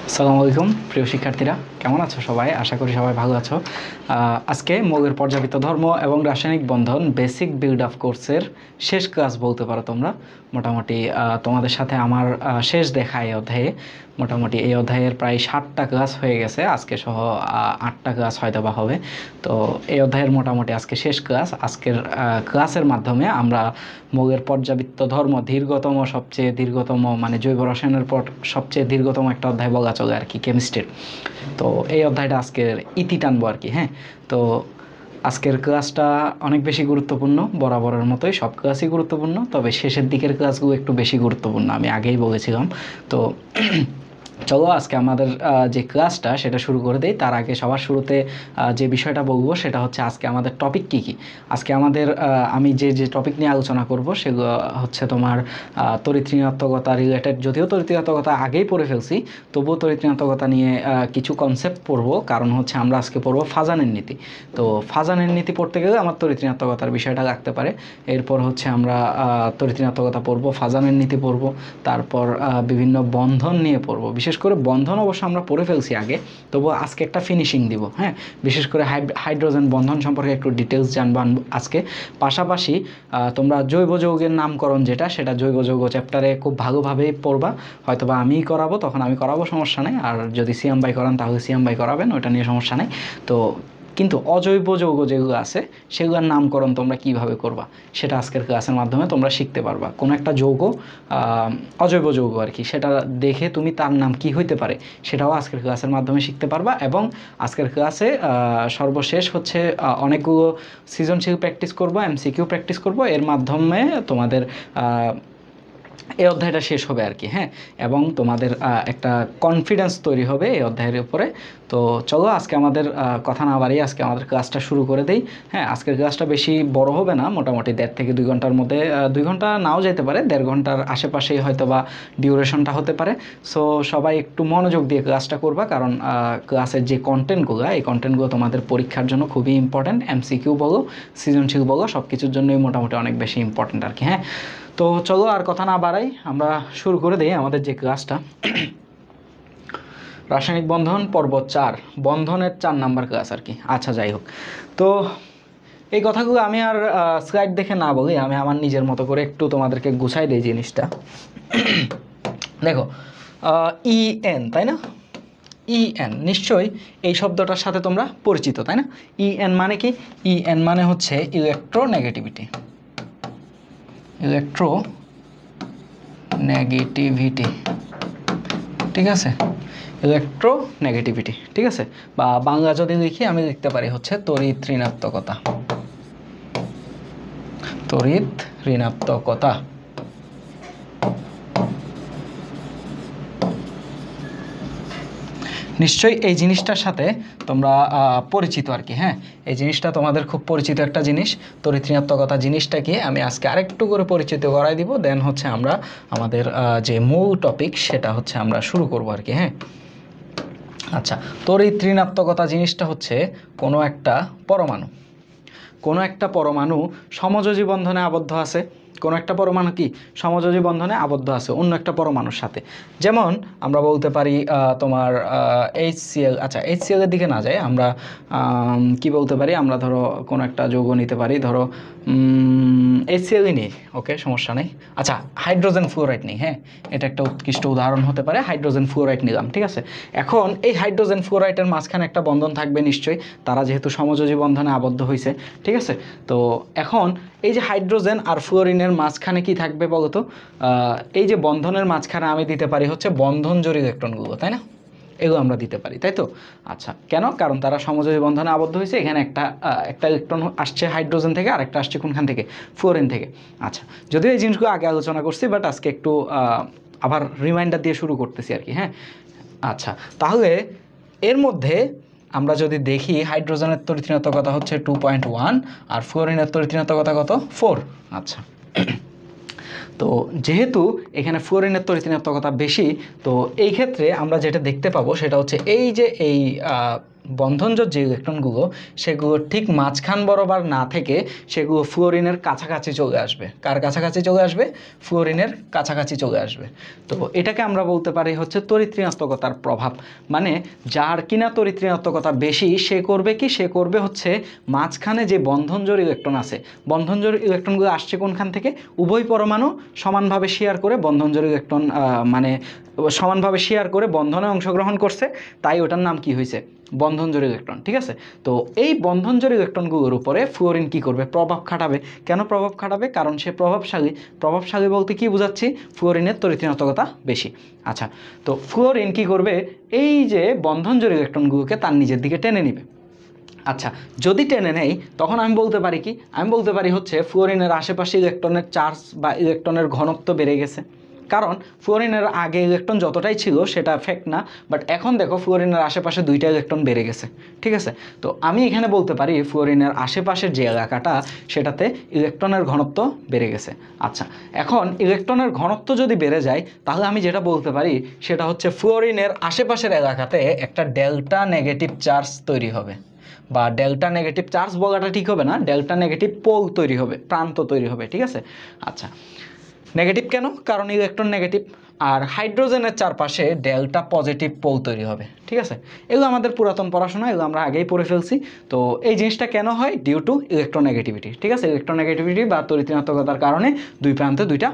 আসসালামু আলাইকুম প্রিয় শিক্ষার্থীরা, কেমন আছো সবাই? আশা করি সবাই ভালো আছো। আজকে মৌলের পর্যাবৃত্ত ধর্ম এবং রাসায়নিক বন্ধন বেসিক বিল্ড আপ কোর্সের শেষ ক্লাস বলতে পারো তোমরা। মোটামুটি তোমাদের সাথে আমার শেষ দেখা এই অধ্যায়ে। মোটামুটি এই অধ্যায়ের প্রায় 7টা ক্লাস হয়ে গেছে, আজকে সহ 8টা ক্লাস হয়তো বা হবে। তো এই অধ্যায়ের মোটামুটি আজকে শেষ ক্লাস। আজকের ক্লাসের মাধ্যমে আমরা মৌলের পর্যাবৃত্ত ধর্ম সবচেয়ে দীর্ঘতম মানে জৈব রসায়নের পর সবচেয়ে দীর্ঘতম একটা অধ্যায় বলা চলে আর কি, কেমিস্ট্রির। তো এই অধ্যায়টা আজকের ইতি টানবো আর কি। হ্যাঁ, তো আজকের ক্লাসটা অনেক বেশি গুরুত্বপূর্ণ, বরাবরের মতোই সব ক্লাসই গুরুত্বপূর্ণ, তবে শেষের দিকের ক্লাসগুলো একটু বেশি গুরুত্বপূর্ণ, আমি আগেই বলেছিলাম। তো চলো আজকে আমাদের যে ক্লাসটা সেটা শুরু করে দেই। তার আগে সবার শুরুতে যে বিষয়টা বলবো সেটা হচ্ছে আজকে আমাদের টপিক কী কী। আজকে আমাদের আমি যে টপিক নিয়ে আলোচনা করব সেগুলো হচ্ছে তোমার তড়িৎ ঋণাত্মকতা রিলেটেড। যদিও তড়িৎ ঋণাত্মকতা আগেই পড়ে ফেলছি, তবুও তড়িৎ ঋণাত্মকতা নিয়ে কিছু কনসেপ্ট পড়বো, কারণ হচ্ছে আমরা আজকে পড়বো ফাজানের নীতি। তো ফাজানের নীতি পড়তে গেলে আমার তড়িৎ ঋণাত্মকতার বিষয়টা লাগতে পারে। এরপর হচ্ছে আমরা তড়িৎ ঋণাত্মকতা পড়বো, ফাজানের নীতি পড়বো, তারপর বিভিন্ন বন্ধন নিয়ে পড়বো। বিশেষ করে বন্ধন অবশ্য আমরা পড়ে ফেলছি আগে, তবু আজকে একটা ফিনিশিং দিব। হ্যাঁ, বিশেষ করে হাইড্রোজেন বন্ধন সম্পর্কে একটু ডিটেলস জানবো আজকে। পাশাপাশি তোমরা জৈব যৌগের নামকরণ সেটা জৈব যৌগ চ্যাপ্টারে খুব ভালোভাবেই পড়বা। হয়তোবা আমিই করাবো, তখন আমি করাবো, সমস্যা নেই। আর যদি সিয়াম ভাই করান তাহলে সিয়াম ভাই করাবেন, ওটা নিয়ে সমস্যা নেই। তো কিন্তু অজৈব যৌগ যেগুলো আছে সেগুলোর নামকরণ তোমরা কিভাবে করবা সেটা আজকের ক্লাসের মাধ্যমে তোমরা শিখতে পারবা। কোনো একটা যৌগ, অজৈব যৌগ আর কি, সেটা দেখে তুমি তার নাম কি হইতে পারে সেটাও আজকের ক্লাসের মাধ্যমে শিখতে পারবা। এবং আজকের ক্লাসে সর্বশেষ হচ্ছে অনেকগুলো সৃজনশীল প্র্যাকটিস করবো, এমসিকিউ প্র্যাকটিস করবো, এর মাধ্যমে তোমাদের এই অধ্যায়টা শেষ হবে আর কি। হ্যাঁ, এবং তোমাদের একটা কনফিডেন্স তৈরি হবে এই অধ্যায়ের উপরে। তো চলো আজকে আমাদের কথা না বাড়িয়ে আজকে আমাদের ক্লাসটা শুরু করে দেই। হ্যাঁ, আজকের ক্লাসটা বেশি বড় হবে না, মোটামুটি 1.5 থেকে 2 ঘন্টার মধ্যে, 2 ঘন্টা নাও যেতে পারে, 1.5 ঘন্টার আশেপাশেই হয়তো বা ডিউরেশনটা হতে পারে। সো সবাই একটু মনোযোগ দিয়ে ক্লাসটা করবা, কারণ ক্লাসের যে কন্টেন্টগুলো, এই কন্টেন্টগুলো তোমাদের পরীক্ষার জন্য খুবই ইম্পর্ট্যান্ট। এমসিকিউ বলো, সৃজনশীল বলো, সব কিছুর জন্যই মোটামুটি অনেক বেশি ইম্পর্ট্যান্ট আর কি। হ্যাঁ, তো চলো আর কথা না বাড়াই, আমরা শুরু করে দিই আমাদের যে ক্লাসটা। রাসায়নিক বন্ধন পর্ব 4, বন্ধনের 4 নাম্বার ক্লাস আর কি। আচ্ছা, যাই হোক, তো এই কথাগুলো আমি আর স্লাইড দেখে না বলি, আমি আমার নিজের মতো করে একটু তোমাদেরকে গুছাই দিই জিনিসটা। দেখো, ইএন, তাই না? ইএন নিশ্চয়ই এই শব্দটার সাথে তোমরা পরিচিত, তাই না? ইএন মানে কি? ইএন মানে হচ্ছে ইলেকট্রোনেগেটিভিটি। ইলেকট্রোনেগেটিভিটি, ঠিক আছে? ইলেকট্রোনেগেটিভিটি, ঠিক আছে? বা বাংলা যদি লিখি আমি লিখতে পারি হচ্ছে তড়িৎ ঋণাত্মকতা। তড়িৎ ঋণাত্মকতা। নিশ্চয়ই এই জিনিসটার সাথে তোমরা পরিচিত আর কি। হ্যাঁ, এই জিনিসটা তোমাদের খুব পরিচিত একটা জিনিস। তড়িৎ ঋণাত্মকতা জিনিসটা কি আমি আজকে আরেকটু করে পরিচিত করাই দিব, দেন হচ্ছে আমরা আমাদের যে মূল টপিক সেটা হচ্ছে আমরা শুরু করব আর কি। হ্যাঁ, আচ্ছা, তড়িৎ ঋণাত্মকতা জিনিসটা হচ্ছে কোনো একটা পরমাণু সমযোজী বন্ধনে আবদ্ধ আছে। কোনো একটা পরমাণু কি সমযোজী বন্ধনে আবদ্ধ আছে অন্য একটা পরমাণুর সাথে। যেমন আমরা বলতে পারি তোমার HCl। আচ্ছা, HCl এর দিকে না যাই, আমরা কি বলতে পারি, আমরা ধরো কোনো একটা যৌগ নিতে পারি, ধরো HCl-ই নেই, ওকে, সমস্যা নেই। আচ্ছা, হাইড্রোজেন ফ্লোরাইড নেই। হ্যাঁ, এটা একটা উৎকৃষ্ট উদাহরণ হতে পারে। হাইড্রোজেন ফ্লোরাইড নিলাম, ঠিক আছে? এখন এই হাইড্রোজেন ফ্লোরাইডের মাঝখানে একটা বন্ধন থাকবে নিশ্চয়ই, তারা যেহেতু সমযোজী বন্ধনে আবদ্ধ হয়েছে, ঠিক আছে? তো এখন এই যে হাইড্রোজেন আর ফ্লোরিনের মাঝখানে কি থাকবে বলতো? এই যে বন্ধনের মাঝখানে আমি দিতে পারি হচ্ছে বন্ধনজোড় ইলেকট্রনগুলো, তাই না? এগুলো আমরা দিতে পারি, তাই তো? আচ্ছা, কেন? কারণ তারা সমযোজী বন্ধনে আবদ্ধ হয়েছে। এখানে একটা ইলেকট্রন আসছে হাইড্রোজেন থেকে, আর একটা আসছে কোনখান থেকে? ফ্লোরিন থেকে। আচ্ছা, যদিও এই জিনিসগুলো আগে আলোচনা করছি, বাট আজকে একটু আবার রিমাইন্ডার দিয়ে শুরু করতেছি আর কি। হ্যাঁ, আচ্ছা, তাহলে এর মধ্যে আমরা যদি দেখি হাইড্রোজেনের তড়িৎ ঋণাত্মকতা হচ্ছে 2.1 আর ফ্লোরিনের তড়িৎ ঋণাত্মকতা কত? 4। আচ্ছা, তো যেহেতু এখানে ফ্লোরিনের তড়িৎ ঋণাত্মকতা বেশি, তো এই ক্ষেত্রে আমরা যেটা দেখতে পাবো সেটা হচ্ছে এই যে এই বন্ধনজোড় যে ইলেকট্রনগুলো সেগুলো ঠিক মাঝখান বরাবর না থেকে সেগুলো ফ্লুরিনের কাছাকাছি চলে আসবে। কার কাছাকাছি চলে আসবে? ফ্লুরিনের কাছাকাছি চলে আসবে। তো এটাকে আমরা বলতে পারি হচ্ছে তড়িৎ ঋণাত্মকতার প্রভাব। মানে যার কিনা তড়িৎ ঋণাত্মকতা বেশি সে করবে কি, সে করবে হচ্ছে মাঝখানে যে বন্ধনজোড় ইলেকট্রন আছে, বন্ধনজোড় ইলেকট্রনগুলো আসছে কোনখান থেকে? উভয় পরমাণু সমানভাবে শেয়ার করে বন্ধনজোড় ইলেকট্রন মানে সমানভাবে শেয়ার করে বন্ধনে অংশগ্রহণ করছে, তাই ওটার নাম কি হয়েছে? বন্ধনজোড় ইলেকট্রন। ঠিক আছে, তো এই বন্ধনজোড় ইলেকট্রনগুলোর উপরে ফ্লুরিন কি করবে? প্রভাব খাটাবে। কেন প্রভাব খাটাবে? কারণ সে প্রভাবশালী। প্রভাবশালী বলতে কি বোঝাচ্ছি? ফ্লুরিনের তড়িৎ ঋণাত্মকতা বেশি। আচ্ছা, তো ফ্লুরিন কি করবে? এই যে বন্ধনজোড় ইলেকট্রনগুলোকে তার নিজের দিকে টেনে নেবে। আচ্ছা, যদি টেনে নেই তখন আমি বলতে পারি কি? আমি বলতে পারি হচ্ছে ফ্লুরিনের আশেপাশে ইলেকট্রনের চার্জ বা ইলেকট্রনের ঘনত্ব বেড়ে গেছে। কারণ ফ্লুরিনের আগে ইলেকট্রন যতটাই ছিল সেটা ফ্যাক্ট না, বাট এখন দেখো ফ্লুরিনের আশেপাশে 2টা ইলেকট্রন বেড়ে গেছে। ঠিক আছে, তো আমি এখানে বলতে পারি ফ্লুরিনের আশেপাশের যে এলাকাটা সেটাতে ইলেকট্রনের ঘনত্ব বেড়ে গেছে। আচ্ছা, এখন ইলেকট্রনের ঘনত্ব যদি বেড়ে যায় তাহলে আমি যেটা বলতে পারি সেটা হচ্ছে ফ্লুরিনের আশেপাশের এলাকাতে একটা ডেল্টা নেগেটিভ চার্জ তৈরি হবে, বা ডেল্টা নেগেটিভ চার্জ বলাটা ঠিক হবে না, ডেল্টা নেগেটিভ পোল তৈরি হবে, প্রান্ত তৈরি হবে। ঠিক আছে, আচ্ছা নেগেটিভ কেন? কারণ ইলেকট্রন নেগেটিভ। আর হাইড্রোজেনের চারপাশে ডেল্টা পজিটিভ পোল তৈরি হবে। ঠিক আছে, এগুলো আমাদের পুরাতন পড়াশোনা, এগুলো আমরা আগেই পড়ে ফেলছি। তো এই জিনিসটা কেন হয়? Due to electronegativity. ঠিক আছে, ইলেকট্রোনেগেটিভিটি বা তড়িৎ ঋণাত্মকতার কারণে দুই প্রান্তে 2টা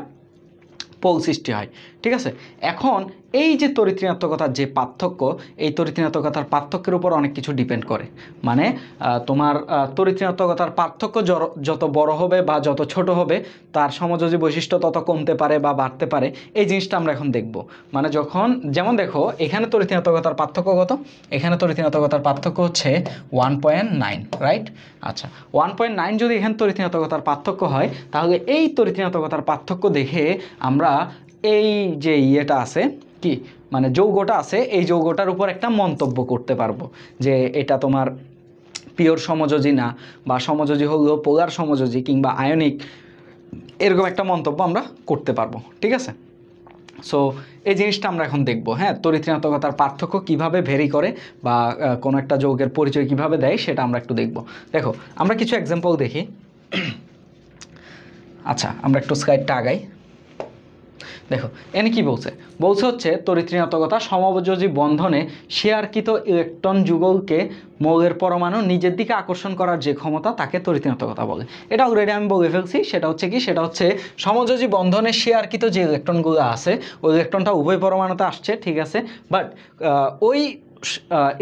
পোল সৃষ্টি হয়। ঠিক আছে, এখন এই যে তড়িৎ ঋণাত্মকতার যে পার্থক্য, এই তড়িৎ ঋণাত্মকতার পার্থক্যের উপর অনেক কিছু ডিপেন্ড করে। মানে তোমার তড়িৎ ঋণাত্মকতার পার্থক্য যত বড় হবে বা যত ছোট হবে তার সমযোজী বৈশিষ্ট্য তত কমতে পারে বা বাড়তে পারে। এই জিনিসটা আমরা এখন দেখব। মানে যখন, যেমন দেখো এখানে তড়িৎ ঋণাত্মকতার পার্থক্য কত? এখানে তড়িৎ ঋণাত্মকতার পার্থক্য হচ্ছে 1.9, রাইট? আচ্ছা, 1.9 যদি এখানে তড়িৎ ঋণাত্মকতার পার্থক্য হয় তাহলে এই তড়িৎ ঋণাত্মকতার পার্থক্য দেখে আমরা এই যে ইয়েটা আছে কি, মানে যৌগটা আছে, এই যৌগটার উপর একটা মন্তব্য করতে পারবো যে এটা তোমার পিওর সমযোজী না, বা সমযোজী হলেও পোলার সমযোজী কিংবা আয়নিক, এরকম একটা মন্তব্য আমরা করতে পারবো। ঠিক আছে, সো এই জিনিসটা আমরা এখন দেখব। হ্যাঁ, তড়িৎ ঋণাত্মকতার পার্থক্য কিভাবে ভেরি করে বা কোনো একটা যৌগের পরিচয় কিভাবে দেয় সেটা আমরা একটু দেখব। দেখো আমরা কিছু এক্সাম্পল দেখি। আচ্ছা, আমরা একটু স্লাইডটা আগাই। দেখো এনে কি বলছে? বলছে হচ্ছে তড়িৎ ঋণাত্মকতা সমযোজী বন্ধনে শেয়ারকৃত ইলেকট্রন যুগলকে মৌলের পরমাণু নিজের দিকে আকর্ষণ করার যে ক্ষমতা তাকে তড়িৎ ঋণাত্মকতা বলে। এটা অলরেডি আমি বলে ফেলছি। সেটা হচ্ছে কি? সেটা হচ্ছে সমযোজী বন্ধনে শেয়ারকৃত যে ইলেকট্রনগুলো আছে ওই ইলেকট্রনটা উভয় পরমাণুতে আসছে, ঠিক আছে, বাট ওই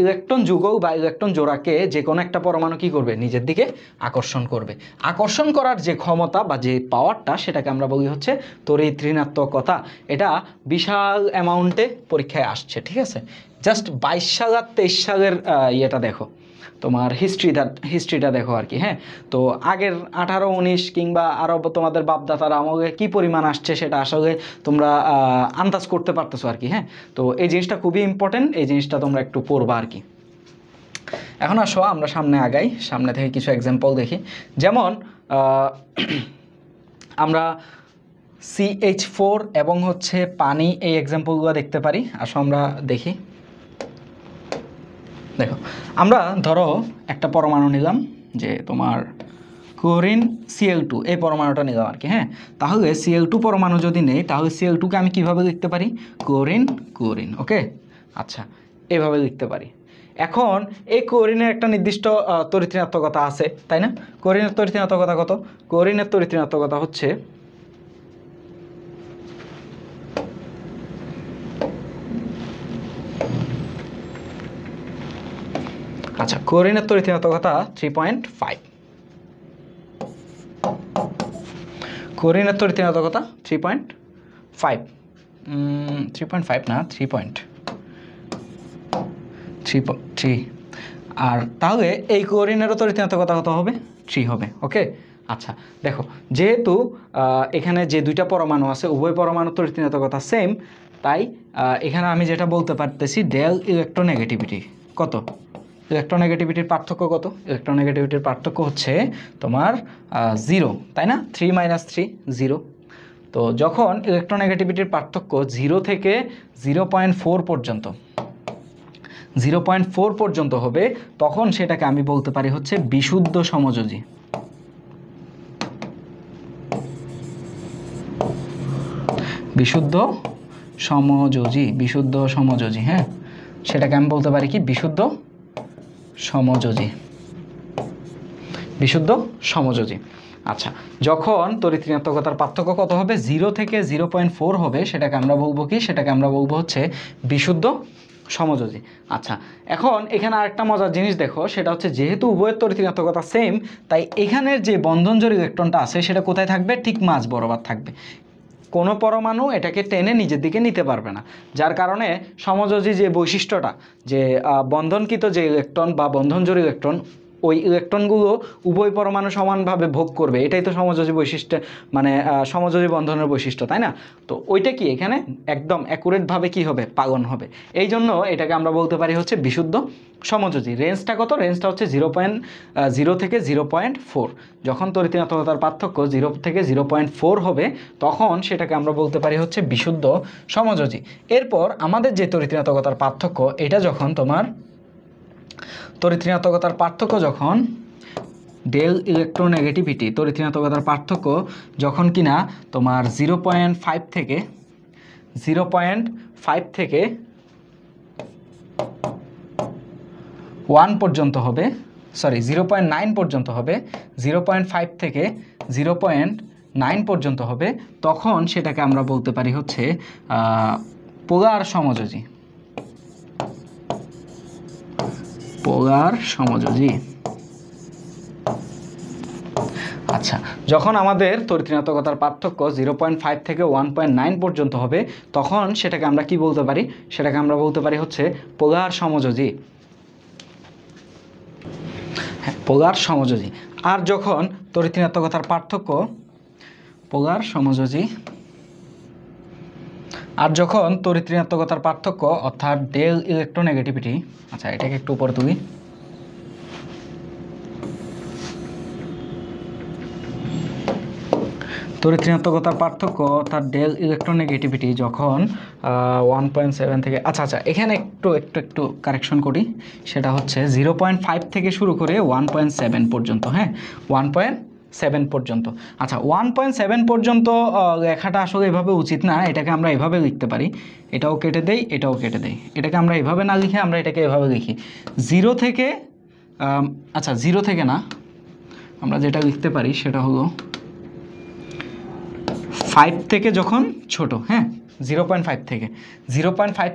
ইলেকট্রন যুগল বা ইলেকট্রন জোড়াকে যে কোনো একটা পরমাণু কি করবে? নিজের দিকে আকর্ষণ করবে। আকর্ষণ করার যে ক্ষমতা বা যে পাওয়ারটা সেটাকে আমরা বলি হচ্ছে তড়িৎ ঋণাত্মকতা। এটা বিশাল অ্যামাউন্টে পরীক্ষায় আসছে। ঠিক আছে, জাস্ট 22 সাল আর 23 সালের ইয়েটা দেখো, তোমার হিস্ট্রিটা দেখো আর কি। হ্যাঁ, তো আগের 18, 19 কিংবা আরও তোমাদের বাপদাতার আমলে কী পরিমাণ আসছে সেটা আসলে তোমরা আন্দাজ করতে পারতেছো আর কি। হ্যাঁ, তো এই জিনিসটা খুবই ইম্পর্টেন্ট, এই জিনিসটা তোমরা একটু পড়বা আর কি। এখন আসো আমরা সামনে আগাই, সামনে থেকে কিছু এক্সাম্পল দেখি। যেমন আমরা CH4 এবং হচ্ছে পানি, এই এক্সাম্পলগুলো দেখতে পারি। আসো আমরা দেখি। দেখো আমরা ধরো একটা পরমাণু নিলাম, যে তোমার ক্লোরিন Cl2, এই পরমাণুটা নিলাম আর কি। হ্যাঁ, তাহলে Cl2 পরমাণু যদি নেই তাহলে Cl2কে আমি কিভাবে লিখতে পারি? Chlorine chlorine. ওকে, আচ্ছা এইভাবে লিখতে পারি। এখন এই ক্লোরিনের একটা নির্দিষ্ট তড়িৎ ঋণাত্মকতা আছে, তাই না? ক্লোরিনের তড়িৎ ঋণাত্মকতা কত? ক্লোরিনের তড়িৎ ঋণাত্মকতা হচ্ছে আচ্ছা, ক্লোরিনের তড়িৎ ঋণাত্মকতা 3.5। ক্লোরিনের তড়িৎ ঋণাত্মকতা 3.5, 3.5 না 3.3। আর তাহলে এই ক্লোরিনেরও তড়িৎ ঋণাত্মকতা কত হবে? 3 হবে। ওকে, আচ্ছা দেখো, যেহেতু এখানে যে 2টা পরমাণু আছে উভয় পরমাণুর তড়িৎ ঋণাত্মকতা সেম, তাই এখানে আমি যেটা বলতে পারতেছি ডেল ইলেকট্রোনেগেটিভিটি কত? ইলেকট্রোনেগেটিভিটির পার্থক্য কত? ইলেকট্রোনেগেটিভিটির পার্থক্য হচ্ছে তোমার 0, তাই না? 3 - 3 0। তো যখন ইলেকট্রোনেগেটিভিটির পার্থক্য 0 থেকে 0.4 পর্যন্ত, 0.4 পর্যন্ত হবে, তখন সেটাকে আমি বলতে পারি হচ্ছে বিশুদ্ধ সমযোজী। বিশুদ্ধ সমযোজী, বিশুদ্ধ সমযোজী, হ্যাঁ, সেটাকে আমি বলতে পারি কি বিশুদ্ধ সমযোজী, বিশুদ্ধ সমযোজী। আচ্ছা, যখন তড়িৎ ঋণাত্মকতার পার্থক্য কত হবে, 0 থেকে 0.4 হবে, সেটাকে আমরা বলবো কি, সেটাকে আমরা বলবো হচ্ছে বিশুদ্ধ সমযোজী। আচ্ছা, এখন এখানে আরেকটা মজার জিনিস দেখো, সেটা হচ্ছে যেহেতু উভয়ের তড়িৎ ঋণাত্মকতা সেম, তাই এখানের যে বন্ধনজোড় ইলেকট্রনটা আছে সেটা কোথায় থাকবে, ঠিক মাঝ বরাবর থাকবে। কোনো পরমাণু এটাকে টেনে নিজের দিকে নিতে পারবে না, যার কারণে সমযোজী যে বৈশিষ্ট্যটা, যে বন্ধনকৃত যে ইলেকট্রন বা বন্ধনজোড় ইলেকট্রন, ওই ইলেকট্রনগুলো উভয় পরমাণু সমানভাবে ভোগ করবে, এটাই তো সমযোজী বৈশিষ্ট্য, মানে সমযোজী বন্ধনের বৈশিষ্ট্য, তাই না? তো ওইটা কি এখানে একদম অ্যাকুরেটভাবে কি হবে, পালন হবে। এই জন্য এটাকে আমরা বলতে পারি হচ্ছে বিশুদ্ধ সমযোজী। রেঞ্জটা কত, রেঞ্জটা হচ্ছে 0 থেকে 0.4। যখন তড়িৎ ঋণাত্মকতার পার্থক্য 0 থেকে 0.4 হবে, তখন সেটাকে আমরা বলতে পারি হচ্ছে বিশুদ্ধ সমযোজী। এরপর আমাদের যে তড়িৎ ঋণাত্মকতার পার্থক্য, এটা যখন তোমার তড়িৎ ঋণাত্মকতার পার্থক্য যখন ডেল ইলেকট্রোনেগেটিভিটি, তড়িৎ ঋণাত্মকতার পার্থক্য যখন কিনা তোমার 0.5 থেকে 1 পর্যন্ত হবে, সরি 0.9 পর্যন্ত হবে, 0.5 থেকে 0.9 পর্যন্ত হবে, তখন সেটাকে আমরা বলতে পারি হচ্ছে পোলার সমযোজী, পোলার সমযোজী। আচ্ছা, যখন আমাদের তড়িৎ ঋণাত্মকতার পার্থক্য 0.5 থেকে 1.9 পর্যন্ত হবে, তখন সেটাকে আমরা কি বলতে পারি, সেটাকে আমরা বলতে পারি হচ্ছে পোলার সমযোজী, হ্যাঁ, পোলার সমযোজী। আর যখন তড়িৎ ঋণাত্মকতার পার্থক্য পোলার সমযোজী, আর যখন তড়িৎ ঋণাত্মকতার পার্থক্য অর্থাৎ ডেল ইলেকট্রোনেগেটিভিটি, আচ্ছা এটাকে একটু উপরে তুলি, তড়িৎ ঋণাত্মকতার পার্থক্য অর্থাৎ ডেল ইলেকট্রোনেগেটিভিটি যখন 1.7 থেকে, আচ্ছা এখানে একটু কারেকশন করি, সেটা হচ্ছে 0.5 থেকে শুরু করে 1.7 পর্যন্ত, হ্যাঁ 1.7 পর্যন্ত। আচ্ছা, 1.7 পর্যন্ত লেখাটা আসলে এভাবে উচিত না, এটাকে আমরা এভাবে লিখতে পারি, এটাও কেটে দেই, এটাও কেটে দেই, এটাকে আমরা এভাবে না লিখে আমরা এটাকে এভাবে লিখি 0 থেকে, আচ্ছা 0 থেকে না, আমরা যেটা লিখতে পারি সেটা হলো 5 থেকে যখন ছোট, হ্যাঁ 0.5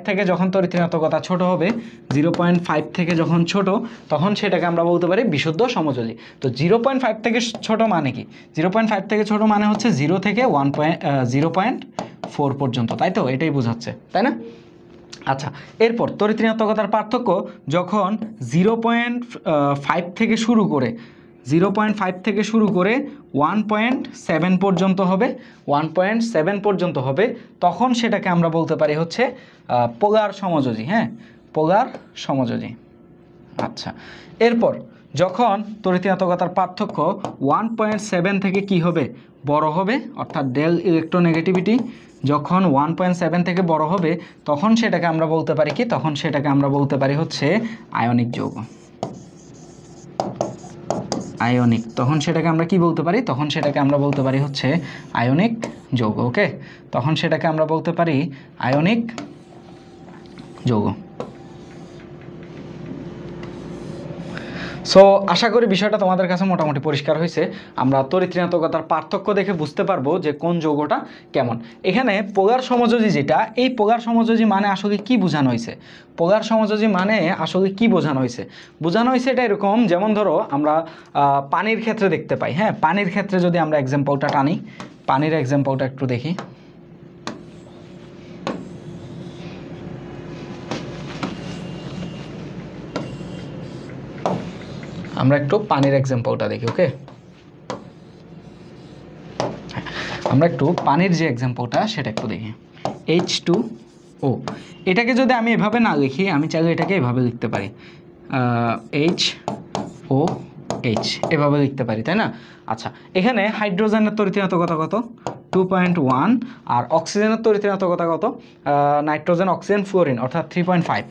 থেকে যখন তড়িৎ ঋণাত্মকতা ছোট হবে, 0.5 থেকে যখন ছোট, তখন সেটাকে আমরা বলতে পারি বিশুদ্ধ সমযোজী। তো 0.5 থেকে ছোট মানে কি, 0.5 থেকে ছোট মানে হচ্ছে 0 থেকে 0.4 পর্যন্ত, তাই তো, এটাই বোঝাচ্ছে, তাই না? আচ্ছা, এরপর তড়িৎ ঋণাত্মকতার পার্থক্য যখন 0.5 থেকে শুরু করে 1.7 পর্যন্ত হবে, 1.7 পর্যন্ত হবে, তখন সেটাকে আমরা বলতে পারি হচ্ছে পোলার সমযোজী, হ্যাঁ পোলার সমযোজী। আচ্ছা, এরপর যখন তড়িৎ ঋণাত্মকতার পার্থক্য 1.7 থেকে কি হবে, বড় হবে, অর্থাৎ ডেল ইলেকট্রোনেগেটিভিটি যখন 1.7 থেকে বড় হবে, তখন সেটাকে আমরা বলতে পারি কি, তখন সেটাকে আমরা বলতে পারি হচ্ছে আয়নিক যৌগ, আয়নিক, তখন সেটাকে আমরা কি বলতে পারি, তখন সেটাকে আমরা বলতে পারি হচ্ছে আয়নিক যৌগ। ওকে, তখন সেটাকে আমরা বলতে পারি আয়নিক যৌগ। সো আশা করি বিষয়টা তোমাদের কাছে মোটামুটি পরিষ্কার হয়েছে। আমরা তড়িৎ ঋণাত্মকতার পার্থক্য দেখে বুঝতে পারবো যে কোন যৌগটা কেমন। এখানে পোলার সমযোজী যেটা, এই পোলার সমযোজী মানে আসলে কি বোঝানো হয়েছে, পোলার সমযোজী মানে আসলে কি বোঝানো হয়েছে, বোঝানো হয়েছে এটা এরকম, যেমন ধরো আমরা পানির ক্ষেত্রে দেখতে পাই, হ্যাঁ পানির ক্ষেত্রে যদি আমরা এক্সাম্পলটা টানি, পানির এক্সাম্পলটা একটু দেখি, আমরা একটু পানির এক্সাম্পলটা দেখি। ওকে, আমরা একটু পানির যে এক্সাম্পলটা সেটা একটু দেখি, H2O, এটাকে যদি আমি এভাবে না লিখি, আমি চাইলে এটাকে এভাবে লিখতে পারি, HOH এভাবে লিখতে পারি, তাই না? আচ্ছা, এখানে হাইড্রোজেনের তড়িৎ ঋণাত্মকতা কত, 2.1, আর অক্সিজেনের তড়িৎ ঋণাত্মকতা কত, নাইট্রোজেন অক্সিজেন ফ্লোরিন অর্থাৎ 3.5,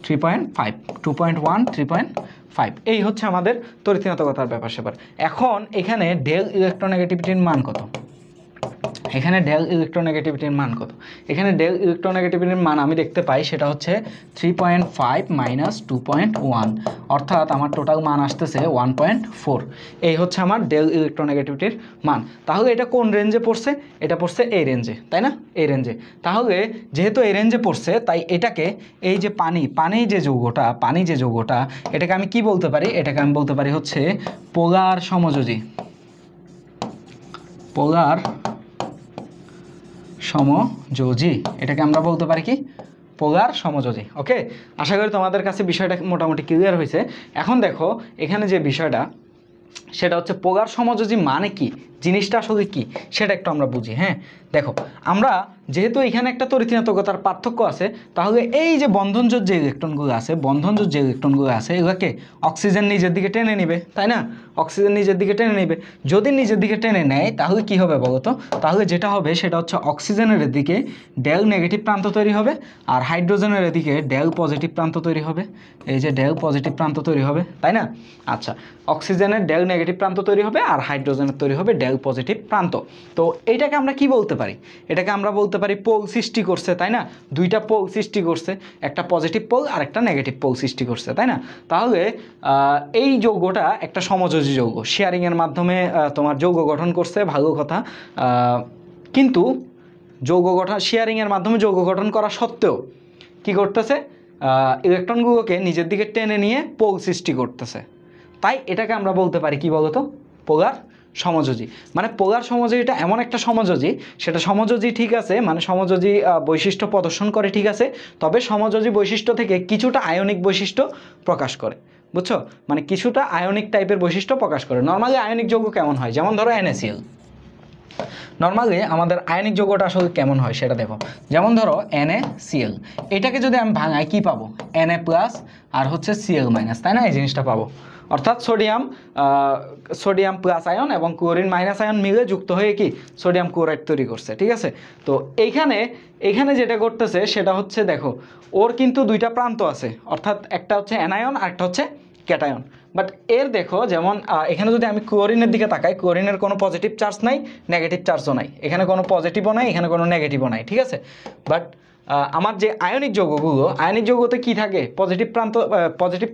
3.5, 2.1, 3.5, এই হচ্ছে আমাদের তড়িৎ-ঋণাত্মকতার ব্যাপার স্যাপার। এখন এখানে ডেল ইলেকট্রোনেগেটিভিটির মান কত? এখানে ডেল ইলেকট্রোনেগেটিভিটির মান কত? এখানে ডেল ইলেকট্রোনেগেটিভিটির মান আমি দেখতে পাই সেটা হচ্ছে 3.5 মাইনাস 2.1, অর্থাৎ আমার টোটাল মান আসতেছে 1.4। এই হচ্ছে আমার ডেল ইলেকট্রোনেগেটিভিটির মান। তাহলে এটা কোন রেঞ্জে পড়ছে? এটা পড়ছে এই রেঞ্জে, তাই না? এই রেঞ্জে। তাহলে যেহেতু এই রেঞ্জে পড়ছে, তাই এটাকে এই যে পানি যে যৌগটা এটাকে আমি কি বলতে পারি? এটাকে আমি বলতে পারি হচ্ছে পোলার সমযোজী। পোলার সমযোজী, এটাকে আমরা বলতে পারি কি? পোলার সমযোজী। ওকে, আশা করি তোমাদের কাছে বিষয়টা মোটামুটি ক্লিয়ার হয়েছে। এখন দেখো এখানে যে বিষয়টা সেটা হচ্ছে পোলার সমযোজী মানে কি, জিনিসটা আসলে কি সেটা একটু আমরা বুঝি। হ্যাঁ, দেখো আমরা যেহেতু এখানে একটা তড়িৎ-ঋণাত্মকতার পার্থক্য আছে, তাহলে এই যে বন্ধনজোড় যে ইলেকট্রনগুলো আছে এগুলোকে অক্সিজেন নিজের দিকে টেনে নেবে, তাই না? অক্সিজেন নিজের দিকে টেনে নেবে। যদি নিজের দিকে টেনে নেয় তাহলে কি হবে বলো তো? তাহলে যেটা হবে সেটা হচ্ছে অক্সিজেনের দিকে ডেল নেগেটিভ প্রান্ত তৈরি হবে, আর হাইড্রোজেনের দিকে ডেল পজিটিভ প্রান্ত তৈরি হবে। এই যে ডেল পজিটিভ প্রান্ত তৈরি হবে, তাই না? আচ্ছা, অক্সিজেনের ডেল নেগেটিভ প্রান্ত তৈরি হবে আর হাইড্রোজেনের তৈরি হবে ডেল পজিটিভ প্রান্ত। তো এইটাকে আমরা কি বলতে পারি? এটাকে আমরা বলতে পারি পোল সৃষ্টি করছে, তাই না? দুইটা পোল সৃষ্টি করছে, একটা পজিটিভ পোল আর একটা নেগেটিভ পোল সৃষ্টি করছে, তাই না? তাহলে এই যৌগটা একটা সমযোজী যৌগ, শেয়ারিংয়ের মাধ্যমে তোমার যৌগ গঠন করছে, ভালো কথা। কিন্তু শেয়ারিংয়ের মাধ্যমে যৌগ গঠন করা সত্ত্বেও কি করতেছে? ইলেকট্রনগুলোকে নিজের দিকে টেনে নিয়ে পোল সৃষ্টি করতেছে। তাই এটাকে আমরা বলতে পারি কি বলতো? পোলার সমযোজী। মানে পোলার সমযোজীটা এমন একটা সমযোজী, সেটা সমযোজী ঠিক আছে, মানে সমযোজী বৈশিষ্ট্য প্রদর্শন করে ঠিক আছে, তবে সমযোজী বৈশিষ্ট্য থেকে কিছুটা আয়নিক বৈশিষ্ট্য প্রকাশ করে, বুঝছো? মানে কিছুটা আয়নিক টাইপের বৈশিষ্ট্য প্রকাশ করে। নর্মালি আয়নিক যৌগ কেমন হয়? যেমন ধরো NaCl। নর্মালি আমাদের আয়নিক যৌগটা আসলে কেমন হয় সেটা দেখো। যেমন ধরো NaCl, এটাকে যদি আমি ভাঙাই কি পাবো? Na প্লাস আর হচ্ছে Cl মাইনাস, তাই না? এই জিনিসটা পাবো। অর্থাৎ সোডিয়াম প্লাস আয়ন এবং ক্লোরিন মাইনাস আয়ন মিলে যুক্ত হয়ে কি সোডিয়াম ক্লোরাইড তৈরি করছে, ঠিক আছে? তো এইখানে যেটা করতেছে সেটা হচ্ছে, দেখো ওর কিন্তু দুইটা প্রান্ত আছে, অর্থাৎ একটা হচ্ছে অ্যানায়ন আর একটা হচ্ছে ক্যাটায়ন। বাট এর দেখো, যেমন এখানে যদি আমি ক্লোরিনের দিকে তাকাই, ক্লোরিনের কোনো পজিটিভ চার্জ নাই, নেগেটিভ চার্জও নাই, এখানে কোনো পজিটিভও নাই, এখানে কোনো নেগেটিভও নাই, ঠিক আছে? বাট আমার যে আয়নিক যৌগতে কি থাকে? পজিটিভ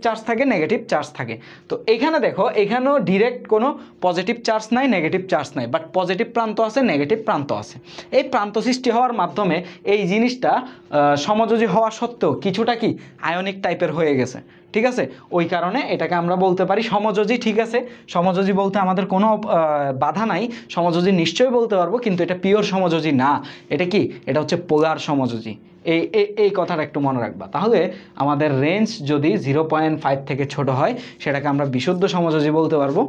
চার্জ থাকে, নেগেটিভ চার্জ থাকে। তো এখানে দেখো, এখানেও ডিরেক্ট কোনো পজিটিভ চার্জ নাই, নেগেটিভ চার্জ নাই, বাট পজিটিভ প্রান্ত আছে, নেগেটিভ প্রান্ত আছে। এই প্রান্ত সৃষ্টি হওয়ার মাধ্যমে এই জিনিসটা সমযোজী হওয়া সত্ত্বেও কিছুটা কি আয়নিক টাইপের হয়ে গেছে, ঠিক আছে? ওই কারণে এটাকে আমরা বলতে পারি সমযোজী, ঠিক আছে? সমযোজী বলতে আমাদের কোনো বাধা নাই, সমযোজী নিশ্চয়ই বলতে পারবো, কিন্তু এটা পিওর সমযোজী না। এটা কি? এটা হচ্ছে পোলার সমযোজী। এই কথাটা একটু মনে রাখবা। তাহলে আমাদের রেঞ্জ যদি 0.5 থেকে ছোট হয় সেটাকে আমরা বিশুদ্ধ সমযোজী বলতে পারবো।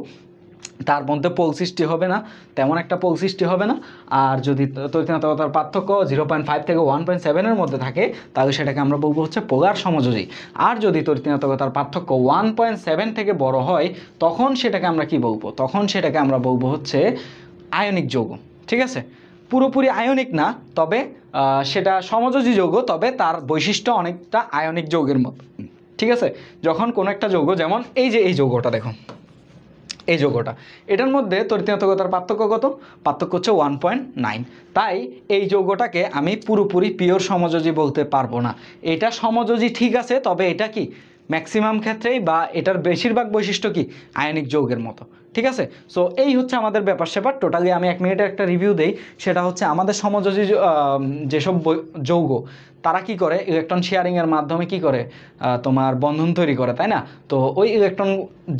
তার মধ্যে পোল সৃষ্টি হবে না, তেমন একটা পোল সৃষ্টি হবে না। আর যদি তড়িৎ-ঋণাত্মকতার পার্থক্য 0.5 থেকে 1.7 মধ্যে থাকে তাহলে সেটাকে আমরা বলবো হচ্ছে পোলার সমযোজী। আর যদি তড়িৎ-ঋণাত্মকতার পার্থক্য 1.7 থেকে বড় হয় তখন সেটাকে আমরা কি বলবো? তখন সেটাকে আমরা বলবো হচ্ছে আয়নিক যৌগ, ঠিক আছে? পুরোপুরি আয়নিক না, তবে সেটা সমযোজী যৌগ, তবে তার বৈশিষ্ট্য অনেকটা আয়নিক যৌগের মতো, ঠিক আছে? যখন কোনো একটা যৌগ, যেমন এই যে এই যৌগটা দেখো, এই যৌগটা, এটার মধ্যে তড়িৎ-ঋণাত্মকতার পার্থক্য কত? পার্থক্য হচ্ছে 1.9। তাই এই যৌগটাকে আমি পুরোপুরি পিওর সমযোজী বলতে পারবো না। এটা সমযোজী ঠিক আছে, তবে এটা কি ম্যাক্সিমাম ক্ষেত্রেই বা এটার বেশিরভাগ বৈশিষ্ট্য কি আয়নিক যৌগের মতো, ঠিক আছে? সো এই হচ্ছে আমাদের ব্যাপার স্যাপার। টোটালি আমি 1 মিনিটের একটা রিভিউ দেই। সেটা হচ্ছে আমাদের সমযোজী যেসব যৌগ তারা কি করে? ইলেকট্রন শেয়ারিংয়ের মাধ্যমে কি করে? তোমার বন্ধন তৈরি করে, তাই না? তো ওই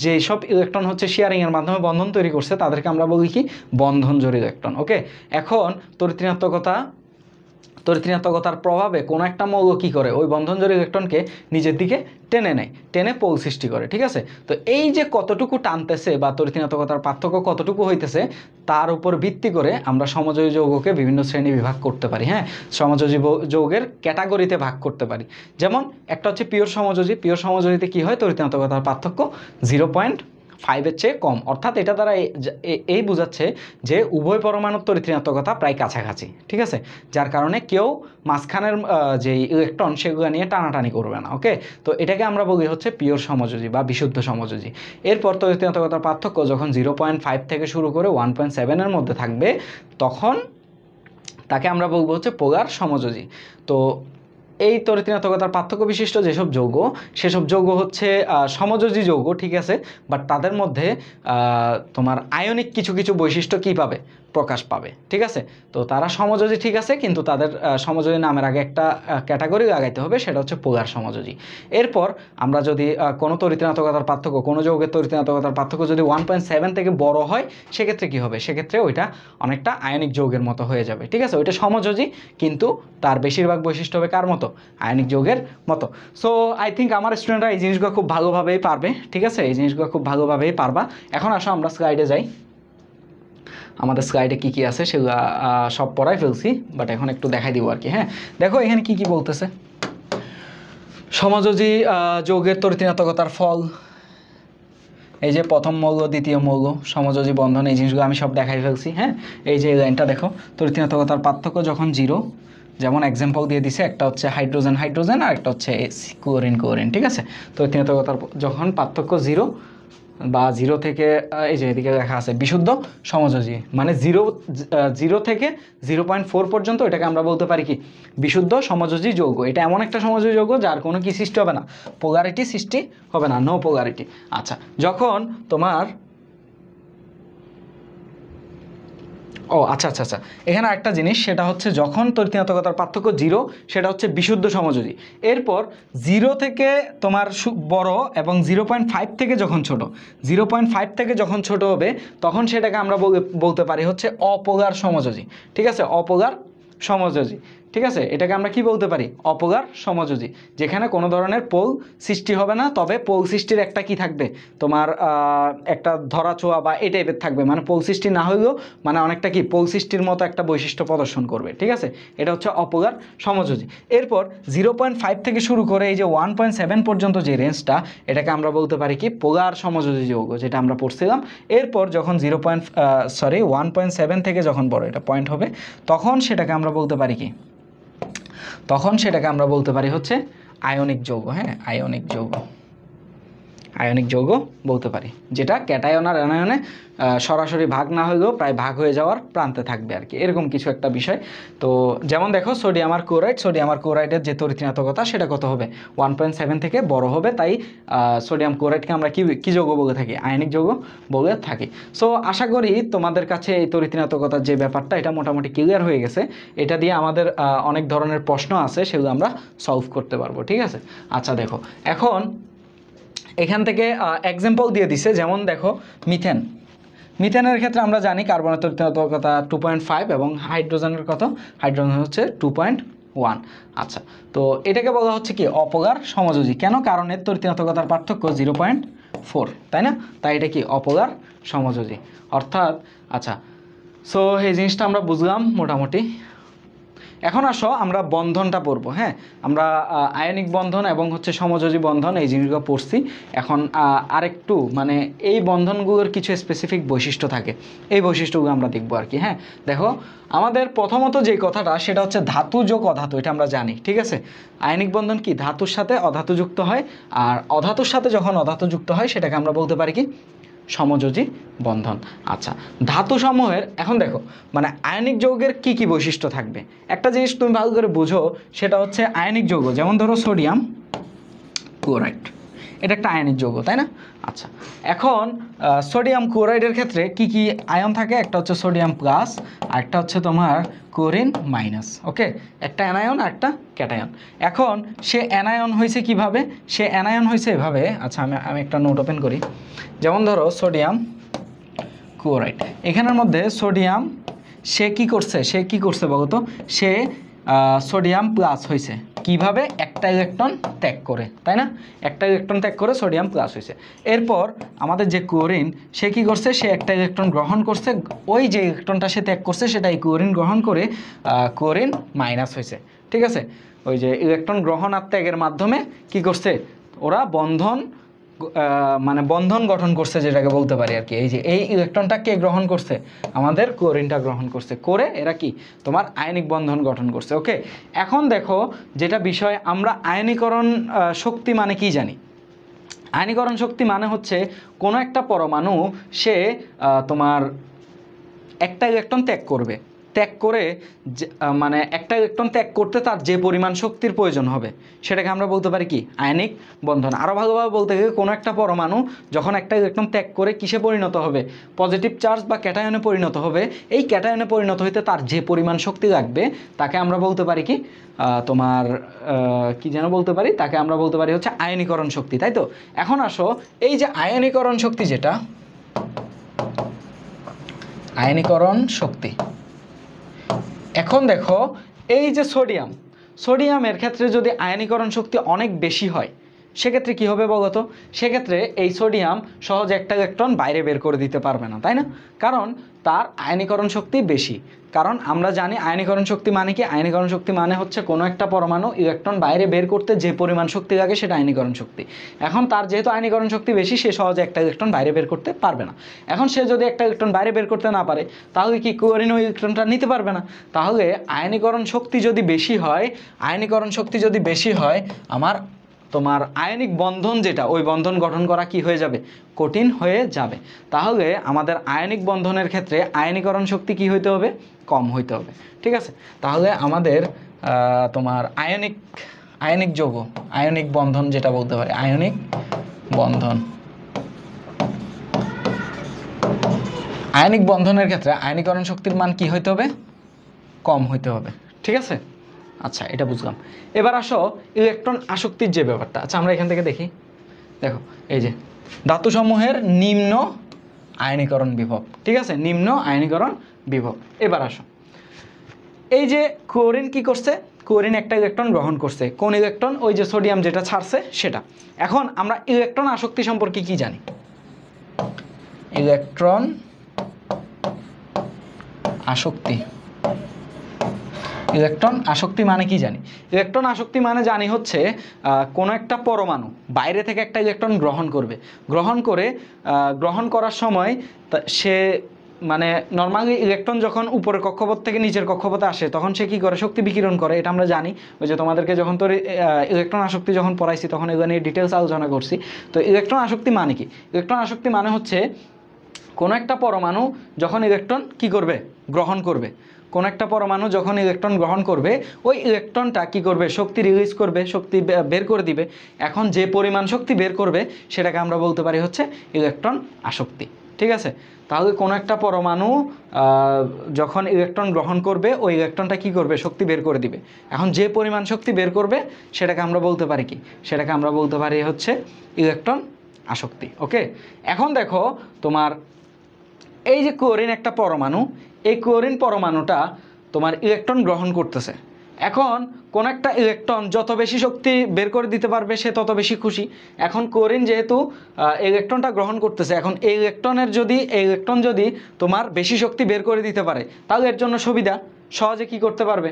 যেসব ইলেকট্রন হচ্ছে শেয়ারিংয়ের মাধ্যমে বন্ধন তৈরি করছে তাদেরকে আমরা বলি কি? বন্ধনজোড় ইলেকট্রন। ওকে, এখন তড়িৎ-ঋণাত্মকতার প্রভাবে কোনো একটা মৌল কী করে? ওই বন্ধনজোড় ইলেকট্রনকে নিজের দিকে টেনে নেয়, টেনে পোল সৃষ্টি করে, ঠিক আছে? তো এই যে কতটুকু টানতেছে বা তড়িৎ-ঋণাত্মকতার পার্থক্য কতটুকু হইতেছে তার উপর ভিত্তি করে আমরা সমযোজী যৌগকে বিভিন্ন শ্রেণী বিভাগ করতে পারি। হ্যাঁ, সমযোজী যৌগের ক্যাটাগরিতে ভাগ করতে পারি। যেমন একটা হচ্ছে পিওর সমযোজী। পিওর সমযোজীতে কী হয়? তড়িৎ-ঋণাত্মকতার পার্থক্য 5-এর চেয়ে কম, অর্থাৎ এটা দ্বারা এই বোঝাচ্ছে যে উভয় পরমাণুর তড়িৎ ঋণাত্মকতা প্রায় কাছাকাছি, ঠিক আছে, যার কারণে কেউ মাঝখানের যে ইলেকট্রন সেগুলো নিয়ে টানাটানি করবে না। ওকে, তো এটাকে আমরা বলি হচ্ছে পিওর সমযোজী বা বিশুদ্ধ সমযোজী। এরপর তড়িৎ ঋণাত্মকতার পার্থক্য যখন 0.5 থেকে শুরু করে 1.7-এর মধ্যে থাকবে তখন তাকে আমরা বলবো হচ্ছে পোলার সমযোজী। তো এই তড়িৎ ঋণাত্মকতার পার্থক্য বিশিষ্ট যেসব যৌগ, সেসব যৌগ হচ্ছে সমযোজী যৌগ, ঠিক আছে, বাট তাদের মধ্যে তোমার আয়নিক কিছু কিছু বৈশিষ্ট্য কী পাবে, প্রকাশ পাবে, ঠিক আছে। তো তারা সমযোজী ঠিক আছে, কিন্তু তাদের সমযোজী নামের আগে একটা ক্যাটাগরি লাগাইতে হবে, সেটা হচ্ছে পোলার সমযোজী। এরপর আমরা যদি কোনো তড়িৎ ঋণাত্মকতার পার্থক্য, কোনো যৌগের তড়িৎ ঋণাত্মকতার পার্থক্য যদি 1.7 থেকে বড় হয়, সেক্ষেত্রে কী হবে, সেক্ষেত্রে ওইটা অনেকটা আয়নিক যৌগের মতো হয়ে যাবে, ঠিক আছে, ওইটা সমযোজী, কিন্তু তার বেশিরভাগ বৈশিষ্ট্য হবে কার মতো, আয়নিক যৌগের মতো। সো আই থিঙ্ক আমার স্টুডেন্টরা এই জিনিসগুলো খুব ভালোভাবেই পারবে, ঠিক আছে, এই জিনিসগুলো খুব ভালোভাবেই পারবা। এখন আসো আমরা স্লাইডে যাই। আমাদের স্লাইডে কী কী আছে সেগুলো সব পড়াই ফেলছি, বাট এখন একটু দেখাই দিব আর কি। হ্যাঁ, দেখো এখানে কী কী বলতেছে। সমযোজী যৌগের তড়িৎ ঋণাত্মকতার ফল, এই যে প্রথম মৌল, দ্বিতীয় মৌল, সমযোজী বন্ধন, এই জিনিসগুলো আমি সব দেখাই ফেলছি। হ্যাঁ, এই যে লাইনটা দেখো, তড়িৎ ঋণাত্মকতার পার্থক্য যখন 0, যেমন এক্সাম্পল দিয়ে দিছে, একটা হচ্ছে হাইড্রোজেন হাইড্রোজেন আর একটা হচ্ছে ক্লোরিন ক্লোরিন, ঠিক আছে। তড়িৎ ঋণাত্মকতার যখন পার্থক্য 0 বা 0 থেকে, এই যে এদিকে লেখা আছে বিশুদ্ধ সমযোজী, মানে 0 থেকে 0.4 পর্যন্ত, এটাকে আমরা বলতে পারি কি বিশুদ্ধ সমযোজী যৌগ। এটা এমন একটা সমযোজী যৌগ যার কোনো কি সৃষ্টি হবে না, পোলারিটি সৃষ্টি হবে না, নো পোলারিটি। আচ্ছা, যখন তোমার আচ্ছা, এখানে একটা জিনিস, সেটা হচ্ছে যখন তড়িৎ ঋণাত্মকতার পার্থক্য 0, সেটা হচ্ছে বিশুদ্ধ সমযোজী। এরপর 0 থেকে তোমার বড় এবং 0.5 থেকে যখন ছোট, 0.5 থেকে যখন ছোট হবে, তখন সেটাকে আমরা বলতে পারি হচ্ছে অপোলার সমযোজী, ঠিক আছে, অপোলার সমযোজী, ঠিক আছে। এটাকে আমরা কি বলতে পারি, অপোলার সমযোজী, যেখানে কোনো ধরনের পোল সৃষ্টি হবে না, তবে পোল সৃষ্টির একটা কি থাকবে, তোমার একটা ধরাছোঁয়া বা এই টাইপের থাকবে, মানে পোল সৃষ্টি না হলেও মানে অনেকটা কি পোল সৃষ্টির মতো একটা বৈশিষ্ট্য প্রদর্শন করবে, ঠিক আছে, এটা হচ্ছে অপোলার সমযোজী। এরপর 0.5 থেকে শুরু করে এই যে 1.7 পর্যন্ত যে রেঞ্জটা, এটাকে আমরা বলতে পারি কি পোলার সমযোজী যৌগ, যেটা আমরা পড়ছিলাম। এরপর যখন 1.7 থেকে যখন বড়, এটা পয়েন্ট হবে, তখন সেটাকে আমরা বলতে পারি কি, তখন সেটাকে আমরা বলতে পারি হচ্ছে আয়নিক যৌগ। হ্যাঁ, আয়নিক যৌগ, আয়নিক যৌগ বলতে পারি, যেটা ক্যাটায়ন আর অ্যানায়নে সরাসরি ভাগ না হলেও প্রায় ভাগ হয়ে যাওয়ার প্রান্তে থাকবে আর কি, এরকম কিছু একটা বিষয়। তো যেমন দেখো সোডিয়াম আর ক্লোরাইড, সোডিয়াম আর ক্লোরাইডের যে তড়িৎ ঋণাত্মকতা, সেটা কত হবে, 1.7 থেকে বড় হবে, তাই সোডিয়াম ক্লোরাইডকে আমরা কি যৌগ বলে থাকি, আয়নিক যৌগ বলে থাকি। সো আশা করি তোমাদের কাছে এই তড়িৎ ঋণাত্মকতার যে ব্যাপারটা, এটা মোটামুটি ক্লিয়ার হয়ে গেছে। এটা দিয়ে আমাদের অনেক ধরনের প্রশ্ন আছে, সেগুলো আমরা সলভ করতে পারবো, ঠিক আছে। আচ্ছা দেখো, এখন এখান থেকে এক্সাম্পল দিয়ে দিছে, যেমন দেখো মিথেন, মিথেনের ক্ষেত্রে আমরা জানি কার্বনের তড়িৎ ঋণাত্মকতা 2.5 এবং হাইড্রোজেনের কত, হাইড্রোজেন হচ্ছে 2.1। আচ্ছা, তো এটাকে বলা হচ্ছে কি অপোলার সমযোজী, কেন, কারণ এর তড়িৎ ঋণাত্মকতার পার্থক্য 0.4, তাই না, তাই এটা কি অপোলার সমযোজী, অর্থাৎ আচ্ছা। সো এই জিনিসটা আমরা বুঝলাম মোটামুটি। এখন আসো আমরা বন্ধনটা পড়বো। হ্যাঁ, আমরা আয়নিক বন্ধন এবং হচ্ছে সমযোজী বন্ধন এই জিনিসগুলো পড়ছি। এখন আরেকটু মানে এই বন্ধনগুলোর কিছু স্পেসিফিক বৈশিষ্ট্য থাকে, এই বৈশিষ্ট্যগুলো আমরা দেখবো আর কি। হ্যাঁ, দেখো আমাদের প্রথমত যে কথাটা, সেটা হচ্ছে ধাতু যোগ অধাতু, এটা আমরা জানি, ঠিক আছে। আয়নিক বন্ধন কি ধাতুর সাথে অধাতু যুক্ত হয়, আর অধাতুর সাথে যখন অধাতু যুক্ত হয়, সেটাকে আমরা বলতে পারি কি সমযোজী বন্ধন। আচ্ছা, ধাতু সমূহের এখন দেখো মানে আয়নিক যৌগের কি কি বৈশিষ্ট্য থাকবে, একটা জিনিস তুমি ভালো করে বুঝো, সেটা হচ্ছে আয়নিক যৌগ, যেমন ধরো সোডিয়াম ক্লোরাইড, এটা একটা আয়নিক যৌগ, তাই না। আচ্ছা, এখন সোডিয়াম ক্লোরাইডের ক্ষেত্রে কি কি আয়ন থাকে, একটা হচ্ছে সোডিয়াম প্লাস আর একটা হচ্ছে তোমার ক্লোরিন মাইনাস। ওকে, একটা অ্যানায়ন আর একটা ক্যাটায়ন। এখন সে অ্যানায়ন হয়েছে কিভাবে, সে অ্যানায়ন হয়েছে এভাবে। আচ্ছা, আমি একটা নোট ওপেন করি। যেমন ধরো সোডিয়াম ক্লোরাইড, এখানের মধ্যে সোডিয়াম সে কি করছে বলতো, সে সোডিয়াম প্লাস হয়েছে কিভাবে, একটা ইলেকট্রন ত্যাগ করে, তাই না, একটা ইলেকট্রন ত্যাগ করে সোডিয়াম প্লাস হয়েছে। এরপর আমাদের যে ক্লোরিন, সে কি করছে, সে একটা ইলেকট্রন গ্রহণ করছে, ওই যে ইলেকট্রনটা সে ত্যাগ করছে সেটাই ক্লোরিন গ্রহণ করে ক্লোরিন মাইনাস হয়েছে, ঠিক আছে। ওই যে ইলেকট্রন গ্রহণ আর ত্যাগের মাধ্যমে কি করছে, ওরা বন্ধন মানে বন্ধন গঠন করছে যেটাকে বলতে পারি আর কি। এই যে এই ইলেকট্রনটা কে গ্রহণ করছে, আমাদের ক্লোরিনটা গ্রহণ করছে, করে এরা কি তোমার আয়নিক বন্ধন গঠন করছে। ওকে, এখন দেখো যেটা বিষয়, আমরা আয়নীকরণ শক্তি মানে কি জানি। আয়নীকরণ শক্তি মানে হচ্ছে কোনো একটা পরমাণু সে তোমার একটা ইলেকট্রন ত্যাগ করবে, ত্যাগ করে মানে একটা ইলেকট্রন ত্যাগ করতে তার যে পরিমাণ শক্তির প্রয়োজন হবে সেটাকে আমরা বলতে পারি কি আয়নিক বন্ধন। আরও ভালোভাবে বলতে গেলে কোনো একটা পরমাণু যখন একটা ইলেকট্রন ত্যাগ করে কিসে পরিণত হবে, পজিটিভ চার্জ বা ক্যাটায়নে পরিণত হবে, এই ক্যাটায়নে পরিণত হইতে তার যে পরিমাণ শক্তি লাগবে তাকে আমরা বলতে পারি কি তোমার কি যেন বলতে পারি, তাকে আমরা বলতে পারি হচ্ছে আয়নীকরণ শক্তি, তাই তো। এখন আসো এই যে আয়নীকরণ শক্তি, যেটা আয়নীকরণ শক্তি, এখন দেখো এই যে সোডিয়ামের ক্ষেত্রে যদি আয়নীকরণ শক্তি অনেক বেশি হয় সেক্ষেত্রে কী হবে বলতো, সেক্ষেত্রে এই সোডিয়াম সহজে একটা ইলেকট্রন বাইরে বের করে দিতে পারবে না, তাই না, কারণ তার আয়নীকরণ শক্তি বেশি। কারণ আমরা জানি আয়নীকরণ শক্তি মানে কি, আয়নীকরণ শক্তি মানে হচ্ছে কোনো একটা পরমাণু ইলেকট্রন বাইরে বের করতে যে পরিমাণ শক্তি লাগে সেটা আয়নীকরণ শক্তি। এখন তার যেহেতু আয়নীকরণ শক্তি বেশি, সে সহজে একটা ইলেকট্রন বাইরে বের করতে পারবে না। এখন সে যদি একটা ইলেকট্রন বাইরে বের করতে না পারে তাহলে কি ক্লোরিন ওই ইলেকট্রনটা নিতে পারবে না। তাহলে আয়নীকরণ শক্তি যদি বেশি হয়, আয়নীকরণ শক্তি যদি বেশি হয়, আমার তোমার আয়নিক বন্ধন যেটা, ওই বন্ধন গঠন করা কি হয়ে যাবে, কঠিন হয়ে যাবে। তাহলে আমাদের আয়নিক বন্ধনের ক্ষেত্রে আয়নীকরণ শক্তি কি হইতে হবে, কম হইতে হবে। ঠিক আছে, তাহলে আমাদের তোমার আয়নিক যৌগ, আয়নিক বন্ধন যেটা বলতে পারি, আয়নিক বন্ধন, আয়নিক বন্ধনের ক্ষেত্রে আয়নীকরণ শক্তির মান কি হইতে হবে, কম হইতে হবে। ঠিক আছে, আচ্ছা এটা বুঝলাম। এবার আসো ইলেকট্রন আসক্তির যে ব্যাপারটা, আচ্ছা আমরা এখান থেকে দেখি। দেখো এই যে ধাতুসমূহের নিম্ন আয়নীকরণ বিভব, ঠিক আছে, নিম্ন আয়নীকরণ বিভব। এবার আসো এই যে ক্লোরিন কি করছে, ক্লোরিন একটা ইলেকট্রন গ্রহণ করছে, কোন ইলেকট্রন, ওই যে সোডিয়াম যেটা ছাড়ছে সেটা। এখন আমরা ইলেকট্রন আসক্তি সম্পর্কে কি জানি, ইলেকট্রন আসক্তি, ইলেকট্রন আসক্তি মানে কি জানি, ইলেকট্রন আসক্তি মানে জানি হচ্ছে কোনো একটা পরমাণু বাইরে থেকে একটা ইলেকট্রন গ্রহণ করবে, গ্রহণ করার সময় সে মানে নর্মালি ইলেকট্রন যখন উপরের কক্ষপথ থেকে নিচের কক্ষপথে আসে তখন সে কী করে, শক্তি বিকিরণ করে, এটা আমরা জানি। ওই যে তোমাদেরকে যখন তোর ইলেকট্রন আসক্তি যখন পড়াইছি তখন এগুলো নিয়ে ডিটেলস আলোচনা করছি। তো ইলেকট্রন আসক্তি মানে কি, ইলেকট্রন আসক্তি মানে হচ্ছে কোনো একটা পরমাণু যখন ইলেকট্রন কি করবে, গ্রহণ করবে, কোনো একটা পরমাণু যখন ইলেকট্রন গ্রহণ করবে ওই ইলেকট্রনটা কি করবে, শক্তি রিলিজ করবে, শক্তি বের করে দিবে। এখন যে পরিমাণ শক্তি বের করবে সেটাকে আমরা বলতে পারি হচ্ছে ইলেকট্রন আসক্তি। ঠিক আছে, তাহলে কোনো একটা পরমাণু যখন ইলেকট্রন গ্রহণ করবে ওই ইলেকট্রনটা কি করবে, শক্তি বের করে দিবে। এখন যে পরিমাণ শক্তি বের করবে সেটাকে আমরা বলতে পারি কি, সেটাকে আমরা বলতে পারি হচ্ছে ইলেকট্রন আসক্তি। ওকে, এখন দেখো তোমার এই যে ক্লোরিন একটা পরমাণু, এই ক্লোরিন পরমাণুটা তোমার ইলেকট্রন গ্রহণ করতেছে। এখন কোন একটা ইলেকট্রন যত বেশি শক্তি বের করে দিতে পারবে সে তত বেশি খুশি। এখন ক্লোরিন যেহেতু ইলেকট্রনটা গ্রহণ করতেছে, এখন এই ইলেকট্রন যদি তোমার বেশি শক্তি বের করে দিতে পারে তাহলে এর জন্য সুবিধা, সহজে কি করতে পারবে,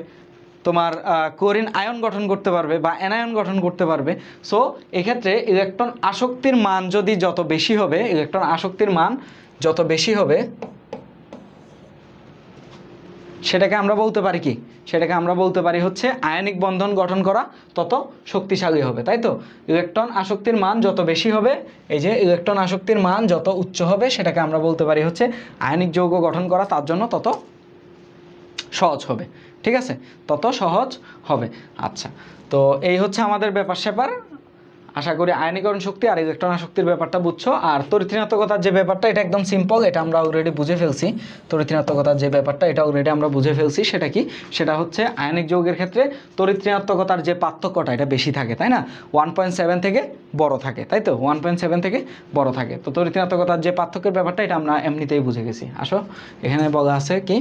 তোমার ক্লোরিন আয়ন গঠন করতে পারবে বা অ্যানায়ন গঠন করতে পারবে। সো এক্ষেত্রে ইলেকট্রন আসক্তির মান যদি যত বেশি হবে, ইলেকট্রন আসক্তির মান যত বেশি হবে সেটাকে আমরা বলতে পারি কি, সেটাকে আমরা বলতে পারি হচ্ছে আয়নিক বন্ধন গঠন করা তত শক্তিশালী হবে, তাই তো। ইলেকট্রন আসক্তির মান যত বেশি হবে, এই যে ইলেকট্রন আসক্তির মান যত উচ্চ হবে সেটাকে আমরা বলতে পারি হচ্ছে আয়নিক যৌগ গঠন করা তার জন্য তত সহজ হবে। ঠিক আছে, তত সহজ হবে। আচ্ছা, তো এই হচ্ছে আমাদের ব্যাপার স্যাপার। আশা করি আয়নীকরণ শক্তি আর ইলেকট্রন আসক্তির ব্যাপারটা বুঝছো। আর তড়িৎ-ঋণাত্মকতার যে ব্যাপারটা এটা একদম সিম্পল, এটা আমরা অলরেডি বুঝে ফেলছি। তড়িৎ-ঋণাত্মকতার যে ব্যাপারটা এটা অলরেডি আমরা বুঝে ফেলছি। সেটা কি, সেটা হচ্ছে আয়নিক যৌগের ক্ষেত্রে তড়িৎ-ঋণাত্মকতার যে পার্থক্যটা এটা বেশি থাকে, তাই না, 1.7 থেকে বড় থাকে, তাই তো, 1.7 থেকে বড় থাকে। তো তড়িৎ-ঋণাত্মকতার যে পার্থক্যের ব্যাপারটা এটা আমরা এমনিতেই বুঝে গেছি। আসো এখানে বলা আছে কি,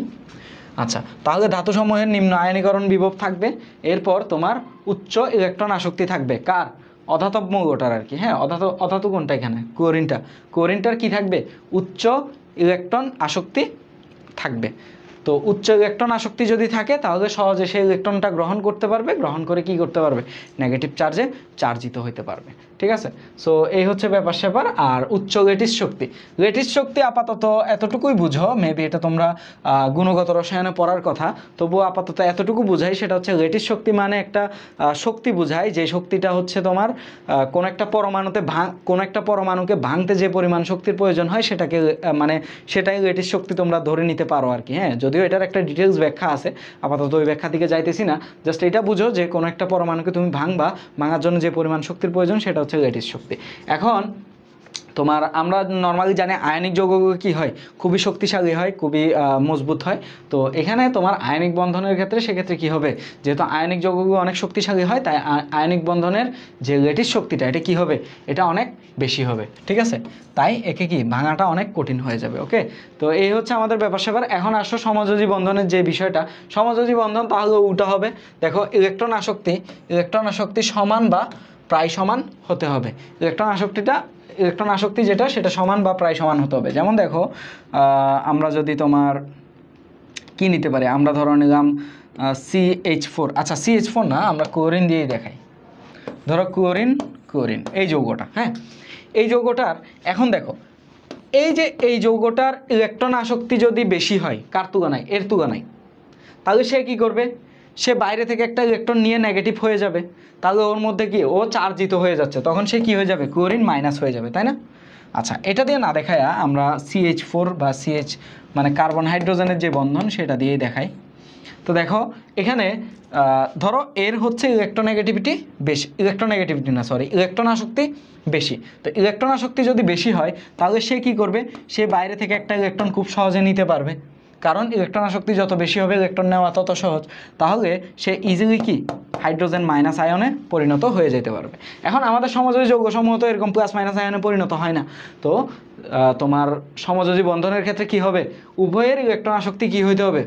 আচ্ছা তাহলে ধাতুসমূহের নিম্ন আয়নীকরণ বিভব থাকবে, এরপর তোমার উচ্চ ইলেকট্রন আসক্তি থাকবে কার, অধাতব মৌলটার আর কি। হ্যাঁ, অধাতু কোনটা, এখানে ক্লোরিনটার কি থাকবে, উচ্চ ইলেকট্রন আসক্তি থাকবে। তো উচ্চ ইলেকট্রন আসক্তি যদি থাকে তাহলে সহজে সেই ইলেকট্রনটা গ্রহণ করতে পারবে, গ্রহণ করে কি করতে পারবে, নেগেটিভ চার্জে চার্জিত হইতে পারবে। ঠিক আছে, সো এই হচ্ছে ব্যাপার স্যাপার। আর উচ্চ লেটিস শক্তি, লেটিস শক্তি আপাতত এতটুকুই বুঝো, মেবি এটা তোমরা গুণগত রসায়নে পড়ার কথা, তবুও আপাতত এতটুকু বুঝাই, সেটা হচ্ছে লেটিস শক্তি মানে একটা শক্তি বুঝায় যে শক্তিটা হচ্ছে তোমার কোন একটা পরমাণুতে কোন একটা পরমাণুকে ভাঙতে যে পরিমাণ শক্তির প্রয়োজন হয় সেটাকে মানে সেটাই লেটিস শক্তি তোমরা ধরে নিতে পারো আর কি। হ্যাঁ, যদিও এটার একটা ডিটেলস ব্যাখ্যা আছে, আপাতত ওই ব্যাখ্যা দিকে যাইতেছি না, জাস্ট এটা বুঝো যে কোনো একটা পরমাণুকে তুমি ভাঙার জন্য যে পরিমাণ শক্তির প্রয়োজন সেটা হচ্ছে লেটিস শক্তি। এখন তোমার আমরা নর্মালি জানি আয়নিক যৌগগুলো কী হয়, খুবই শক্তিশালী হয়, খুবই মজবুত হয়। তো এখানে তোমার আয়নিক বন্ধনের ক্ষেত্রে সেক্ষেত্রে কী হবে, যেহেতু আয়নিক যৌগগুলো অনেক শক্তিশালী হয়, তাই আয়নিক বন্ধনের যে লেটিস শক্তিটা এটা কী হবে, এটা অনেক বেশি হবে। ঠিক আছে, তাই একে কি ভাঙাটা অনেক কঠিন হয়ে যাবে। ওকে, তো এই হচ্ছে আমাদের ব্যাপার স্যাপার। এখন আসো সমযোজী বন্ধনের যে বিষয়টা, সমযোজী বন্ধন তাহলে উল্টা হবে। দেখো ইলেকট্রন আসক্তি সমান বা প্রায় সমান হতে হবে। ইলেকট্রন আসক্তি যেটা সেটা সমান বা প্রায় সমান হতে হবে। যেমন দেখো আমরা যদি তোমার কি নিতে পারি, আমরা ধরো নিলাম CH4, আচ্ছা CH4 না, আমরা ক্লোরিন দিয়েই দেখাই। ধরো ক্লোরিন এই যৌগটা, হ্যাঁ এই যৌগটার, এখন দেখো এই যৌগটার ইলেকট্রন আসক্তি যদি বেশি হয় কার তুলনায়, এর তুলনায়, তাহলে সে কি করবে, সে বাইরে থেকে একটা ইলেকট্রন নিয়ে নেগেটিভ হয়ে যাবে, তাহলে ওর মধ্যে কি ও চার্জিত হয়ে যাচ্ছে, তখন সে কি হয়ে যাবে, ক্লোরিন মাইনাস হয়ে যাবে, তাই না? আচ্ছা, এটা দিয়ে না দেখায়া আমরা CH4 বা CH মানে কার্বন হাইড্রোজেনের যে বন্ধন সেটা দিয়েই দেখাই। তো দেখো এখানে ধরো এর হচ্ছে ইলেকট্রন আসক্তি বেশি। তো ইলেকট্রন আসক্তি যদি বেশি হয় তাহলে সে কি করবে, সে বাইরে থেকে একটা ইলেকট্রন খুব সহজে নিতে পারবে, কারণ ইলেকট্রন আসক্তি যত বেশি হবে ইলেকট্রন নেওয়া তত সহজ, তাহলে সে ইজিলি কি হাইড্রোজেন মাইনাস আয়নে পরিণত হয়ে যেতে পারবে। এখন আমাদের সমযোজী যৌগসমূহ তো এরকম প্লাস মাইনাস আয়নে পরিণত হয় না। তো তোমার সমযোজী বন্ধনের ক্ষেত্রে কি হবে, উভয়ের ইলেকট্রন আসক্তি কি হইতে হবে,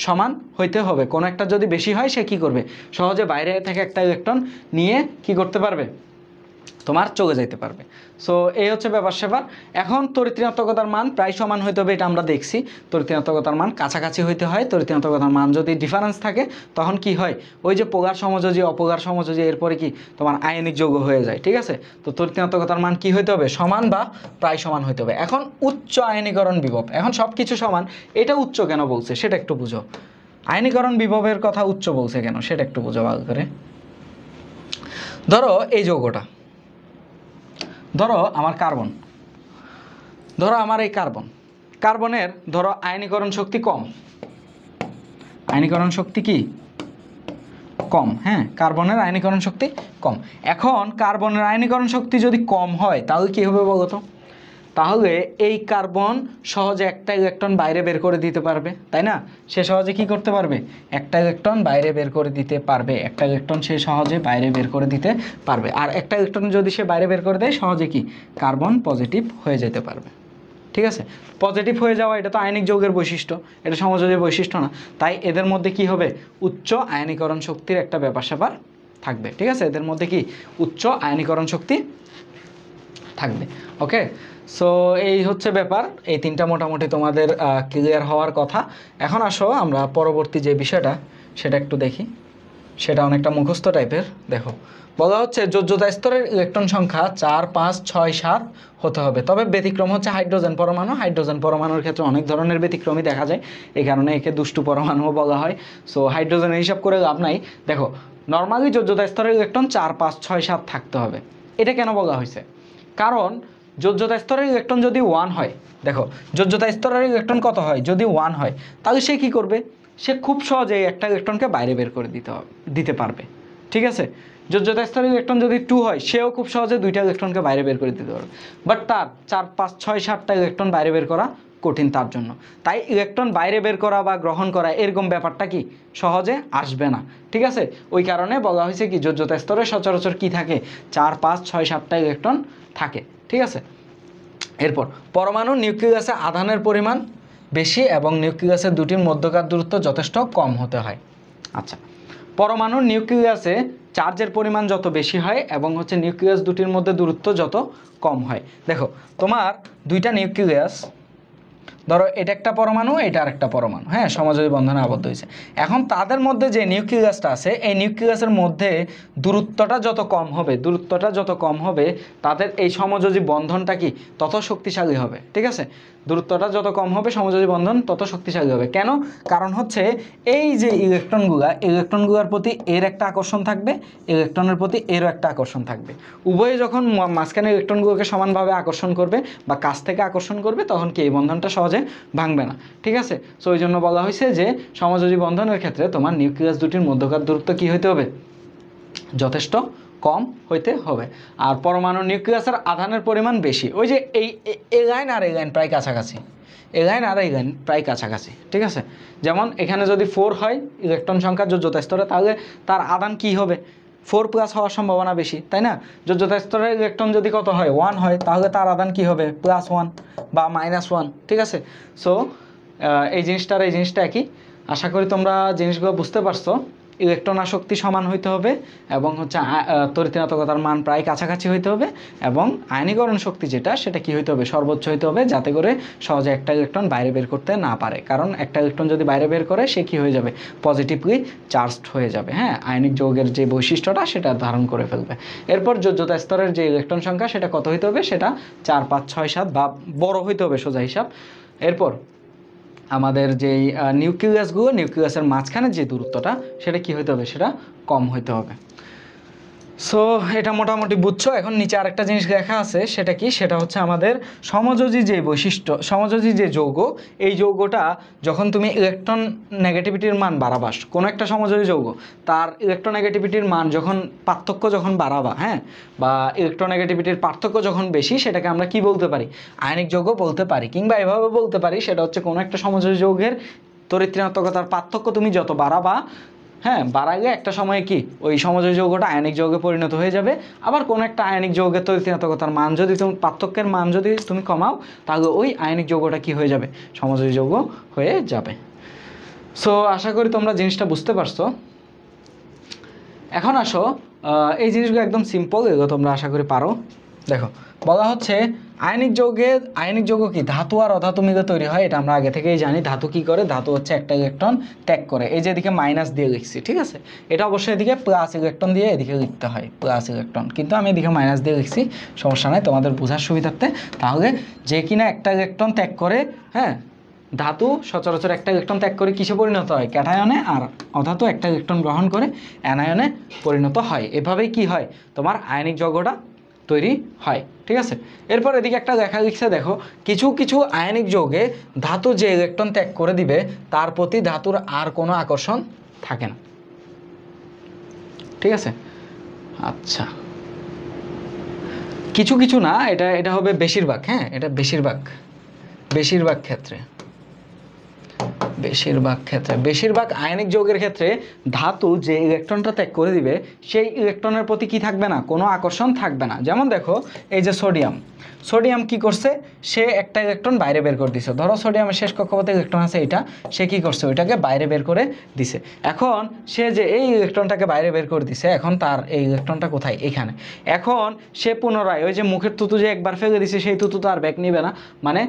সমান হইতে হবে। কোনো একটা যদি বেশি হয় সে কি করবে, সহজে বাইরে থেকে একটা ইলেকট্রন নিয়ে কি করতে পারবে, তোমার চলে যাইতে পারবে। সো এই হচ্ছে ব্যাপার স্যাপার। এখন তড়িৎ-ঋণাত্মকতার মান প্রায় সমান হইতে হবে, এটা আমরা দেখছি। তড়িৎ-ঋণাত্মকতার মান কাছাকাছি হইতে হয়। তড়িৎ-ঋণাত্মকতার মান যদি ডিফারেন্স থাকে তখন কি হয়, ওই যে পোলার সমযোজী অপোলার সমযোজী এরপরে কি তোমার আয়নিক যৌগ হয়ে যায়। ঠিক আছে, তো তড়িৎ-ঋণাত্মকতার মান কি হইতে হবে, সমান বা প্রায় সমান হইতে হবে। এখন উচ্চ আয়নীকরণ বিভব, এখন সব কিছু সমান, এটা উচ্চ কেন বলছে সেটা একটু বুঝো। আয়নীকরণ বিভবের কথা উচ্চ বলছে কেন সেটা একটু বুঝো ভালো করে। ধরো এই যৌগটা, ধরো আমার কার্বন, ধরো আমার এই কার্বনের ধরো আয়নীকরণ শক্তি কম, আয়নীকরণ শক্তি কি কম, হ্যাঁ কার্বনের আয়নীকরণ শক্তি কম। এখন কার্বনের আয়নীকরণ শক্তি যদি কম হয় তাহলে কি হবে বলো তো, তাহলে এই কার্বন সহজে একটা ইলেকট্রন বাইরে বের করে দিতে পারবে, তাই না? সে সহজে কি করতে পারবে, একটা ইলেকট্রন বাইরে বের করে দিতে পারবে, একটা ইলেকট্রন সে সহজে বাইরে বের করে দিতে পারবে। আর একটা ইলেকট্রন যদি সে বাইরে বের করে দেয় সহজে কি কার্বন পজিটিভ হয়ে যেতে পারবে। ঠিক আছে, পজিটিভ হয়ে যাওয়া এটা তো আয়নিক যৌগের বৈশিষ্ট্য, এটা সমযোজীর বৈশিষ্ট্য না। তাই এদের মধ্যে কি হবে, উচ্চ আয়নীকরণ শক্তির একটা ব্যাপার স্যাপার থাকবে। ঠিক আছে, এদের মধ্যে কি উচ্চ আয়নীকরণ শক্তি থাকবে। ওকে, সো এই হচ্ছে ব্যাপার, এই তিনটা মোটামুটি তোমাদের ক্লিয়ার হওয়ার কথা। এখন আসো আমরা পরবর্তী যে বিষয়টা সেটা একটু দেখি, সেটা অনেকটা মুখস্থ টাইপের। দেখো বলা হচ্ছে যোজ্যতা স্তরের ইলেকট্রন সংখ্যা 4, 5, 6, 7 হতে হবে, তবে ব্যতিক্রম হচ্ছে হাইড্রোজেন পরমাণু। হাইড্রোজেন পরমাণুর ক্ষেত্রে অনেক ধরনের ব্যতিক্রমই দেখা যায়, এই কারণে একে দুষ্টু পরমাণুও বলা হয়। সো হাইড্রোজেনের হিসাব করে লাভ নাই। দেখো নর্মালি যোজ্যতা স্তরের ইলেকট্রন 4, 5, 6, 7 থাকতে হবে। এটা কেন বলা হয়েছে, কারণ যোজ্যতা স্তরের ইলেকট্রন যদি 1 হয়, দেখো যোজ্যতা স্তরের ইলেকট্রন কত হয়, যদি 1 হয় তাহলে সে কি করবে, সে খুব সহজেই একটা ইলেকট্রনকে বাইরে বের করে দিতে পারবে। ঠিক আছে, যোজ্যতা স্তরের ইলেকট্রন যদি 2 হয় সেও খুব সহজে 2টা ইলেকট্রনকে বাইরে বের করে দিতে পারবে, বাট তার 4, 5, 6, 7টা ইলেকট্রন বাইরে বের করা কঠিন তার জন্য। তাই ইলেকট্রন বাইরে বের করা বা গ্রহণ করা এরকম ব্যাপারটা কি সহজে আসবে না। ঠিক আছে, ওই কারণে বলা হয়েছে কি যোজ্যতা স্তরে সচরাচর কি থাকে, 4, 5, 6, 7টা ইলেকট্রন থাকে। ঠিক আছে, এরপর পরমাণু নিউক্লিয়াসে আধানের পরিমাণ বেশি এবং নিউক্লিয়াসের দুটির মধ্যকার দূরত্ব যথেষ্ট কম হতে হয়। আচ্ছা, পরমাণুর নিউক্লিয়াসে চার্জের পরিমাণ যত বেশি হয় এবং হচ্ছে নিউক্লিয়াস দুটির মধ্যে দূরত্ব যত কম হয়। দেখো তোমার দুইটা ধরো এটা একটা পরমাণু, এটা আরেকটা পরমাণু, হ্যাঁ, সমযোজী বন্ধনে আবদ্ধ হয়েছে। এখন তাদের মধ্যে যে নিউক্লিয়াসটা আছে, এই নিউক্লিয়াসের মধ্যে দূরত্বটা যত কম হবে তাদের এই সমযোজী বন্ধনটা কি তত শক্তিশালী হবে। ঠিক আছে, দূরত্বটা যত কম হবে সমযোজী বন্ধন তত শক্তিশালী হবে। কেন? কারণ হচ্ছে এই যে ইলেকট্রনগুলোর প্রতি এর একটা আকর্ষণ থাকবে, ইলেকট্রনের প্রতি এরও একটা আকর্ষণ থাকবে। উভয়ে যখন মাঝখানে ইলেকট্রনগুলোকে সমানভাবে আকর্ষণ করবে বা কাছ থেকে আকর্ষণ করবে, তখন কি এই বন্ধনটা সহজে ভাঙবে না। ঠিক আছে, সো ওই জন্য বলা হয়েছে যে সমযোজী বন্ধনের ক্ষেত্রে তোমার নিউক্লিয়াস দুটির মধ্যকার দূরত্ব কি হইতে হবে? যথেষ্ট কম হইতে হবে। আর পরমাণু নিউক্লিয়াসের আধানের পরিমাণ বেশি। ওই যে এই লাইন আর এই লাইন প্রায় কাছাকাছি, এই লাইন আর এই লাইন প্রায় কাছাকাছি। ঠিক আছে, যেমন এখানে যদি 4 হয় ইলেকট্রন সংখ্যা যোজ্যতা স্তরে, তাহলে তার আধান কি হবে? 4+ হওয়ার সম্ভাবনা বেশি, তাই না? যোজ্যতা স্তরের ইলেকট্রন যদি কত হয়? 1 হয়, তাহলে তার আধান কি হবে? +1 বা -1। ঠিক আছে, সো এই জিনিসটা একই। আশা করি তোমরা জিনিসগুলো বুঝতে পারছো। ইলেকট্রন আসক্তি সমান হইতে হবে এবং হচ্ছে তড়িৎ-ঋণাত্মকতার মান প্রায় কাছাকাছি হইতে হবে এবং আয়নীকরণ শক্তি যেটা সেটা কি হইতে হবে? সর্বোচ্চ হইতে হবে, যাতে করে সহজে একটা ইলেকট্রন বাইরে বের করতে না পারে। কারণ একটা ইলেকট্রন যদি বাইরে বের করে, সে কি হয়ে যাবে? পজিটিভলি চার্জড হয়ে যাবে। হ্যাঁ, আয়নিক যৌগের যে বৈশিষ্ট্যটা সেটা ধারণ করে ফেলবে। এরপর যোজ্যতা স্তরের যে ইলেকট্রন সংখ্যা সেটা কত হইতে হবে? সেটা 4, 5, 6, 7 বা বড় হইতে হবে, সোজা হিসাব। এরপর আমাদের যেই নিউক্লিয়াসের মাঝখানে যে দূরত্বটা সেটা কি হইতে হবে? সেটা কম হইতে হবে। সো এটা মোটামুটি বুঝছো। এখন নিচে আরেকটা জিনিস লেখা আছে, সেটা কি? সেটা হচ্ছে আমাদের সমযোজী যে বৈশিষ্ট্য, সমযোজী যে যৌগ, এই যৌগটা যখন তুমি ইলেকট্রন নেগেটিভিটির মান বাড়াবাস, কোনো একটা সমযোজী যৌগ তার ইলেকট্রোনেগেটিভিটির মান পার্থক্য যখন বাড়াবা, হ্যাঁ, বা ইলেকট্রোনেগেটিভিটির পার্থক্য যখন বেশি, সেটাকে আমরা কি বলতে পারি? আয়নিক যৌগ বলতে পারি। কিংবা এভাবে বলতে পারি, সেটা হচ্ছে কোনো একটা সমযোজী যৌগের তড়িৎ-ঋণাত্মকতার পার্থক্য তুমি যত বাড়াবা, হ্যাঁ, বাড়াইলে একটা সময় কি ওই সমযোজী যৌগটা আয়নিক যৌগে পরিণত হয়ে যাবে। আবার কোনো একটা আয়নিক যৌগের তড়িৎ-ঋণাত্মকতার মান যদি তুমি পার্থক্যের মান যদি তুমি কমাও, তাহলে ওই আয়নিক যৌগটা কি হয়ে যাবে? সমযোজী যৌগ হয়ে যাবে। সো আশা করি তোমরা জিনিসটা বুঝতে পারছো। এখন আসো, এই জিনিসগুলো একদম সিম্পল, এগুলো তোমরা আশা করি পারো। দেখো, বলা হচ্ছে আয়নিক যৌগ কি ধাতু আর অধাতু মিলে তৈরি হয়। এটা আমরা আগে থেকেই জানি। ধাতু কি করে? ধাতু হচ্ছে একটা ইলেকট্রন ত্যাগ করে। এই যে এদিকে মাইনাস দিয়ে লিখছি, ঠিক আছে, এটা অবশ্যই এদিকে প্লাস ইলেকট্রন দিয়ে এদিকে লিখতে হয়, প্লাস ইলেকট্রন, কিন্তু আমি এদিকে মাইনাস দিয়ে লিখছি, সমস্যা নাই তোমাদের বোঝার সুবিধার্থে। তাহলে যে কিনা একটা ইলেকট্রন ত্যাগ করে, হ্যাঁ, ধাতু সচরাচর একটা ইলেকট্রন ত্যাগ করে কিসে পরিণত হয়? ক্যাটায়নে। আর অধাতু একটা ইলেকট্রন গ্রহণ করে অ্যানায়নে পরিণত হয়। এভাবেই কি হয়? তোমার আয়নিক যৌগটা তৈরি হয়। ঠিক আছে, এরপর এদিকে একটা লেখা লিখছে, দেখো, কিছু কিছু আয়নিক যৌগে ধাতু যে ইলেকট্রন ত্যাগ করে দিবে, তার প্রতি ধাতুর আর কোনো আকর্ষণ থাকে না। ঠিক আছে, আচ্ছা, কিছু কিছু না, এটা হবে বেশিরভাগ। হ্যাঁ, এটা বেশিরভাগ বেশিরভাগ আয়নিক যৌগের ক্ষেত্রে ধাতু যে ইলেকট্রনটা ত্যাগ করে দিবে, সেই ইলেকট্রনের প্রতি কি থাকবে না? কোনো আকর্ষণ থাকবে না। যেমন দেখো, এই যে সোডিয়াম কি করছে? সে একটা ইলেকট্রন বাইরে বের করে দিছে। ধরো সোডিয়ামের শেষ কক্ষপথে ইলেকট্রন আছে এটা, সে কি করছে? ওইটাকে বাইরে বের করে দিছে। এখন সে যে এই ইলেকট্রনটাকে বাইরে বের করে দিছে, এখন তার এই ইলেকট্রনটা কোথায়? এখানে। এখন সে পুনরায় ওই যে মুখের তুতু যে একবার ফেলে দিছে, সেই তুতু তো আর ব্যাক নিবে না। মানে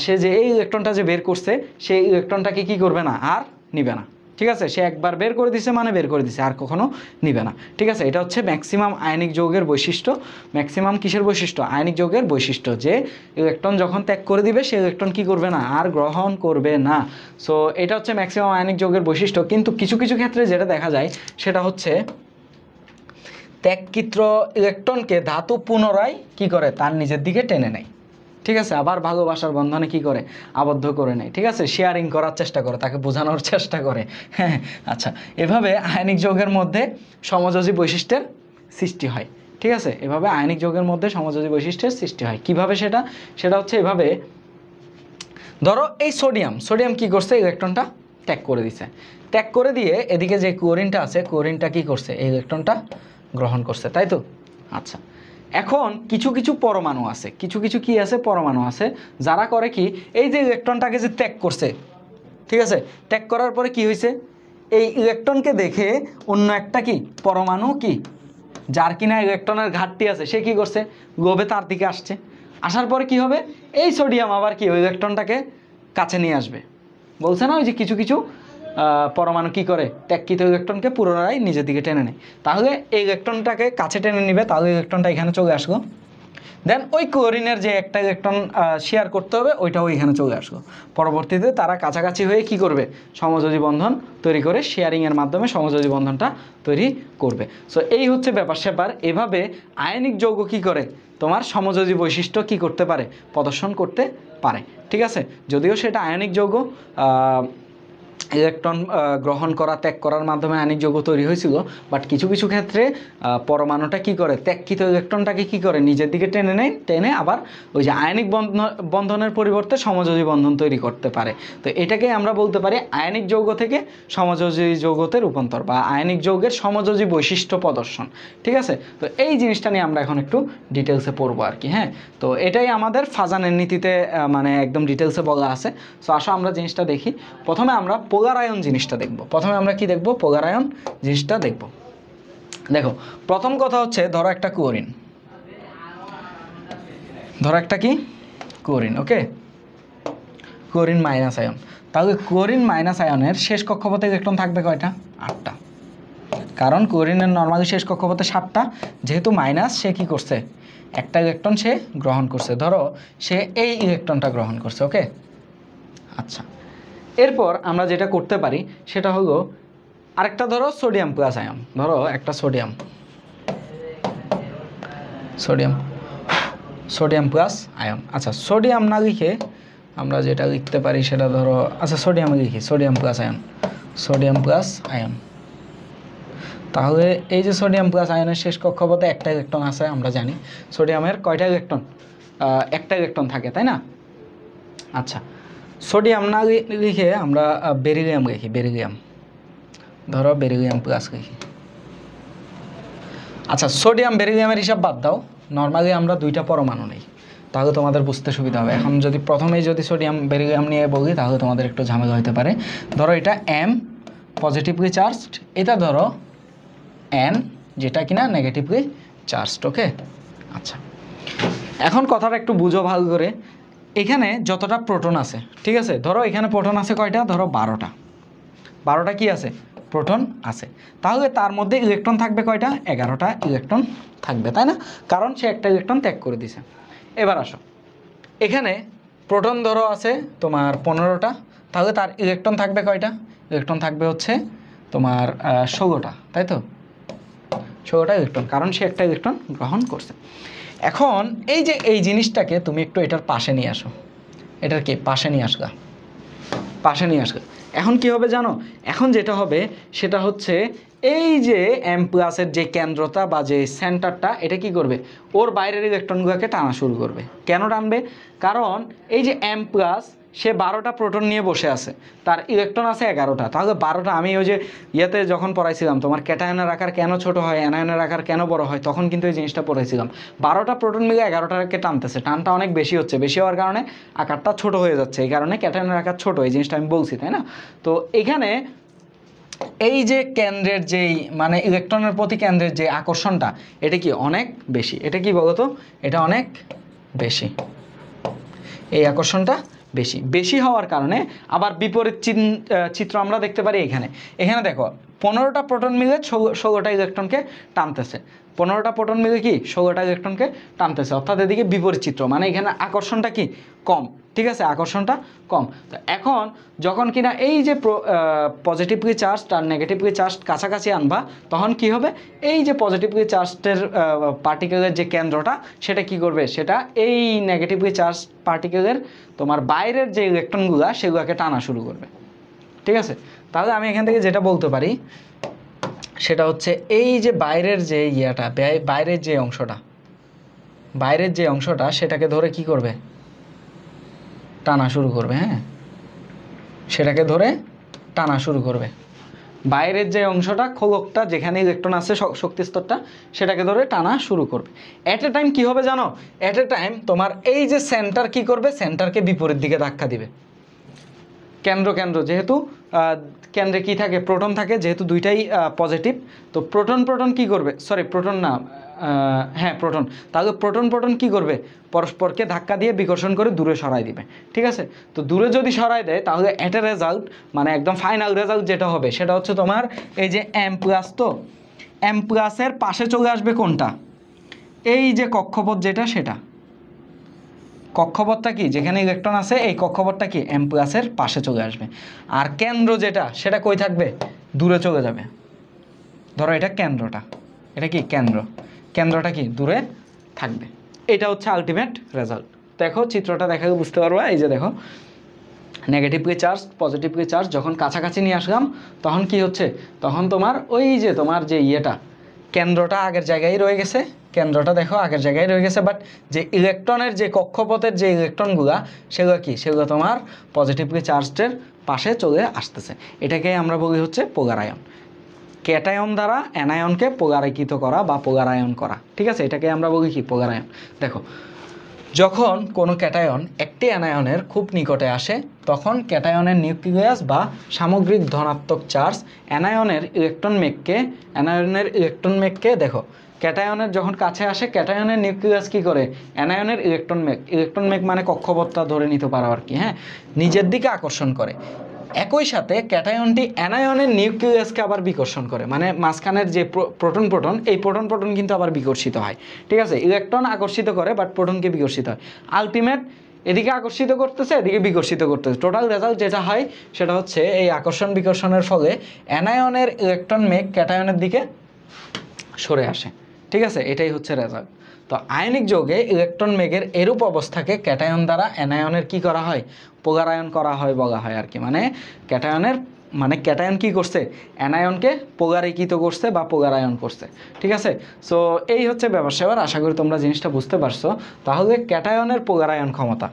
সে যে এই ইলেকট্রনটা যে বের করছে, সেই ইলেকট্রনটাকে কি করবে না? আর নিবে না। ঠিক আছে, সে একবার বের করে দিছে মানে বের করে দিছে, আর কখনো নিবে না। ঠিক আছে, এটা হচ্ছে ম্যাক্সিমাম আয়নিক যৌগের বৈশিষ্ট্য। ম্যাক্সিমাম কিসের বৈশিষ্ট্য? আয়নিক যৌগের বৈশিষ্ট্য, যে ইলেকট্রন যখন ত্যাগ করে দিবে, সে ইলেকট্রন কি করবে না? আর গ্রহণ করবে না। সো এটা হচ্ছে ম্যাক্সিমাম আয়নিক যৌগের বৈশিষ্ট্য। কিন্তু কিছু কিছু ক্ষেত্রে যেটা দেখা যায়, সেটা হচ্ছে ত্যাগকৃত ইলেকট্রনকে ধাতু পুনরায় কি করে? তার নিজের দিকে টেনে নেয়। ঠিক আছে, আবার ভালোবাসার বন্ধনে কি করে? আবদ্ধ করে নেয়। ঠিক আছে, শেয়ারিং করার চেষ্টা করে, তাকে বোঝানোর চেষ্টা করে। হ্যাঁ, আচ্ছা, এভাবে আয়নিক যৌগের মধ্যে সমযোজী বৈশিষ্ট্যের সৃষ্টি হয়। ঠিক আছে, এভাবে আয়নিক যৌগের মধ্যে সমযোজী বৈশিষ্ট্যের সৃষ্টি হয়। কিভাবে? সেটা হচ্ছে এভাবে, ধরো এই সোডিয়াম কি করছে? ইলেকট্রনটা ত্যাগ করে দিছে। ত্যাগ করে দিয়ে এদিকে যে ক্লোরিনটা আছে, ক্লোরিনটা কি করছে? এই ইলেকট্রনটা গ্রহণ করছে, তাই তো? আচ্ছা, এখন কিছু কিছু পরমাণু আছে, কি আছে? পরমাণু আছে, যারা করে কি, এই যে ইলেকট্রনটাকে যে ত্যাগ করছে, ঠিক আছে, ত্যাগ করার পরে কি হয়েছে? এই ইলেকট্রনকে দেখে অন্য একটা কি পরমাণু, কি যার কিনা ইলেকট্রনের ঘাটতি আছে, সে কি করছে? লোভে তার দিকে আসছে। আসার পরে কি হবে? এই সোডিয়াম আবার কি ওই ইলেকট্রনটাকে কাছে নিয়ে আসবে। বলছে না ওই যে কিছু কিছু পরমাণু কী করে, ত্যাগকৃত ইলেকট্রনকে পুনরায় নিজের দিকে টেনে নেয়। তাহলে এই ইলেকট্রনটাকে কাছে টেনে নেবে, তাহলে ইলেকট্রনটা এখানে চলে আসলো। দেন ওই ক্লোরিনের যে একটা ইলেকট্রন শেয়ার করতে হবে ওইটাও এখানে চলে আসলো। পরবর্তীতে তারা কাছাকাছি হয়ে কি করবে, সমযোজী বন্ধন তৈরি করে শেয়ারিংয়ের মাধ্যমে সমযোজী বন্ধনটা তৈরি করবে। সো এই হচ্ছে ব্যাপার স্যাপার। এভাবে আয়নিক যৌগ কি করে, তোমার সমযোজী বৈশিষ্ট্য কি করতে পারে, প্রদর্শন করতে পারে। ঠিক আছে, যদিও সেটা আয়নিক যৌগ, ইলেকট্রন গ্রহণ করা ত্যাগ করার মাধ্যমে আয়নিক যৌগ তৈরি হয়েছিল, বাট কিছু কিছু ক্ষেত্রে পরমাণুটা কি করে, ত্যাগকৃত ইলেকট্রনটাকে কি করে নিজের দিকে টেনে নেয়, টেনে আবার ওই যে আয়নিক বন্ধনের পরিবর্তে সমযোজী বন্ধন তৈরি করতে পারে। তো এটাকে আমরা বলতে পারি আয়নিক যৌগ থেকে সমযোজী যৌগতে রূপান্তর বা আয়নিক যৌগের সমযোজী বৈশিষ্ট্য প্রদর্শন। ঠিক আছে, তো এই জিনিসটা নিয়ে আমরা এখন একটু ডিটেলসে পড়বো আর কি। হ্যাঁ, তো এটাই আমাদের ফাজানের নীতিতে মানে একদম ডিটেলসে বলা আছে। সো আসো আমরা জিনিসটা দেখি। প্রথমে আমরা পোলার আয়ন জিনিসটা দেখব। প্রথমে আমরা কি দেখব, পোলার আয়ন জিনিসটা দেখব। দেখো, প্রথম কথা হচ্ছে ধরো একটা ক্লোরিন, ধরো একটা কি ক্লোরিন, ওকে, ক্লোরিন মাইনাস আয়ন। তাহলে ক্লোরিন মাইনাস আয়নের শেষ কক্ষপথে ইলেকট্রন থাকবে কয়টা, 8টা। কারণ ক্লোরিনের নর্মালি শেষ কক্ষপথে 7টা, যেহেতু মাইনাস সে কি করছে, একটা ইলেকট্রন সে গ্রহণ করছে, ধরো সে এই ইলেকট্রনটা গ্রহণ করছে, ওকে। আচ্ছা, এরপর আমরা যেটা করতে পারি সেটা হলো আরেকটা, ধরো সোডিয়াম প্লাস আয়ন, ধরো একটা সোডিয়াম প্লাস আয়ন। আচ্ছা, সোডিয়াম না লিখে আমরা যেটা লিখতে পারি সেটা ধরো, আচ্ছা সোডিয়াম লিখি, সোডিয়াম প্লাস আয়ন। তাহলে এই যে সোডিয়াম প্লাস আয়নের শেষ কক্ষপথে একটা ইলেকট্রন আছে, আমরা জানি সোডিয়ামের কয়টা ইলেকট্রন, একটা ইলেকট্রন থাকে, তাই না? আচ্ছা, সোডিয়াম না লিখে আমরা বেরিলিয়াম লিখি, ধরো বেরিলিয়াম প্লাস লিখি। আচ্ছা, সোডিয়াম বেরিলিয়ামের হিসাব বাদ দাও, নর্মালি আমরা 2টা পরমাণু নেই, তাহলে তোমাদের বুঝতে সুবিধা হবে। এখন যদি প্রথমেই যদি সোডিয়াম বেরিলিয়াম নিয়ে বলি তাহলে তোমাদের একটু ঝামেলা হতে পারে। ধরো এটা M পজিটিভলি চার্জড, এটা ধরো N যেটা কিনা নেগেটিভলি চার্জড, ওকে। আচ্ছা, এখন কথাটা একটু বুঝো ভালো করে। এখানে যতটা প্রোটন আছে, ঠিক আছে, ধরো এখানে প্রোটন আছে কয়টা, ধরো 12টা কি আছে, প্রোটন আছে। তাহলে তার মধ্যে ইলেকট্রন থাকবে কয়টা, 11টা ইলেকট্রন থাকবে, তাই না? কারণ সে একটা ইলেকট্রন ত্যাগ করে দিছে। এবার আসো, এখানে প্রোটন ধরো আছে তোমার 15টা, তাহলে তার ইলেকট্রন থাকবে কয়টা, ইলেকট্রন থাকবে হচ্ছে তোমার 16টা, তাই তো, 16টা ইলেকট্রন, কারণ সে একটা ইলেকট্রন গ্রহণ করছে। এখন এই যে এই জিনিসটাকে তুমি একটু এটার পাশে নিয়ে আসো, এটার কি পাশে নিয়ে আসলা, এখন কি হবে জানো, এখন যেটা হবে সেটা হচ্ছে এই যে M প্লাসের যে কেন্দ্রতা বা যে সেন্টারটা, এটা কি করবে, ওর বাইরের ইলেকট্রনগুলোকে টানা শুরু করবে। কেন টানবে, কারণ এই যে M প্লাস সে 12টা প্রোটন নিয়ে বসে আছে, তার ইলেকট্রন আছে 11টা। তাহলে 12টা, আমি ওই যে ইয়েতে যখন পড়াইছিলাম তোমার ক্যাটায়নের আকার কেন ছোট হয়, অ্যানায়নের আকার কেন বড় হয়, তখন কিন্তু এই জিনিসটা পড়াইছিলাম। 12টা প্রোটন মিলে 11টাকে টানতেছে, টানটা অনেক বেশি হচ্ছে, বেশি হওয়ার কারণে আকারটা ছোট হয়ে যাচ্ছে, এই কারণে ক্যাটায়নের আকার ছোট, এই জিনিসটা আমি বলছি, তাই না? তো এখানে এই যে কেন্দ্রের যেই মানে ইলেকট্রনের প্রতি কেন্দ্রের যে আকর্ষণটা, এটা কি অনেক বেশি, এটা কি বলতো, এটা অনেক বেশি, এই আকর্ষণটা বেশি হওয়ার কারণে আবার বিপরীত চিত্র আমরা দেখতে পারি। এখানে দেখো 15টা প্রোটন মিলে 16টা ইলেকট্রনকে টানতেছে, 15টা প্রোটন মিলে কি 16টা ইলেকট্রনকে টানতেছে, অর্থাৎ এদিকে বিপরীত চিত্র, মানে এখানে আকর্ষণটা কি কম, ঠিক আছে, আকর্ষণটা কম। তো এখন যখন কিনা এই যে পজিটিভলি চার্জড আর নেগেটিভলি চার্জড কাছাকাছি আনবা, তখন কি হবে, এই যে পজিটিভলি চার্জডের পার্টিকেলের যে কেন্দ্রটা, সেটা কি করবে, সেটা এই নেগেটিভলি চার্জ পার্টিকেলের তোমার বাইরের যে ইলেকট্রনগুলো সেগুলোকে টানা শুরু করবে, ঠিক আছে। তাহলে আমি এখান থেকে যেটা বলতে পারি সেটা হচ্ছে এই যে বাইরের যে ইয়াটা, বাইরের যে অংশটা সেটাকে ধরে কি করবে, টানা শুরু করবে। হ্যাঁ, সেটাকে ধরে টানা শুরু করবে, বাইরের যে অংশটা, খোলকটা যেখানে ইলেকট্রন আছে, শক্তি স্তরটা, সেটাকে ধরে টানা শুরু করবে। অ্যাট এ টাইম কি হবে জানো, অ্যাট এ টাইম তোমার এই যে সেন্টার কি করবে, সেন্টারকে বিপরীত দিকে ধাক্কা দিবে। কেন্দ্র যেহেতু কেন্দ্রে কি থাকে, প্রোটন থাকে, যেহেতু দুইটাই পজিটিভ, তো প্রোটন কি করবে, সরি প্রোটন না, হ্যাঁ প্রোটন, তাহলে প্রোটন কি করবে, পরস্পরকে ধাক্কা দিয়ে বিকর্ষণ করে দূরে সরাই দিবে, ঠিক আছে। তো দূরে যদি সরাই দেয় তাহলে এটা রেজাল্ট মানে একদম ফাইনাল রেজাল্ট যেটা হবে সেটা হচ্ছে তোমার এই যে M+, তো M+-এর পাশে চলে আসবে কোনটা, এই যে কক্ষপথ যেটা সেটা, কক্ষপথটা কি যেখানে ইলেকট্রন আছে এই কক্ষপথটা কি M+-এর পাশে চলে আসবে, আর কেন্দ্র যেটা সেটা কই থাকবে, দূরে চলে যাবে। ধরো এটা কেন্দ্রটা, এটা কি কেন্দ্রটা কি দূরে থাকবে। এটা হচ্ছে আলটিমেট রেজাল্ট। দেখো চিত্রটা দেখালে বুঝতে পারবা, এই যে দেখো নেগেটিভলি চার্জ পজিটিভলি চার্জ যখন কাছাকাছি নিয়ে আসলাম তখন কি হচ্ছে, তখন তোমার ওই যে তোমার যে ইয়েটা কেন্দ্রটা আগের জায়গায় রয়ে গেছে, কেন্দ্রটা দেখো আগের জায়গায় রয়ে গেছে, বাট যে ইলেকট্রনের যে কক্ষপথের যে ইলেকট্রনগুলা সেগুলো কি, সেগুলো তোমার পজিটিভলি চার্জডের পাশে চলে আসতেছে। এটাকে আমরা বলি হচ্ছে পোলার আয়ন। ক্যাটায়ন দ্বারা অ্যানায়নকে পোলারিকৃত করা বা পোলারায়ন করা, ঠিক আছে, এটাকে আমরা বলি কি পোলার আয়ন। দেখো যখন কোনো ক্যাটায়ন একটি অ্যানায়নের খুব নিকটে আসে তখন ক্যাটায়নের নিউক্লিয়াস বা সামগ্রিক ধনাত্মক চার্জ অ্যানায়নের ইলেকট্রন মেঘকে দেখো ক্যাটায়নের যখন কাছে আসে ক্যাটায়নের নিউক্লিয়াস কি করে, অ্যানায়নের ইলেকট্রন মেঘ মানে কক্ষপথটা ধরে নিতে পারো আর কি, হ্যাঁ, নিজের দিকে আকর্ষণ করে। একই সাথে ক্যাটায়নটি অ্যানায়নের নিউক্লিয়াসকে আবার বিকর্ষণ করে, মানে মাঝখানের যে প্রোটন এই প্রোটন কিন্তু আবার বিকর্ষিত হয়, ঠিক আছে। ইলেকট্রন আকর্ষিত করে বাট প্রোটনকে বিকর্ষিত হয়। আলটিমেট এদিকে আকর্ষিত করতেছে এদিকে বিকর্ষিত করতেছে, টোটাল রেজাল্ট যেটা হয় সেটা হচ্ছে এই আকর্ষণ বিকর্ষণের ফলে অ্যানায়নের ইলেকট্রন মেঘ ক্যাটায়নের দিকে সরে আসে, ঠিক আছে, এটাই হচ্ছে রেজাল্ট। তো আয়নিক যৌগে ইলেকট্রন মেঘের এরূপ অবস্থাকে ক্যাটায়ন দ্বারা অ্যানায়নের কি করা হয়, পোলারায়ন করা হয় বলা হয় আর কি। মানে ক্যাটায়ন কি করছে, অ্যানায়নকে পোলারিকৃত করছে বা পোলারায়ন করছে, ঠিক আছে। সো এই হচ্ছে ব্যাপার স্যাপার, আশা করি তোমরা জিনিসটা বুঝতে পারছো। তাহলে ক্যাটায়নের পোলারায়ন ক্ষমতা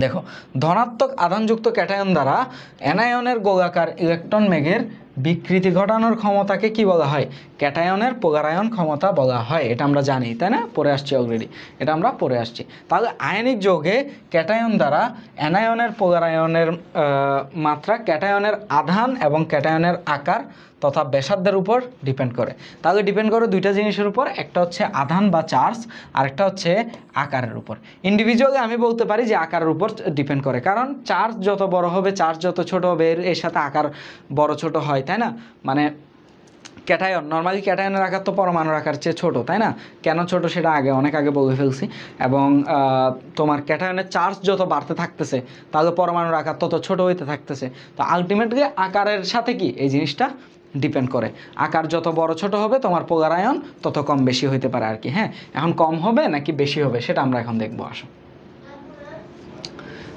দেখো, ধনাত্মক আধানযুক্ত ক্যাটায়ন দ্বারা অ্যানায়নের গোলাকার ইলেকট্রন মেঘের বিকৃতি ঘটানোর ক্ষমতাকে কি বলা হয়, ক্যাটায়নের পোলারায়ন ক্ষমতা বলা হয়। এটা আমরা জানি, তাই না, পড়ে আসছি অলরেডি, এটা আমরা পড়ে আসছি। তাহলে আয়নিক যৌগে ক্যাটায়ন দ্বারা অ্যানায়নের পোলারায়নের মাত্রা ক্যাটায়নের আধান এবং ক্যাটায়নের আকার তথা ব্যাসার্ধের উপর ডিপেন্ড করে। তাহলে ডিপেন্ড করে দুইটা জিনিসের উপর, একটা হচ্ছে আধান বা চার্জ, আরেকটা হচ্ছে আকারের উপর। ইন্ডিভিজুয়ালি আমি বলতে পারি যে আকারের উপর ডিপেন্ড করে, কারণ চার্জ যত বড় হবে চার্জ যত ছোট হবে এর সাথে আকার বড় ছোট হয়, তাই না। মানে ক্যাটায়ন নর্মালি ক্যাটায়নের আকার তো পরমাণুর আকার চেয়ে ছোটো, তাই না। কেন ছোট সেটা অনেক আগে বলে ফেলছি। এবং তোমার ক্যাটায়নের চার্জ যত বাড়তে থাকতেছে তাহলে পরমাণুর আকার তত ছোট হইতে থাকতেছে। তো আলটিমেটলি আকারের সাথে কি এই জিনিসটা ডিপেন্ড করে, আকার যত বড় ছোট হবে তোমার পোলারায়ন তত কম বেশি হইতে পারে আর কি। হ্যাঁ, এখন কম হবে নাকি বেশি হবে সেটা আমরা এখন দেখবো, আসো।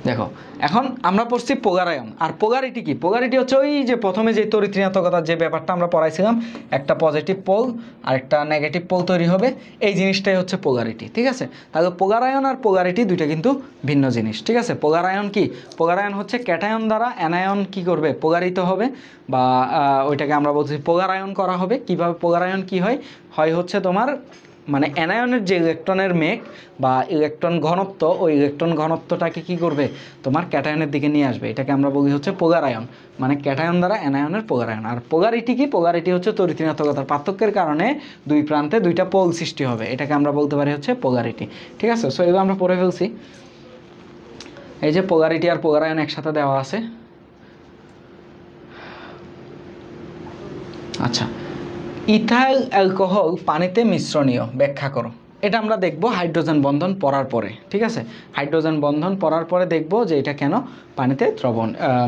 দেখো এখন আমরা পড়ছি পোলারায়ন, আর পোলারিটি কি, পোলারিটি হচ্ছে ওই যে প্রথমে যে তড়িৎ-ঋণাত্মকতার যে ব্যাপারটা আমরা পড়াইছিলাম, একটা পজিটিভ পোল আর একটা নেগেটিভ পোল তৈরি হবে, এই জিনিসটাই হচ্ছে পোলারিটি, ঠিক আছে। তাহলে পোলারায়ন আর পোলারিটি দুইটা কিন্তু ভিন্ন জিনিস, ঠিক আছে। পোলারায়ন কি, পোলারায়ন হচ্ছে ক্যাটায়ন দ্বারা অ্যানায়ন কি করবে, পোলারিত হবে, বা ওইটাকে আমরা বলছি পোলারায়ন করা হবে। কিভাবে পোলারায়ন কি হয় হচ্ছে তোমার মানে অ্যানায়নের যে ইলেকট্রনের মেঘ বা ইলেকট্রন ঘনত্ব, ওই ইলেকট্রন ঘনত্বটাকে কি করবে তোমার ক্যাটায়নের দিকে নিয়ে আসবে, এটাকে আমরা বলি হচ্ছে পোলারায়ন, মানে ক্যাটায়ন দ্বারা অ্যানায়নের পোলারায়ন। আর পোলারিটি কি, পোলারিটি হচ্ছে তড়িৎ-ঋণাত্মকতার পার্থক্যের কারণে দুই প্রান্তে দুইটা পোল সৃষ্টি হবে, এটাকে আমরা বলতে পারি হচ্ছে পোলারিটি, ঠিক আছে। সো এগুলো আমরা পড়ে ফেলছি, এই যে পোলারিটি আর পোলারায়ন একসাথে দেওয়া আছে। আচ্ছা, ইথাইল অ্যালকোহল পানিতে মিশ্রণীয়, ব্যাখ্যা করো। এটা আমরা দেখব হাইড্রোজেন বন্ধন পড়ার পরে, ঠিক আছে। হাইড্রোজেন বন্ধন পড়ার পরে দেখব যে এটা কেন পানিতে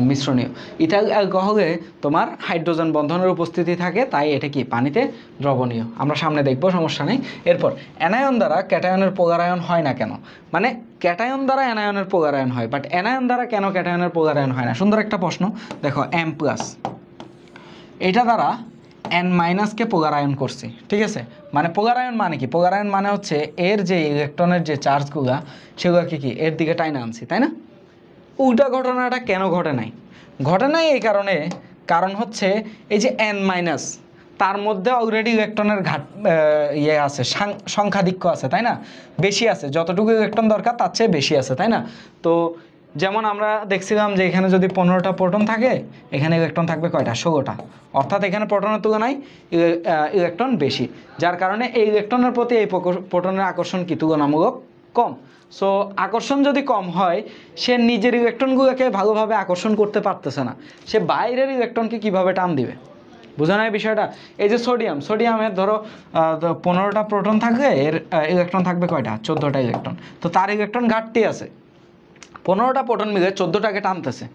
মিশ্রণীয়। ইথাইল অ্যালকোহলে তোমার হাইড্রোজেন বন্ধনের উপস্থিতি থাকে, তাই এটা কি পানিতে দ্রবণীয়, আমরা সামনে দেখব, সমস্যা নেই। এরপর অ্যানায়ন দ্বারা ক্যাটায়নের পোলারায়ন হয় না কেন, মানে ক্যাটায়ন দ্বারা অ্যানায়নের পোলারায়ন হয় বাট অ্যানায়ন দ্বারা কেন ক্যাটায়নের পোলারায়ন হয় না, সুন্দর একটা প্রশ্ন। দেখো M+, এটা দ্বারা N- পোলারায়ন করছি, ঠিক আছে। মানে পোলারায়ন মানে কি, পোলারায়ন মানে হচ্ছে এর যে ইলেকট্রনের যে চার্জগুলা সেগুলোকে কি এর দিকে টাইনা আনছি, তাই না। উল্টা ঘটনাটা কেন ঘটে নাই এই কারণ হচ্ছে এই যে N- তার মধ্যে অলরেডি ইলেকট্রনের আছে, সংখ্যাধিক্য আছে, তাই না, বেশি আছে, যতটুকু ইলেকট্রন দরকার তার চেয়ে বেশি আছে, তাই না। তো যেমন আমরা দেখছিলাম যে এখানে যদি 15টা প্রোটন থাকে, এখানে ইলেকট্রন থাকবে কয়টা? 16টা। অর্থাৎ এখানে প্রোটনের তুলনায় ইলেকট্রন বেশি, যার কারণে এই ইলেকট্রনের প্রতি এই প্রোটনের আকর্ষণ কি তুলনামূলক কম। সো আকর্ষণ যদি কম হয়, সে নিজের ইলেকট্রনগুলোকে ভালোভাবে আকর্ষণ করতে পারতেছে না, সে বাইরের ইলেকট্রনকে কিভাবে টান দিবে? বুঝা নাই বিষয়টা? এই যে সোডিয়ামের ধরো 15টা প্রোটন থাকবে, এর ইলেকট্রন থাকবে কয়টা? 14টা ইলেকট্রন। তো তার ইলেকট্রন ঘাটতি আছে, 15টা প্রোটন মিলে 14টাকে টানতেছে,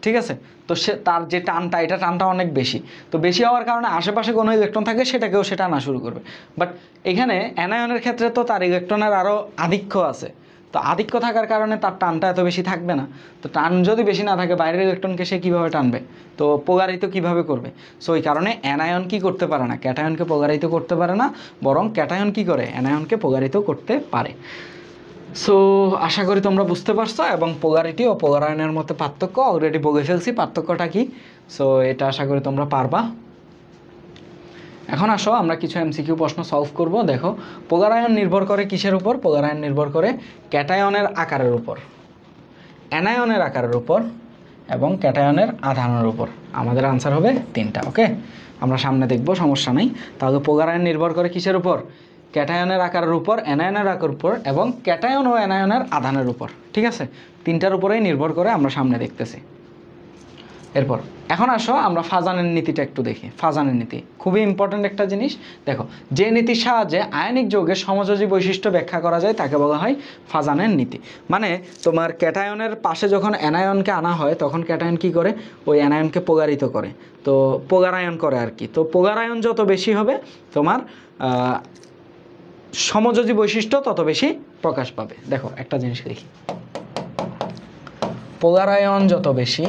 ঠিক আছে? তো সে তার যে টানটা, এটা টানটা অনেক বেশি। তো বেশি হওয়ার কারণে আশেপাশে কোনো ইলেকট্রন থাকে, সেটাকেও সে টানা শুরু করবে। বাট এখানে অ্যানায়নের ক্ষেত্রে তো তার ইলেকট্রনের আরও আধিক্য আছে, তো আধিক্য থাকার কারণে তার টানটা এত বেশি থাকবে না। তো টান যদি বেশি না থাকে, বাইরের ইলেকট্রনকে সে কীভাবে টানবে? তো পোলারিত কীভাবে করবে? সো এই কারণে অ্যানায়ন কী করতে পারে না? ক্যাটায়নকে পোলারিত করতে পারে না, বরং ক্যাটায়ন কী করে? অ্যানায়নকে পোলারিত করতে পারে। সো আশা করি তোমরা বুঝতে পারছো, এবং পোলারিটি ও পোলারায়নের মধ্যে পার্থক্য অলরেডি বলে ফেলছি, পার্থক্যটা কি। সো এটা আশা করি তোমরা পারবা। এখন আসো আমরা কিছু এমসিকিউ প্রশ্ন সলভ করব। দেখো, পোলারায়ন নির্ভর করে কিসের উপর? পোলারায়ন নির্ভর করে ক্যাটায়নের আকারের উপর, অ্যানায়নের আকারের উপর এবং ক্যাটায়নের আধানের উপর। আমাদের আনসার হবে 3টা। ওকে, আমরা সামনে দেখব, সমস্যা নেই। তাহলে পোলারায়ন নির্ভর করে কিসের উপর? ক্যাটায়নের আকারের উপর, অ্যানায়নের আকারের উপর এবং ক্যাটায়ন ও অ্যানায়নের আধানের উপর। ঠিক আছে, 3টার উপরেই নির্ভর করে, আমরা সামনে দেখতেছি। এরপর এখন আসো আমরা ফাজানের নীতিটা একটু দেখি। ফাজানের নীতি খুবই ইম্পর্ট্যান্ট একটা জিনিস। দেখো, যে নীতির সাহায্যে আয়নিক যৌগের সমযোজী বৈশিষ্ট্য ব্যাখ্যা করা যায় তাকে বলা হয় ফাজানের নীতি। মানে তোমার ক্যাটায়নের পাশে যখন অ্যানায়নকে আনা হয়, তখন ক্যাটায়ন কী করে? ওই অ্যানায়নকে পোলারিত করে, তো পোলারায়ন করে আর কি। তো পোলারায়ন যত বেশি হবে, তোমার সমযোজী বৈশিষ্ট্য তত বেশি প্রকাশ পাবে। দেখো একটা জিনিস দেখি, পোলারায়ন যত বেশি,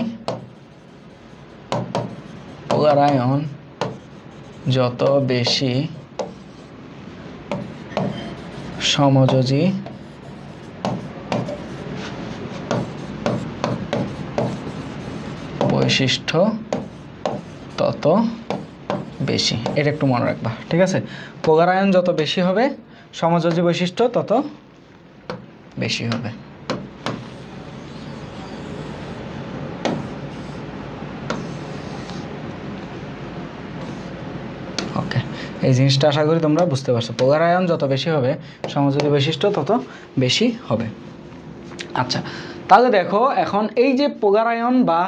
পোলারায়ন যত বেশি সমযোজী বৈশিষ্ট্য তত বেশি। এটা একটু মনে রাখবা, ঠিক আছে? পোলারায়ন যত বেশি হবে, সমযোজী বৈশিষ্ট্য তত বেশি হবে। ওকে, এই জিনিসটা আশা করি তোমরা বুঝতে পারছো। পোলারায়ন যত বেশি হবে, সমযোজী বৈশিষ্ট্য তত বেশি হবে। আচ্ছা, তাহলে দেখো, এখন এই যে পোলারায়ন বা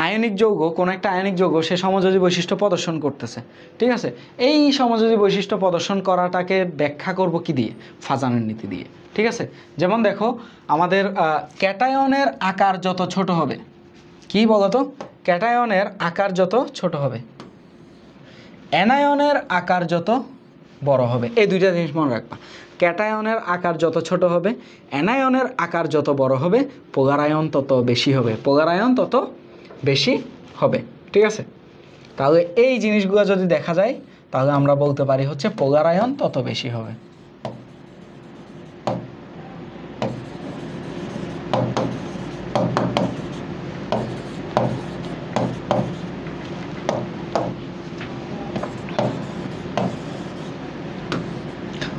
আয়নিক যৌগ, কোনো একটা আয়নিক যৌগ সে সমযোজী বৈশিষ্ট্য প্রদর্শন করতেছে, ঠিক আছে? এই সমযোজী বৈশিষ্ট্য প্রদর্শন করাটাকে ব্যাখ্যা করব কি দিয়ে? ফাজানের নীতি দিয়ে, ঠিক আছে? যেমন দেখো, আমাদের ক্যাটায়নের আকার যত ছোট হবে, কি বলতো? ক্যাটায়নের আকার যত ছোট হবে, অ্যানায়নের আকার যত বড় হবে। এই দুইটা জিনিস মনে রাখবা। ক্যাটায়নের আকার যত ছোট হবে, অ্যানায়নের আকার যত বড় হবে, পোলারায়ন তত বেশি হবে, পোলারায়ন তত বেশি হবে, ঠিক আছে? তাহলে এই জিনিসগুলো যদি দেখা যায়, তাহলে আমরা বলতে পারি হচ্ছে পোলারায়ন তত বেশি হবে।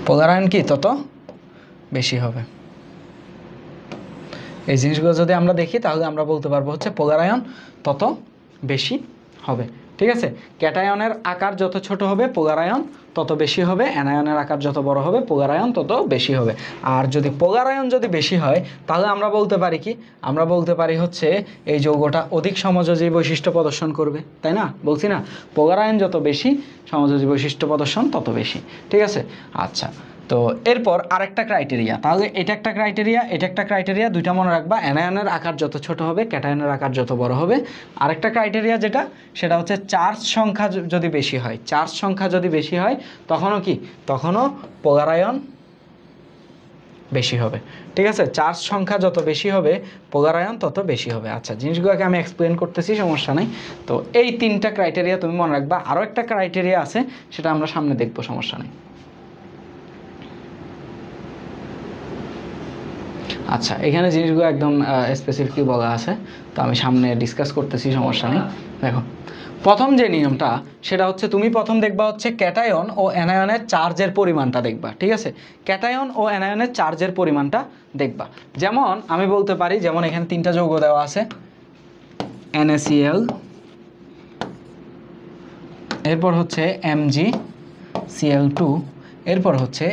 পোলারায়ন কি তত বেশি হবে। এই জিনিসগুলো যদি আমরা দেখি, তাহলে আমরা বলতে পারবো হচ্ছে পোলারায়ন তত বেশি হবে, ঠিক আছে? ক্যাটায়নের আকার যত ছোট হবে, পোলারায়ন তত বেশি হবে, অ্যানায়নের আকার যত বড় হবে, পোলারায়ন তত বেশি হবে। আর যদি পোলারায়ন যদি বেশি হয়, তাহলে আমরা বলতে পারি কি? আমরা বলতে পারি হচ্ছে এই যৌগটা অধিক সমযোজী বৈশিষ্ট্য প্রদর্শন করবে, তাই না? বলছি না, পোলারায়ন যত বেশি, সমযোজী বৈশিষ্ট্য প্রদর্শন তত বেশি, ঠিক আছে? আচ্ছা, তো এরপর আরেকটা ক্রাইটেরিয়া, তাহলে এটা একটা ক্রাইটেরিয়া, এটা একটা ক্রাইটেরিয়া, দুইটা মনে রাখবা। অ্যানায়নের আকার যত ছোট হবে, ক্যাটায়নের আকার যত বড় হবে। আরেকটা ক্রাইটেরিয়া যেটা, সেটা হচ্ছে চার্জ সংখ্যা যদি বেশি হয়, চার্জ সংখ্যা যদি বেশি হয়, তখনও কি? তখনও পোলারায়ন বেশি হবে, ঠিক আছে? চার্জ সংখ্যা যত বেশি হবে, পোলারায়ন তত বেশি হবে। আচ্ছা, জিনিসগুলোকে আমি এক্সপ্লেন করতেছি, সমস্যা নেই। তো এই 3টা ক্রাইটেরিয়া তুমি মনে রাখবা। আরও একটা ক্রাইটেরিয়া আছে, সেটা আমরা সামনে দেখবো, সমস্যা নেই। আচ্ছা, এখানে জিনিসগুলো একদম স্পেসিফিকলি বলা আছে, তো আমি সামনে ডিসকাস করতেছি, সমস্যা নেই। দেখো, প্রথম যে নিয়মটা সেটা হচ্ছে তুমি প্রথম দেখবা হচ্ছে ক্যাটায়ন ও অ্যানায়নের চার্জের পরিমাণটা দেখবা, ঠিক আছে? ক্যাটায়ন ও অ্যানায়নের চার্জের পরিমাণটা দেখবা। যেমন আমি বলতে পারি, যেমন এখানে 3টা যৌগ দেওয়া আছে, NaCl, এরপর হচ্ছে MgCl2, এরপর হচ্ছে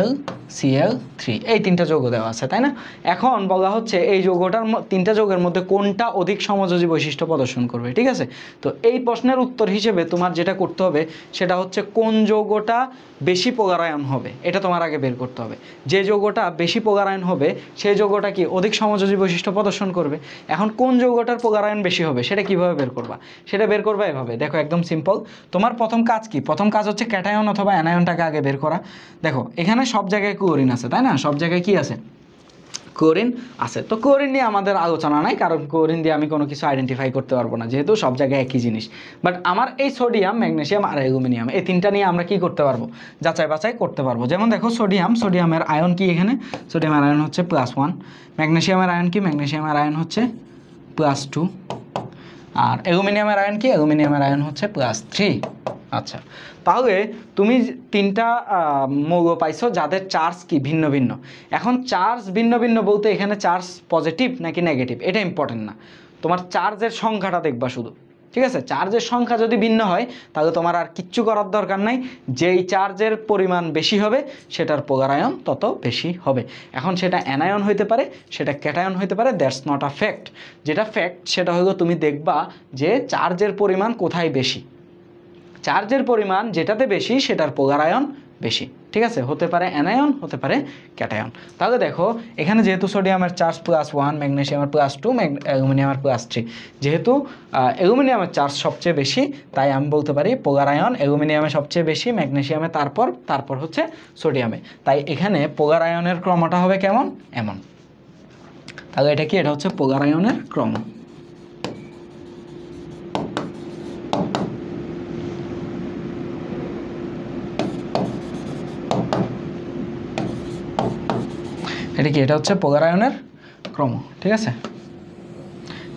AlCl3, এই 3টা যৌগ দেওয়া আছে, তাই না? এখন বলা হচ্ছে এই যৌগটার 3টা যৌগের মধ্যে কোনটা অধিক সমযোজী বৈশিষ্ট্য প্রদর্শন করবে, ঠিক আছে? তো এই প্রশ্নের উত্তর হিসেবে তোমার যেটা করতে হবে সেটা হচ্ছে কোন যৌগটা বেশি পগারায়ন হবে এটা তোমার আগে বের করতে হবে। যে যৌগটা বেশি পগারায়ন হবে সেই যৌগটা কি অধিক সমযোজী বৈশিষ্ট্য প্রদর্শন করবে। এখন কোন যৌগটার পগারায়ন বেশি হবে সেটা কিভাবে বের করবা? সেটা বের করবা এভাবে, দেখো একদম সিম্পল। তোমার প্রথম কাজ কি? প্রথম কাজ হচ্ছে ক্যাটায়ন অথবা অ্যানায়নটাকে আগে বের করা। দেখো এখানে সব জায়গায় ক্লোরিন আছে, তাই না? সব জায়গায় কি আছে? ক্লোরিন আছে। তো ক্লোরিন নিয়ে আমাদের আলোচনা নাই, কারণ ক্লোরিন দিয়ে আমি কোনো কিছু আইডেন্টিফাই করতে পারবো না, যেহেতু সব জায়গায় একই জিনিস। বাট আমার এই সোডিয়াম, ম্যাগনেসিয়াম আর অ্যালুমিনিয়াম, এই 3টা নিয়ে আমরা কি করতে পারবো? যাচাই বাছাই করতে পারবো। যেমন দেখো সোডিয়ামের আয়ন কি? এখানে সোডিয়ামের আয়ন হচ্ছে +1, ম্যাগনেসিয়ামের আয়ন কি? ম্যাগনেসিয়ামের আয়ন হচ্ছে +2, আর অ্যালুমিনিয়ামের আয়ন কি? অ্যালুমিনিয়ামের আয়ন হচ্ছে +3। আচ্ছা, তাহলে তুমি 3টা মৌল পাইছো যাদের চার্জ কি ভিন্ন ভিন্ন। এখন চার্জ ভিন্ন ভিন্ন বলতে এখানে চার্জ পজিটিভ নাকি নেগেটিভ এটা ইম্পর্টেন্ট না, তোমার চার্জের সংখ্যাটা দেখবা শুধু, ঠিক আছে? চার্জের সংখ্যা যদি ভিন্ন হয় তাহলে তোমার আর কিচ্ছু করার দরকার নাই, যেই চার্জের পরিমাণ বেশি হবে সেটার পগারায়ন তত বেশি হবে। এখন সেটা অ্যানায়ন হইতে পারে, সেটা ক্যাটায়ন হইতে পারে, দ্যাটস নট আ ফ্যাক্ট। যেটা ফ্যাক্ট সেটা হলো তুমি দেখবা যে চার্জের পরিমাণ কোথায় বেশি। চার্জের পরিমাণ যেটাতে বেশি সেটার পগারায়ন বেশি, ঠিক আছে? হতে পারে অ্যানায়ন, হতে পারে ক্যাটায়ন। তাহলে দেখো এখানে যেহেতু সোডিয়ামের চার্জ +1, ম্যাগনেসিয়ামের +2, অ্যালুমিনিয়ামের +3, যেহেতু অ্যালুমিনিয়ামের চার্জ সবচেয়ে বেশি তাই আমি বলতে পারি পগারায়ন অ্যালুমিনিয়ামে সবচেয়ে বেশি, ম্যাগনেসিয়ামে তারপর হচ্ছে সোডিয়ামে। তাই এখানে পগারায়নের ক্রমটা হবে কেমন? এমন। তাহলে এটা কি? এটা হচ্ছে পগারায়নের ক্রম। এটা কি? এটা হচ্ছে পগারায়নের ক্রম, ঠিক আছে?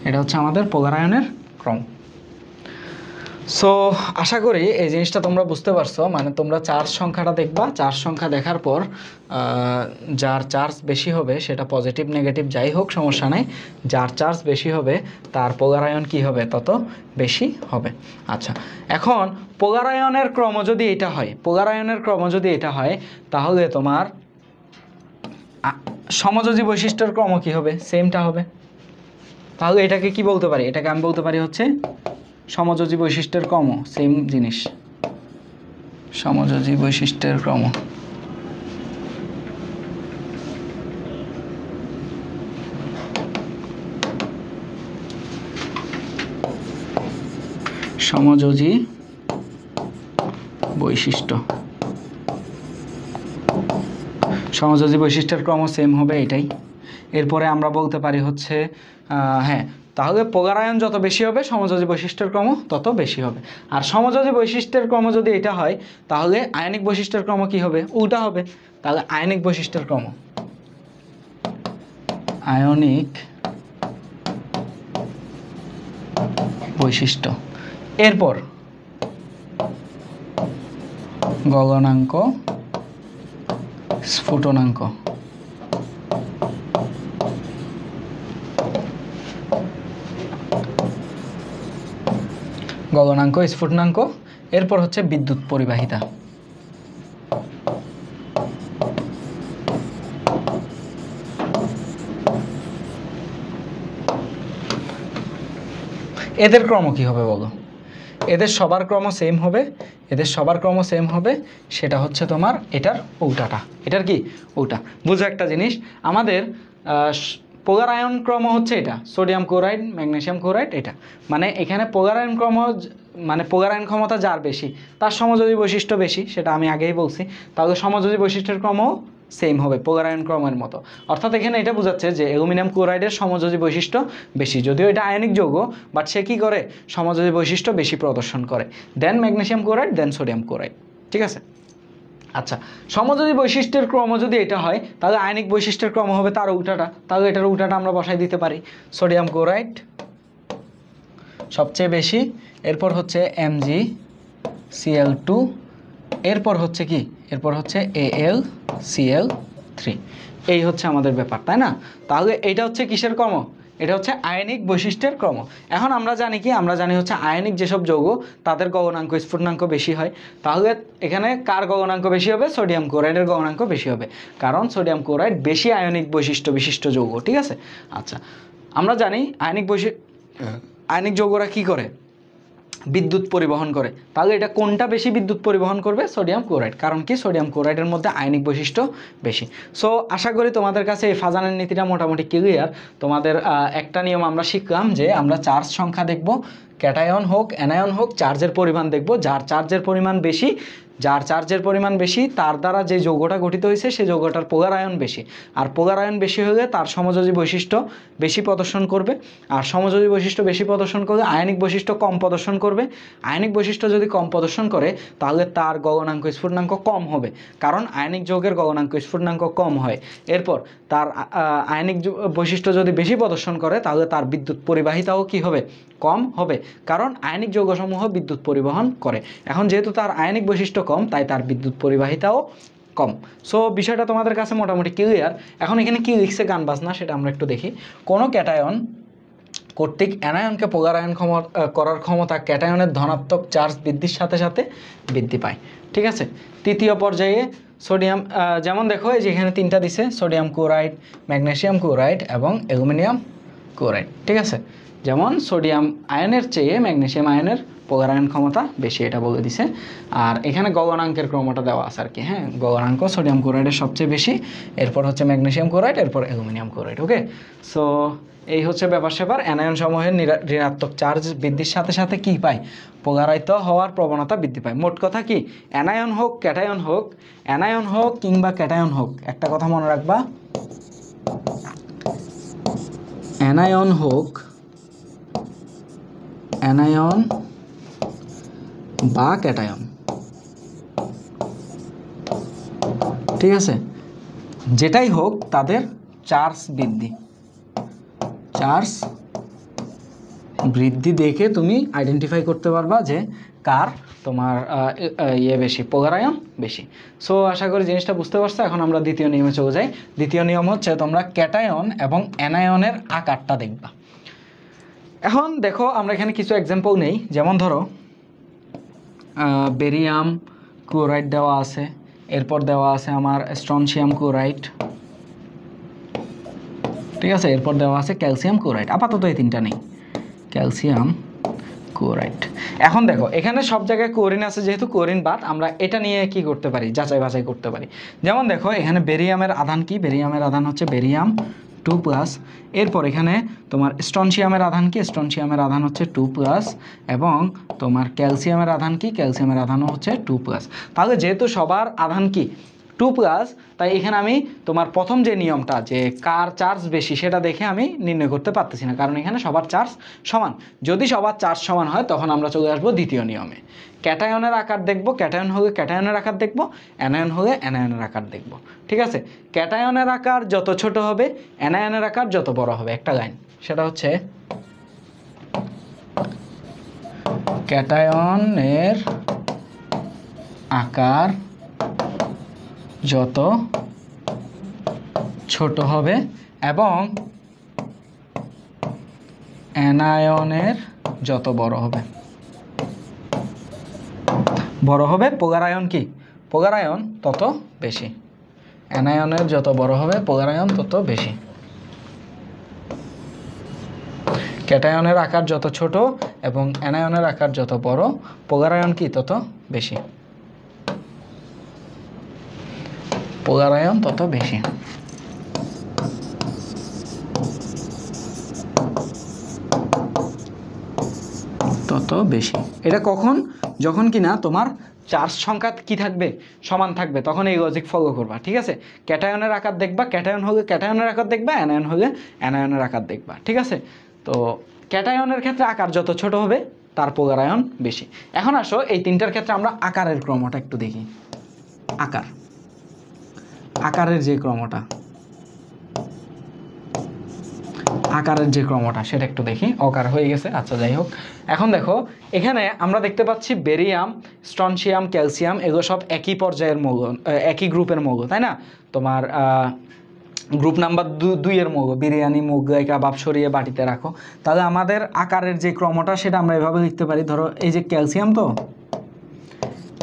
এটা হচ্ছে আমাদের পগারায়নের ক্রম। সো আশা করি এই জিনিসটা তোমরা বুঝতে পারছো। মানে তোমরা চার্জ সংখ্যাটা দেখবা, চার্জ সংখ্যা দেখার পর যার চার্জ বেশি হবে সেটা পজিটিভ নেগেটিভ যাই হোক সমস্যা নাই, যার চার্জ বেশি হবে তার পগারায়ন কি হবে? তত বেশি হবে। আচ্ছা, এখন পগারায়নের ক্রম যদি এটা হয়, পগারায়নের ক্রম যদি এটা হয় তাহলে তোমার সমযোজী বৈশিষ্ট্যের ক্রম কি হবে? সেমটা হবে। তাহলে এটাকে কি বলতে পারি? এটাকে আমি বলতে পারি হচ্ছে সমযোজী বৈশিষ্ট্যের ক্রম, সেম জিনিস, সমযোজী বৈশিষ্ট্যের ক্রম। সমযোজী বৈশিষ্ট্য, সমযোজী বৈশিষ্ট্যের ক্রম সেম হবে, এটাই। এরপরে আমরা বলতে পারি হচ্ছে হ্যাঁ, তাহলে পগারায়ন যত বেশি হবে সমযোজী বৈশিষ্ট্যের ক্রম তত বেশি হবে। আর সমযোজী বৈশিষ্ট্যের ক্রম যদি এটা হয় তাহলে আয়নিক বৈশিষ্ট্যের ক্রম কি হবে? উল্টা হবে। তাহলে আয়নিক বৈশিষ্ট্যের ক্রম, আয়নিক বৈশিষ্ট্য, এরপর গলনাঙ্ক, স্ফুটনাঙ্ক। গলনাঙ্ক, স্ফুটনাঙ্ক, এরপর হচ্ছে বিদ্যুৎ পরিবাহিতা। এদের ক্রম কি হবে বলো? এদের সবার ক্রম সেম হবে, এদের সবার ক্রম সেম হবে। সেটা হচ্ছে তোমার এটার উল্টাটা। এটার কি? উল্টা। বুঝো একটা জিনিস, আমাদের পগারায়ন ক্রম হচ্ছে এটা, সোডিয়াম ক্লোরাইড, ম্যাগনেসিয়াম ক্লোরাইড, এটা মানে এখানে পগারায়ন ক্রম মানে পগারায়ন ক্ষমতা যার বেশি তার সমযোজী বৈশিষ্ট্য বেশি, সেটা আমি আগেই বলছি। তাহলে সমযোজী বৈশিষ্ট্যের ক্রমও সেম হবে পগারায়ন ক্রমের মতো। অর্থাৎ এখানে এটা বোঝাচ্ছে যে অ্যালুমিনিয়াম ক্লোরাইডের সমযোজী বৈশিষ্ট্য বেশি, যদিও এটা আয়নিক যৌগ, বাট সে কী করে? সমযোজী বৈশিষ্ট্য বেশি প্রদর্শন করে দেন ম্যাগনেসিয়াম ক্লোরাইড, দেন সোডিয়াম ক্লোরাইড, ঠিক আছে? আচ্ছা, সমযোজী বৈশিষ্ট্যের ক্রম যদি এটা হয় তাহলে আয়নিক বৈশিষ্ট্যের ক্রম হবে তার উল্টাটা। তাহলে এটার উল্টাটা আমরা বসাই দিতে পারি, সোডিয়াম ক্লোরাইড সবচেয়ে বেশি, এরপর হচ্ছে MgCl2, এরপর হচ্ছে কি, এরপর হচ্ছে AlCl3। এই হচ্ছে আমাদের ব্যাপার, তাই না? তাহলে এটা হচ্ছে কিসের ক্রম? এটা হচ্ছে আয়নিক বৈশিষ্ট্যের ক্রম। এখন আমরা জানি কি, আমরা জানি হচ্ছে আয়নিক যেসব যৌগ তাদের গগনাঙ্ক স্ফুটনাঙ্ক বেশি হয়। তাহলে এখানে কার গগনাঙ্ক বেশি হবে? সোডিয়াম ক্লোরাইডের গগনাঙ্ক বেশি হবে, কারণ সোডিয়াম ক্লোরাইড বেশি আয়নিক বৈশিষ্ট্য বিশিষ্ট যৌগ। ঠিক আছে, আচ্ছা আমরা জানি আয়নিক যৌগরা কি করে? বিদ্যুৎ পরিবহন করে। তাহলে এটা কোনটা বেশি বিদ্যুৎ পরিবহন করবে? Sodium chloride. কারণ কি? সোডিয়াম ক্লোরাইডের মধ্যে আয়নিক বৈশিষ্ট্য বেশি। সো আশা করি তোমাদের কাছে এই ফাজানের নীতিটা মোটামুটি ক্লিয়ার। তোমাদের একটা নিয়ম আমরা শিখলাম যে আমরা চার্জ সংখ্যা দেখব, ক্যাটায়ন হোক অ্যানায়ন হোক, চার্জের পরিমাণ দেখব। যার চার্জের পরিমাণ বেশি তার দ্বারা যে যৌগটা গঠিত হয়েছে সেই যৌগটার পোলারায়ন বেশি, আর পোলারায়ন বেশি হলে তার সমযোজী বৈশিষ্ট্য বেশি প্রদর্শন করবে, আর সমযোজী বৈশিষ্ট্য বেশি প্রদর্শন করলে আয়নিক বৈশিষ্ট্য কম প্রদর্শন করবে। আয়নিক বৈশিষ্ট্য যদি কম প্রদর্শন করে তাহলে তার গগনাঙ্ক স্ফুটনাঙ্ক কম হবে, কারণ আয়নিক যৌগের গগনাঙ্ক স্ফুটনাঙ্ক কম হয়। এরপর তার আয়নিক বৈশিষ্ট্য যদি বেশি প্রদর্শন করে তাহলে তার বিদ্যুৎ পরিবাহিতাও কি হবে? কম হবে, কারণ আয়নিক যৌগসমূহ বিদ্যুৎ পরিবহন করে। এখন যেহেতু তার আয়নিক বৈশিষ্ট্য কম, তাই তার বিদ্যুৎ পরিবাহিতাও কম। সো বিষয়টা তোমাদের কাছে মোটামুটি ক্লিয়ার। এখন এখানে কি লিখছে গান বাজনা সেটা আমরা একটু দেখি। কোনো ক্যাটায়ন কর্তৃক অ্যানায়নকে পোলারায়ন করার ক্ষমতা ক্যাটায়নের ধনাত্মক চার্জ বৃদ্ধির সাথে সাথে বৃদ্ধি পায়। ঠিক আছে, তৃতীয় পর্যায়ে সোডিয়াম, যেমন দেখো এই যে এখানে তিনটা দিছে, সোডিয়াম ক্লোরাইড, ম্যাগনেসিয়াম ক্লোরাইড এবং অ্যালুমিনিয়াম ক্লোরাইড। ঠিক আছে, যেমন সোডিয়াম আয়নের চেয়ে ম্যাগনেসিয়াম আয়নের পোলারায়ন ক্ষমতা বেশি, এটা বলে দিছে। আর এখানে গগনাঙ্কের ক্রমটা দেওয়া আছে আর কি। হ্যাঁ, গগনাঙ্ক সোডিয়াম ক্লোরাইডের সবচেয়ে বেশি, এরপর হচ্ছে ম্যাগনেসিয়াম ক্লোরাইড, এরপর অ্যালুমিনিয়াম ক্লোরাইড। ওকে, সো এই হচ্ছে ব্যাপার স্যাপার। অ্যানায়ন সমূহের ঋণাত্মক চার্জ বৃদ্ধির সাথে সাথে কি পায়? পোলারায়িত হওয়ার প্রবণতা বৃদ্ধি পায়। মোট কথা কি, অ্যানায়ন হোক ক্যাটায়ন হোক, অ্যানায়ন হোক কিংবা ক্যাটায়ন হোক, একটা কথা মনে রাখবা, অ্যানায়ন হোক, অ্যানায়ন বা ক্যাটায়ন, ঠিক আছে, যেটাই হোক তাদের চার্জ বৃদ্ধি দেখে তুমি আইডেন্টিফাই করতে পারবা যে কার তোমার বেশি, পোলারায়ন বেশি। সো আশা করি জিনিসটা বুঝতে পারছো। এখন আমরা দ্বিতীয় নিয়মে চলে যাই। দ্বিতীয় নিয়ম হচ্ছে তোমরা ক্যাটায়ন এবং অ্যানায়নের আকারটা দেখবা। এখন দেখো আমরা এখানে কিছু এক্সাম্পল নেই। যেমন ধরো বেরিয়াম ক্লোরাইড দেওয়া আছে, এরপর দেওয়া আছে আমার স্ট্রনশিয়াম ক্লোরাইড, ঠিক আছে, এরপর দেওয়া আছে ক্যালসিয়াম ক্লোরাইড। আপাতত এই তিনটা নেই, ক্যালসিয়াম ক্লোরাইড। এখন দেখো এখানে সব জায়গায় ক্লোরিন আছে, যেহেতু ক্লোরিন বাদ, আমরা এটা নিয়ে কি করতে পারি? যাচাই বাছাই করতে পারি। যেমন দেখো এখানে বেরিয়ামের আধান কি? বেরিয়ামের আধান হচ্ছে বেরিয়াম 2+। এরপর এখানে তোমার স্ট্রনশিয়ামের আধান কি? স্ট্রনশিয়ামের আধান হচ্ছে 2+, এবং তোমার ক্যালসিয়ামের আধান কি? ক্যালসিয়ামের আধানও হচ্ছে 2+। তাহলে যেহেতু সবার আধান কি 2+, তাই এখানে আমি তোমার প্রথম যে নিয়মটা যে কার চার্জ বেশি সেটা দেখে আমি নির্ণয় করতে পারতেছি না, কারণ এখানে সবার চার্জ সমান। যদি সবার চার্জ সমান হয় তখন আমরা চলে আসবো দ্বিতীয় নিয়মে। ক্যাটায়নের আকার দেখব, ক্যাটায়ন হলে ক্যাটায়নের আকার দেখব, অ্যানায়ন হলে অ্যানায়নের আকার দেখব। ঠিক আছে, ক্যাটায়নের আকার যত ছোট হবে অ্যানায়নের আকার যত বড় হবে। একটা লাইন, সেটা হচ্ছে ক্যাটায়নের আকার যত ছোট হবে এবং অ্যানায়নের যত বড় হবে। পোলারায়ন কি? পোলারায়ন তত বেশি। অ্যানায়নের যত বড় হবে পোলারায়ন তত বেশি। ক্যাটায়নের আকার যত ছোট এবং অ্যানায়নের আকার যত বড়, পোলারায়ন কি? তত বেশি। পোলারায়ন তত বেশি। তত বেশি। এটা কখন? যখন কিনা তোমার চার্জ সংখ্যা কি থাকবে? সমান থাকবে, তখন এই লজিক ফলো করবা। ঠিক আছে, ক্যাটায়নের আকার দেখবা, ক্যাটায়ন হলে ক্যাটায়নের আকার দেখবা, অ্যানায়ন হলে অ্যানায়নের আকার দেখবা। ঠিক আছে, তো ক্যাটায়নের ক্ষেত্রে আকার যত ছোট হবে তার পোলারায়ন বেশি। এখন আসো এই তিনটার ক্ষেত্রে আমরা আকারের ক্রমটা একটু দেখি। আকারের যে ক্রমটা, আকারের যে ক্রমটা সেটা একটু দেখি। অকার হয়ে গেছে, আচ্ছা যাই হোক। এখন দেখো এখানে আমরা দেখতে পাচ্ছি বেরিয়াম, স্ট্রনশিয়াম, ক্যালসিয়াম এগুলো সব একই পর্যায়ের মৌল, একই গ্রুপের মৌল, তাই না? তোমার গ্রুপ নাম্বার 2-এর মৌল, বিরিয়ানি, মুগ কাবাব সরিয়ে বাটিতে রাখো। তাহলে আমাদের আকারের যে ক্রমটা সেটা আমরা এভাবে লিখতে পারি। ধরো এই যে ক্যালসিয়াম, তো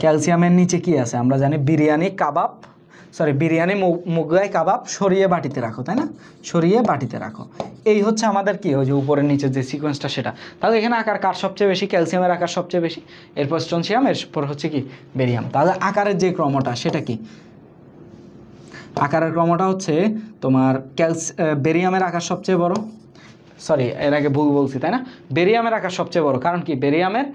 ক্যালসিয়ামের নিচে কি আছে আমরা জানি, বিরিয়ানি, কাবাব, সরি বিরিয়ানি, মুগলাই, কাবাব সরিয়ে বাটিতে রাখো, তাই না? সরিয়ে বাটিতে রাখো, এই হচ্ছে আমাদের কি ওই যে উপরের নিচের যে সিকোয়েন্সটা সেটা। তাহলে এখানে আকার কার সবচেয়ে বেশি? ক্যালসিয়ামের আকার সবচেয়ে বেশি, এরপর স্ট্রনশিয়াম, এরপর হচ্ছে কি বেরিয়াম। তাহলে আকারের যে ক্রমটা সেটা কি? আকারের ক্রমটা হচ্ছে তোমার বেরিয়ামের আকার সবচেয়ে বড়, সরি এর আগে ভুল বলছি, তাই না? বেরিয়ামের আকার সবচেয়ে বড়, কারণ কি বেরিয়ামের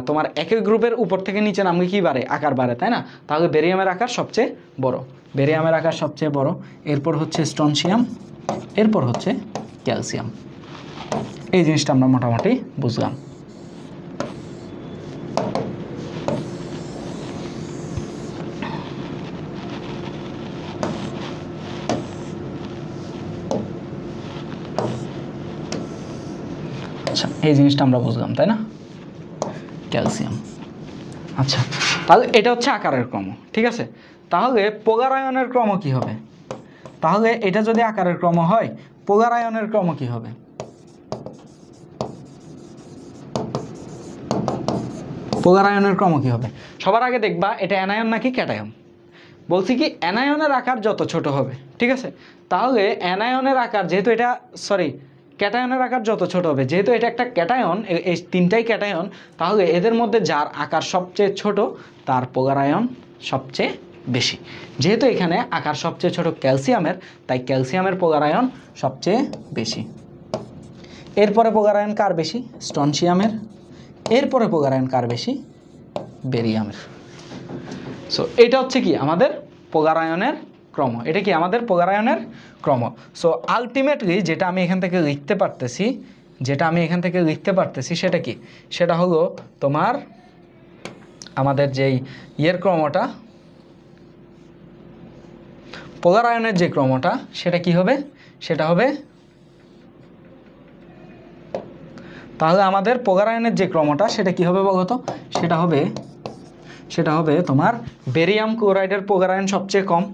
তোমার একই গ্রুপের উপর থেকে নিচে নামলে কি বাড়ে? আকার বাড়ে, তাই না? তাহলে বেরিয়ামের আকার সবচেয়ে বড়, বেরিয়ামের আকার সবচেয়ে বড়, এরপর হচ্ছে স্ট্রনশিয়াম, এরপর হচ্ছে ক্যালসিয়াম। এই জিনিসটা আমরা মোটামুটি বুঝলাম। আচ্ছা এই জিনিসটা আমরা বুঝলাম, তাই না? ক্যালসিয়াম। আচ্ছা তাহলে এটা হচ্ছে আকারের ক্রম, ঠিক আছে। তাহলে পোলারায়নের ক্রম কি হবে? তাহলে এটা যদি আকারের ক্রম হয়, পোলারায়নের ক্রম কি হবে? পোলারায়নের ক্রম কি হবে? সবার আগে দেখবা এটা অ্যানায়ন নাকি ক্যাটায়ন। বলছি কি অ্যানায়নের আকার যত ছোট হবে, ঠিক আছে, তাহলে অ্যানায়নের আকার যেহেতু এটা সরি ক্যাটায়নের আকার যত ছোট হবে, যেহেতু এটা একটা ক্যাটায়ন, এই তিনটাই ক্যাটায়ন, তাহলে এদের মধ্যে যার আকার সবচেয়ে ছোট তার পোলারায়ন সবচেয়ে বেশি। যেহেতু এখানে আকার সবচেয়ে ছোট ক্যালসিয়ামের, তাই ক্যালসিয়ামের পোলারায়ন সবচেয়ে বেশি। এরপরে পোলারায়ন কার বেশি? স্ট্রনশিয়ামের। এরপরে পোলারায়ন কার বেশি? বেরিয়ামের। সো এটা হচ্ছে কি আমাদের পোলারায়নের ক্রম, এটা কি আমাদের পোলারায়নের ক্রম। সো আলটিমেটলি যেটা আমি এখান থেকে লিখতে পারতেছি সেটা কি? সেটা হলো তোমার আমাদের যেই ক্রমটা, পোলারায়নের যে ক্রমটা সেটা কি হবে? সেটা হবে, তাহলে আমাদের পোলারায়নের যে ক্রমটা সেটা কি হবে বলতো? সেটা হবে তোমার বেরিয়াম ক্লোরাইডের পোলারায়ন সবচেয়ে কম,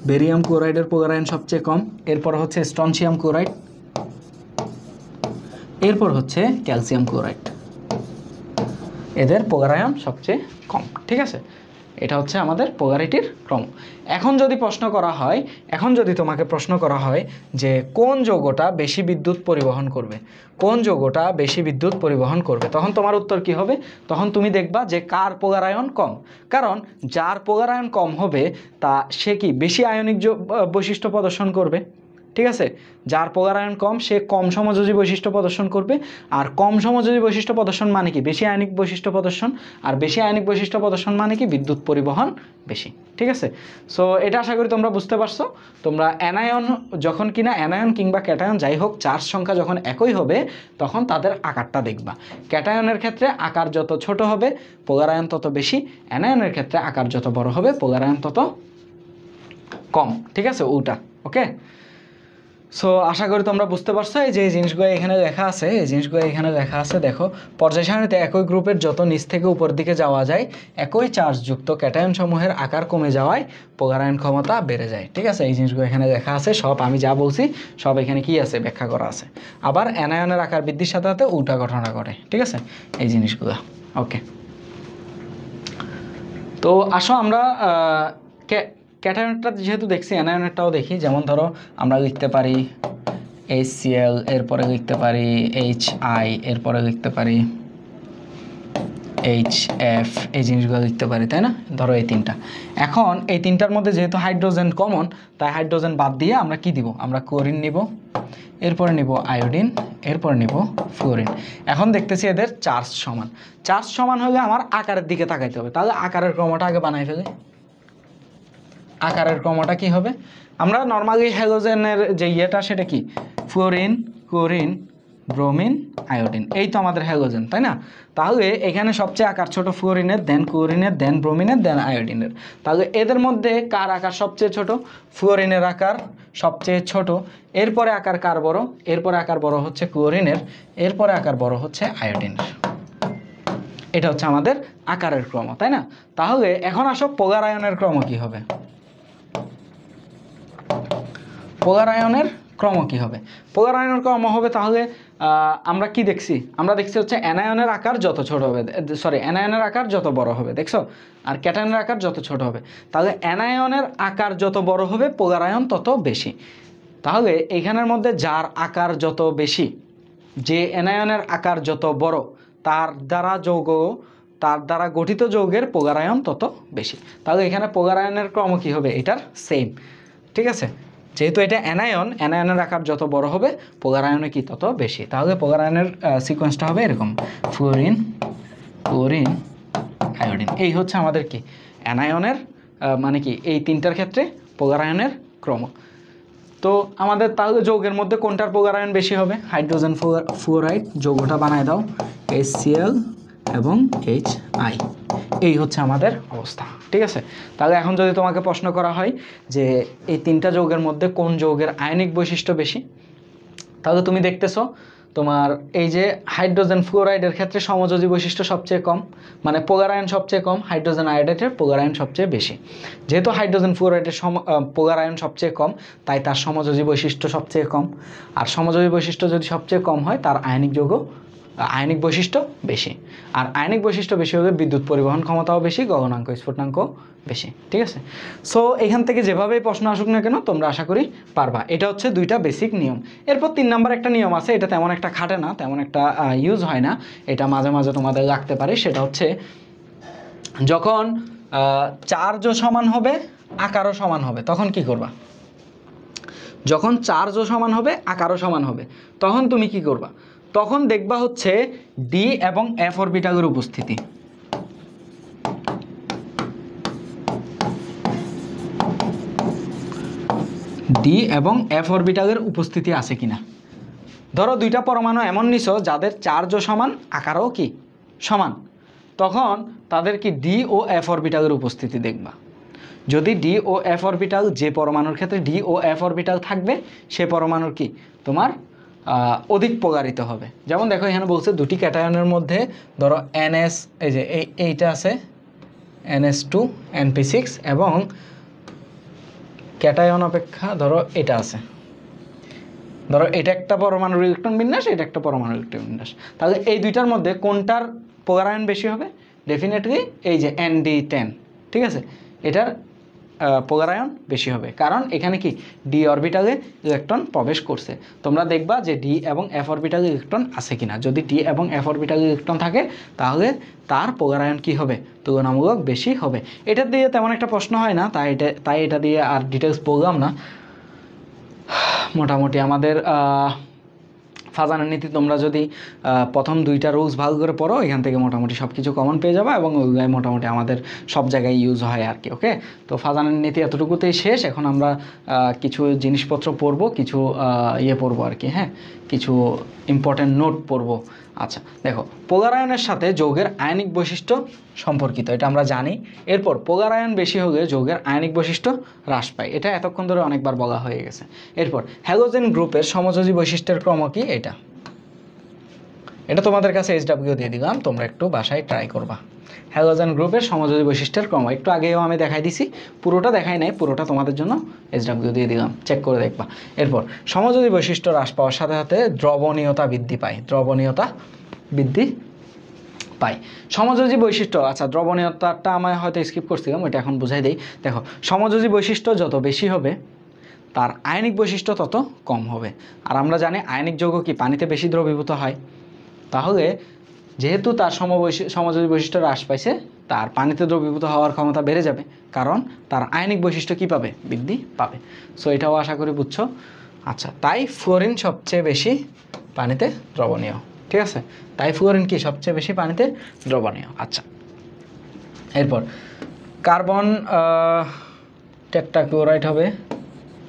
বেরিয়াম ক্লোরাইডের পোলারায়ন সবচেয়ে কম, এরপর হচ্ছে স্ট্রনশিয়াম ক্লোরাইড, এরপর হচ্ছে ক্যালসিয়াম ক্লোরাইড, এদের পোলারায়ন সবচেয়ে কম, ঠিক আছে। এটা হচ্ছে আমাদের পোলারিটির ক্রম। এখন যদি তোমাকে প্রশ্ন করা হয় যে কোন যৌগটা বেশি বিদ্যুৎ পরিবহন করবে, তখন তোমার উত্তর কি হবে? তখন তুমি দেখবা যে কার পোলারায়ন কম, কারণ যার পোলারায়ন কম হবে সে কি বেশি আয়নিক বৈশিষ্ট্য প্রদর্শন করবে, ঠিক আছে। যার পোলারায়ন কম সে কম সমযোজী বৈশিষ্ট্য প্রদর্শন করবে, আর কম সমযোজী বৈশিষ্ট্য প্রদর্শন মানে কি? বেশি আয়নিক বৈশিষ্ট্য প্রদর্শন, আর বেশি আয়নিক বৈশিষ্ট্য প্রদর্শন মানে কি? বিদ্যুৎ পরিবহন বেশি, ঠিক আছে। সো এটা আশা করি তোমরা বুঝতে পারছো। তোমরা অ্যানায়ন যখন কিনা অ্যানায়ন কিংবা ক্যাটায়ন যাই হোক, চার্জ সংখ্যা যখন একই হবে তখন তাদের আকারটা দেখবা। ক্যাটায়নের ক্ষেত্রে আকার যত ছোট হবে পোলারায়ন তত বেশি, অ্যানায়নের ক্ষেত্রে আকার যত বড় হবে পোলারায়ন তত কম, ঠিক আছে ওটা, ওকে। সো আশা করি তোমরা বুঝতে পারছো। এই যে জিনিসগুলো এখানে লেখা আছে, দেখো পর্যায় সারণীতে একই গ্রুপের যত নিচ থেকে উপর দিকে যাওয়া যায়, একই চার্জযুক্ত ক্যাটায়ন সমূহের আকার কমে যাওয়ায় পোলারায়ন ক্ষমতা বেড়ে যায়, ঠিক আছে। এই জিনিসগুলো এখানে লেখা আছে, সব আমি যা বলছি সব এখানে কি আছে ব্যাখ্যা করা আছে। আবার অ্যানায়নের আকার বৃদ্ধির সাথে সাথে উল্টা ঘটনা ঘটে, ঠিক আছে এই জিনিসগুলো, ওকে। তো আসো আমরা ক্যাটায়নটা যেহেতু দেখছি অ্যানায়নেরটাও দেখি। যেমন ধরো আমরা লিখতে পারি HCl, এরপরে লিখতে পারি HI, এরপরে লিখতে পারি HF, এই জিনিসগুলো লিখতে পারি, তাই না? ধরো এই তিনটা। এখন এই তিনটার মধ্যে যেহেতু হাইড্রোজেন কমন, তাই হাইড্রোজেন বাদ দিয়ে আমরা কি দিব? আমরা ক্লোরিন নিব, এরপরে নিব আয়োডিন, এরপরে নিব ফ্লোরিন। এখন দেখতেছি এদের চার্জ সমান হলে আমার আকারের দিকে তাকাইতে হবে। তাহলে আকারের ক্রমটা আগে বানাই ফেলি। আকারের ক্রমটা কি হবে? আমরা নর্মালি হ্যালোজেনের যে সেটা কি? ফ্লোরিন, ক্লোরিন, ব্রোমিন, আয়োডিন, এই তো আমাদের হ্যালোজেন, তাই না? তাহলে এখানে সবচেয়ে আকার ছোট ফ্লুরিনের, দেন ক্লোরিনের, দেন ব্রোমিনের, দেন আয়োডিনের। তাহলে এদের মধ্যে কার আকার সবচেয়ে ছোট? ফ্লুরিনের আকার সবচেয়ে ছোট। এরপরে আকার কার বড়? এরপরে আকার বড় হচ্ছে ক্লোরিনের, এরপরে আকার বড় হচ্ছে আয়োডিনের। এটা হচ্ছে আমাদের আকারের ক্রম, তাই না? তাহলে এখন আসো পোলার আয়নের ক্রম কি হবে। পোলার আয়নের ক্রম কি হবে? পোলার আয়নের ক্রম হবে তাহলে আমরা কি দেখছি? আমরা দেখছি হচ্ছে অ্যানায়নের আকার যত ছোট হবে, সরি অ্যানায়নের আকার যত বড় হবে, দেখছো? আর ক্যাটায়নের আকার যত ছোট হবে। তাহলে অ্যানায়নের আকার যত বড় হবে পোলার আয়ন তত বেশি। তাহলে এখানের মধ্যে যার আকার যত বেশি, যে অ্যানায়নের আকার যত বড়, তার দ্বারা গঠিত যৌগের পোলার আয়ন তত বেশি। তাহলে এখানে পোলার আয়নের ক্রম কি হবে? এটার সেম, ঠিক আছে? যেহেতু এটা অ্যানায়নের আকার যত বড় হবে পোলার আয়নে কি তত বেশি। তাহলে পোলার আয়নের সিকোয়েন্সটা হবে এরকম: ফ্লুরিন, ক্লোরিন, আয়োডিন। এই হচ্ছে আমাদের কি অ্যানায়নের মানে কি এই তিনটার ক্ষেত্রে পোলার আয়নের ক্রম। তো আমাদের তাহলে যৌগের মধ্যে কোনটার পোলার আয়ন বেশি হবে? হাইড্রোজেন ফ্লোরাইড, যৌগটা বানায় দাও, HCl এবং HI। এই হচ্ছে আমাদের অবস্থা, ঠিক আছে? তাহলে এখন যদি তোমাকে প্রশ্ন করা হয় যে এই তিনটা যৌগের মধ্যে কোন যৌগের আয়নিক বৈশিষ্ট্য বেশি, তাহলে তুমি দেখতেছো তোমার এই যে হাইড্রোজেন ফ্লোরাইডের ক্ষেত্রে সমযোজী বৈশিষ্ট্য সবচেয়ে কম, মানে পোলার আয়ন সবচেয়ে কম, হাইড্রোজেন আয়োডাইডের পোলার আয়ন সবচেয়ে বেশি। যেহেতু হাইড্রোজেন ফ্লোরাইডের পোলার আয়ন সবচেয়ে কম, তাই তার সমযোজী বৈশিষ্ট্য সবচেয়ে কম। আর সমযোজী বৈশিষ্ট্য যদি সবচেয়ে কম হয়, তার আয়নিক বৈশিষ্ট্য বেশি। আর আয়নিক বৈশিষ্ট্য বেশি হলে বিদ্যুৎ পরিবহন ক্ষমতাও বেশি, গলনাঙ্ক স্ফুটনাঙ্ক বেশি, ঠিক আছে? সো এখান থেকে যেভাবেই প্রশ্ন আসুক না কেন তোমরা আশা করি পারবা। এটা হচ্ছে দুইটা বেসিক নিয়ম। এরপর 3 নাম্বার একটা নিয়ম আছে, এটা তেমন একটা খাটে না, তেমন একটা ইউজ হয় না, এটা মাঝে মাঝে তোমাদের লাগতে পারে। সেটা হচ্ছে যখন চার্জও সমান হবে আকারও সমান হবে তখন কি করবা? যখন চার্জও সমান হবে আকারও সমান হবে তখন তুমি কি করবা? তখন দেখবা হচ্ছে ডি এবং এফ অরবিটালের উপস্থিতি। ডি এবং এফ অরবিটালের উপস্থিতি আছে কিনা। ধরো দুইটা পরমাণু এমন নিছো যাদের চার্জও সমান আকারও কি সমান, তখন তাদের কি ডি ও এফ অরবিটালের উপস্থিতি দেখবা। যদি ডি ও এফ অরবিটাল, যে পরমাণুর ক্ষেত্রে ডি ও এফ অরবিটাল থাকবে সে পরমাণুর কি তোমার অধিক পোলারিত হবে। যেমন দেখো এখানে বলছে দুটি ক্যাটায়নের মধ্যে ধরো NS, এই যে এইটা আছে NS2 NP6, এবং ক্যাটায়ন অপেক্ষা ধরো এটা আছে, ধরো এটা একটা পরমাণুর ইলেকট্রন বিন্যাস, এটা একটা পরমাণুর ইলেকট্রন বিন্যাস। তাহলে এই দুইটার মধ্যে কোনটার পোলার আয়ন বেশি হবে? ডেফিনেটলি এই যে ND10, ঠিক আছে, এটার পোলার আয়ন বেশি হবে, কারণ এখানে কি ডি অরবিটালে ইলেকট্রন প্রবেশ করছে। তোমরা দেখবা যে ডি এবং এফ অরবিটালে ইলেকট্রন আছে কিনা। যদি ডি এবং এফ অরবিটালে ইলেকট্রন থাকে তাহলে তার পোলার আয়ন কি হবে? তুলনামূলক বেশি হবে। এটা দিয়ে তেমন একটা প্রশ্ন হয় না, তাই এটা দিয়ে আর ডিটেলস বললাম না। মোটামুটি আমাদের ফাজানের নীতি তোমরা যদি প্রথম দুইটা রুলস ভালো করে পড়ো, এখান থেকে মোটামুটি সব কিছু কমন পেয়ে যাবে, এবং ওইগুলাই মোটামুটি আমাদের সব জায়গায় ইউজ হয় আর কি। ওকে, তো ফাজানের নীতি এতটুকুতেই শেষ। এখন আমরা কিছু জিনিসপত্র পড়বো, কিছু পড়বো আর কি, হ্যাঁ, কিছু ইম্পর্টেন্ট নোট পড়বো। আচ্ছা দেখো, পোলার আয়নের সাথে যৌগের আয়নিক বৈশিষ্ট্য সম্পর্কিত, এটা আমরা জানি। এরপর পোলার আয়ন বেশি হলে যৌগের আয়নিক বৈশিষ্ট্য হ্রাস পায়, এটা এতক্ষণ ধরে অনেকবার বলা হয়ে গেছে। এরপর হ্যালোজেন গ্রুপের সমযোজী বৈশিষ্ট্যের ক্রম কি? এটা তোমাদের কাছে SW দিয়ে দিলাম, তোমরা একটু বাসায় ট্রাই করবা। হ্যালোজেন গ্রুপের সমযোজী বৈশিষ্ট্যের ক্রম একটু আগেও আমি দেখাই দিছি, পুরোটা দেখাই নাই, পুরোটা তোমাদের জন্য SW দিয়ে দিলাম, চেক করে দেখবা। এরপর সমযোজী বৈশিষ্ট্য হ্রাস পাওয়ার সাথে সাথে দ্রবণীয়তা বৃদ্ধি পায়। সমযোজী বৈশিষ্ট্য, আচ্ছা দ্রবণীয়তাটা আমি হয়তো স্কিপ করছিলাম, ওইটা এখন বুঝাই দেই। দেখো, সমযোজী বৈশিষ্ট্য যত বেশি হবে তার আয়নিক বৈশিষ্ট্য তত কম হবে। আর আমরা জানি আয়নিক যৌগ কি পানিতে বেশি দ্রবীভূত হয়। তাহলে যেহেতু তার সমযোজী বৈশিষ্ট্য হ্রাস পাইছে, তার পানিতে দ্রবীভূত হওয়ার ক্ষমতা বেড়ে যাবে, কারণ তার আয়নিক বৈশিষ্ট্য কি পাবে? বৃদ্ধি পাবে। সো এটাও আশা করি বুঝছো। আচ্ছা, তাই ফ্লোরিন সবচেয়ে বেশি পানিতে দ্রবণীয়, ঠিক আছে? তাই ফ্লোরিন কি সবচেয়ে বেশি পানিতে দ্রবণীয়। আচ্ছা, এরপর কার্বন টেট্রাক্লোরাইড হবে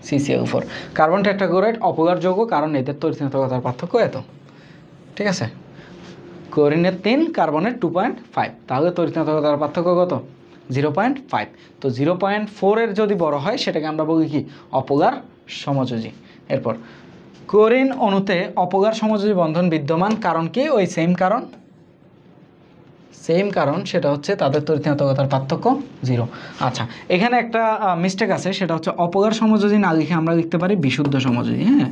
CCl4। কার্বন টেট্রাক্লোরাইড অপোলার যৌগ, কারণ এদের তড়িৎ পার্থক্য এত। ঠিক আছে, ক্লোরিনের 3, কার্বনের 2.5, তাহলে তড়িৎ-নাটকতার পার্থক্য কত? 0.5। তো 0.4 এর যদি বড় হয় সেটাকে আমরা বলি কি? অপগার সমযোজী। এরপর ক্লোরিন অণুতে অপগার সমযোজী বন্ধন বিদ্যমান, কারণ কি? ওই সেম কারণ, সেটা হচ্ছে তাদের তড়িৎ-নাটকতার পার্থক্য 0। আচ্ছা, এখানে একটা মিস্টেক আছে, সেটা হচ্ছে অপগার সমযোজী না লিখে আমরা লিখতে পারি বিশুদ্ধ সমযোজী। হ্যাঁ,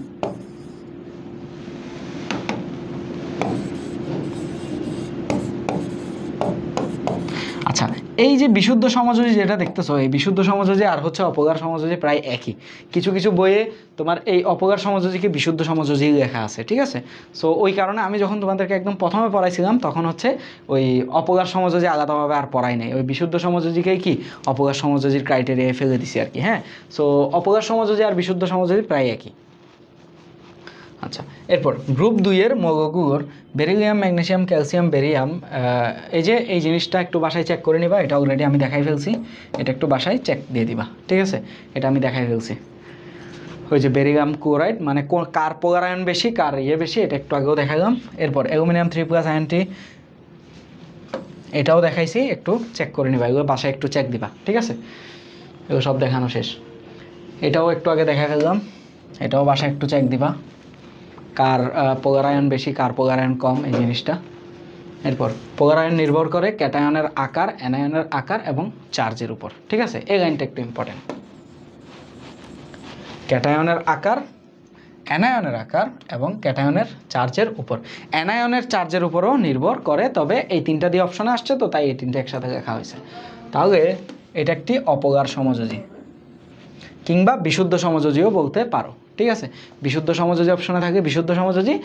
আচ্ছা, এই যে বিশুদ্ধ সমযোজী যেটা দেখতেছো, এই বিশুদ্ধ সমযোজী আর হচ্ছে অপগার সমযোজী প্রায় একই। কিছু কিছু বইয়ে তোমার এই অপগার সমযোজীকে বিশুদ্ধ সমযোজী লেখা আছে, ঠিক আছে। সো ওই কারণে আমি যখন তোমাদেরকে একদম প্রথমে পড়াইছিলাম তখন হচ্ছে ওই অপগার সমযোজী আলাদাভাবে আর পড়াই নাই, ওই বিশুদ্ধ সমযোজীকেই কি অপগার সমযোজীর ক্রাইটেরিয়ায় ফেলে দিছি আর কি। হ্যাঁ, সো অপগার সমযোজী আর বিশুদ্ধ সমযোজী প্রায় একই। আচ্ছা, এরপর গ্রুপ 2 এর মৌলগুলোর বেরিলিয়াম, ম্যাগনেসিয়াম, ক্যালসিয়াম, বেরিয়াম, এই জিনিসটা একটু বাসায় চেক করে নিবা। এটা অলরেডি আমি দেখাই ফেলছি, এটা একটু বাসায় চেক দিয়ে দিবা, ঠিক আছে। এটা আমি দেখাই ফেলছি, ওই যে বেরিলিয়াম ক্লোরাইড মানে কার পোলার বেশি, কার বেশি, এটা একটু আগেও দেখালাম। এরপর অ্যালুমিনিয়াম 3+ আয়নটি, এটাও দেখাইছি, একটু চেক করে নিবা, এগুলো বাসায় একটু চেক দিবা, ঠিক আছে। এগুলো সব দেখানো শেষ। এটাও একটু আগে দেখা ফেললাম, এটাও বাসায় একটু চেক দিবা, কার পোলার আয়ন বেশি, কার পোলার আয়ন কম, এই জিনিসটা। এরপর পোলার আয়ন নির্ভর করে ক্যাটায়নের আকার, অ্যানায়নের আকার এবং চার্জের উপর, ঠিক আছে। এই লাইনটা একটু ইম্পর্টেন্ট, ক্যাটায়নের আকার, অ্যানায়নের আকার এবং ক্যাটায়নের চার্জের উপর। অ্যানায়নের চার্জের উপরও নির্ভর করে, তবে এই 3টা দিয়ে অপশনে আসছে তো তাই এই 3টা একসাথে লেখা হয়েছে। তাহলে এটা একটি অপগার সমযোজী কিংবা বিশুদ্ধ সমযোজীও বলতে পারো, ঠিক আছে। বিশুদ্ধ সমযোজী অপশনে থাকে বিশুদ্ধ সমযোজী,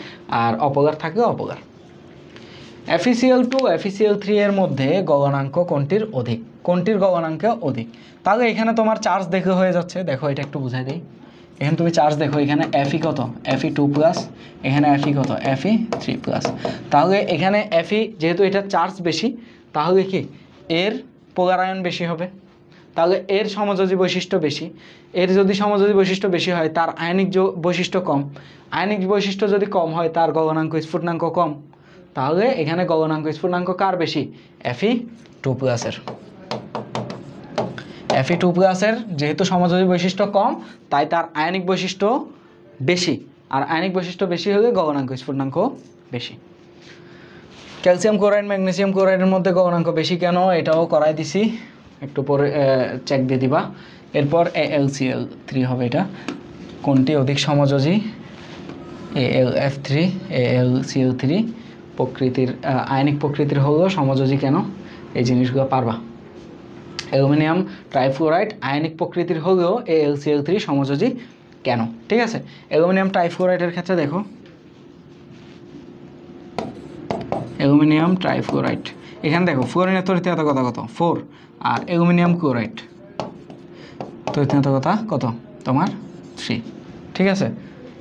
আর অপগার থাকে অপগার। FeCl2, FeCl3 এর মধ্যে গলনাঙ্ক কোনটির অধিক? কোনটির গলনাঙ্ক অধিক? তাহলে এখানে তোমার চার্জ দেখে হয়ে যাচ্ছে, দেখো এটা একটু বুঝাই দিই। এখানে তুমি চার্জ দেখো, এখানে Fe কত? Fe2+, এখানে Fe কত? Fe3+। তাহলে এখানে Fe যেহেতু এটা চার্জ বেশি, তাহলে কি এর পোলার আয়ন বেশি হবে, তাহলে এর সমযোজী বৈশিষ্ট্য বেশি। এর যদি সমযোজী বৈশিষ্ট্য বেশি হয় তার আয়নিক বৈশিষ্ট্য কম, আয়নিক বৈশিষ্ট্য যদি কম হয় তার গলনাঙ্ক স্ফুটনাঙ্ক কম, তাহলে এখানে গলনাঙ্ক স্ফুটনাঙ্ক কার বেশি? Fe2+ এর। Fe2+ এর যেহেতু সমযোজী বৈশিষ্ট্য কম, তাই তার আয়নিক বৈশিষ্ট্য বেশি, আর আয়নিক বৈশিষ্ট্য বেশি হলে গলনাঙ্ক স্ফুটনাঙ্ক বেশি। ক্যালসিয়াম ক্লোরাইড, ম্যাগনেসিয়াম ক্লোরাইডের মধ্যে গলনাঙ্ক বেশি কেন? এটাও করাই দিছি, একটু পরে চেক দিয়ে দিবা। এরপর AlCl3 হবে, এটা কোনটি অধিক সমযোজী? AlF3, AlCl3 প্রকৃতির আয়নিক প্রকৃতির হলেও সমযোজী কেন? এই জিনিসগুলো পারবা। অ্যালুমিনিয়াম ট্রাইফ্লোরাইড আয়নিক প্রকৃতির হলেও AlCl3 সমযোজী কেন? ঠিক আছে, অ্যালুমিনিয়াম ট্রাইফ্লোরাইডের ক্ষেত্রে দেখো, অ্যালুমিনিয়াম ট্রাইফ্লোরাইড এখানে দেখো ফ্লোরিনের তড়িৎ-নাটকতা কত? 4, আর অ্যালুমিনিয়াম ক্লোরাইড তড়িৎ-নাটকতা কত? তোমার 3, ঠিক আছে।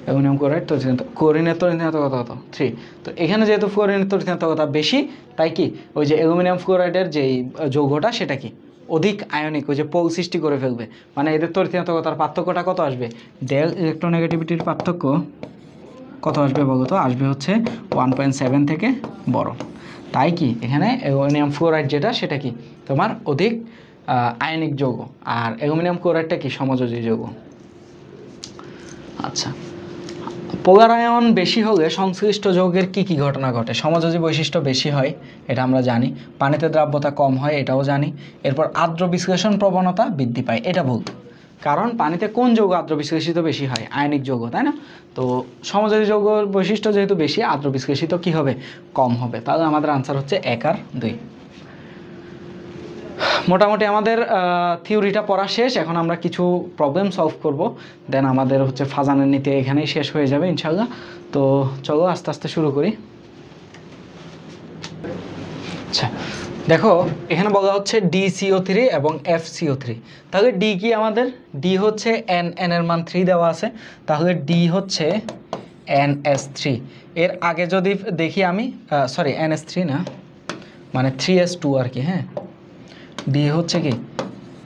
অ্যালুমিনিয়াম ক্লোরাইড ক্লোরিনের তড়িৎ-নাটকতা কত? 3। তো এখানে যেহেতু ফ্লোরিনের তড়িৎ-নাটকতা বেশি, তাই কি ওই যে অ্যালুমিনিয়াম ফ্লোরাইডের যেই যৌগটা সেটা কি অধিক আয়নিক, ওই যে পোল সৃষ্টি করে ফেলবে, মানে এদের তড়িৎ-নাটকতার পার্থক্যটা কত আসবে? ডেল ইলেকট্রোনেগেটিভিটির পার্থক্য কত আসবে বলো তো? আসবে হচ্ছে 1.7 থেকে বড়। তাই কি এখানে অ্যালুমিনিয়াম ফ্লোরাইড যেটা সেটা কি তোমার অধিক আয়নিক যৌগ, আর অ্যালুমিনিয়াম ক্লোরাইডটা কি সমযোজী যৌগ। আচ্ছা, পোলার আয়ন বেশি হলে সংশ্লিষ্ট যৌগের কি কি ঘটনা ঘটে? সমযোজী বৈশিষ্ট্য বেশি হয়, এটা আমরা জানি। পানিতে দ্রাব্যতা কম হয়, এটাও জানি। এরপর আর্দ্র বিশ্লেষণ প্রবণতা বৃদ্ধি পায়, এটা ভুল, কারণ পানিতে কোন যৌগ আর্দ্র বিশ্লেষিত বেশি হয়? আয়নিক যৌগ, তাই না? তো সমযোজী যৌগের বৈশিষ্ট্য যেহেতু বেশি, আর্দ্র বিশ্লেষিত কি হবে? কম হবে। তাহলে আমাদের আনসার হচ্ছে 1 আর 2। মোটামুটি আমাদের থিওরিটা পড়া শেষ, এখন আমরা কিছু প্রবলেম সলভ করব, দেন আমাদের হচ্ছে ফাজানের নীতি এখানেই শেষ হয়ে যাবে ইনশাআল্লাহ। তো চলো আস্তে আস্তে শুরু করি। আচ্ছা দেখো, এখানে বলা হচ্ছে DCO3 এবং FCO3। তাহলে ডি কি আমাদের? ডি হচ্ছে n এর মান 3 দেওয়া আছে, তাহলে ডি হচ্ছে NS3। এর আগে যদি দেখি আমি, সরি NS3 না, মানে 3S2 আর কি। হ্যাঁ, ডি হচ্ছে কি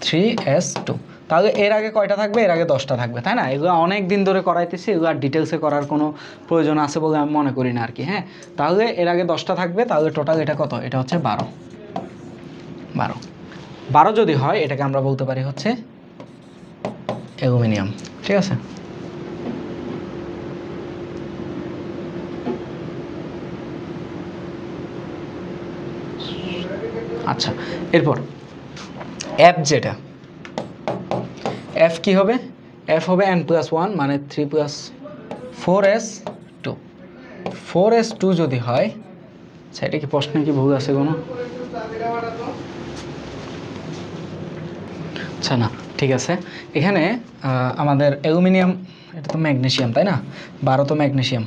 3S2। তাহলে এর আগে কয়টা থাকবে? এর আগে 10টা থাকবে, তাই না? এগুলো অনেক দিন ধরে করাইতেছি, এগুলো আর ডিটেলসে করার কোনো প্রয়োজন আছে বলে আমি মনে করি না আর কি। হ্যাঁ, তাহলে এর আগে 10টা থাকবে, তাহলে টোটাল এটা কত? এটা হচ্ছে 12। 12 যদি হয় এটাকে আমরা বলতে পারি হচ্ছে অ্যালুমিনিয়াম। ঠিক আছে, আচ্ছা। এরপর এফ, যেটা এফ কি হবে? এফ হবে n+1 মানে 3 + 4s2। 4s2 যদি হয়, সেটা কি প্রশ্নে কি ভুল আছে কোনো? আচ্ছা, না, ঠিক আছে। এখানে আমাদের অ্যালুমিনিয়াম, এটা তো ম্যাগনেসিয়াম, তাই না? 12 তো ম্যাগনেসিয়াম।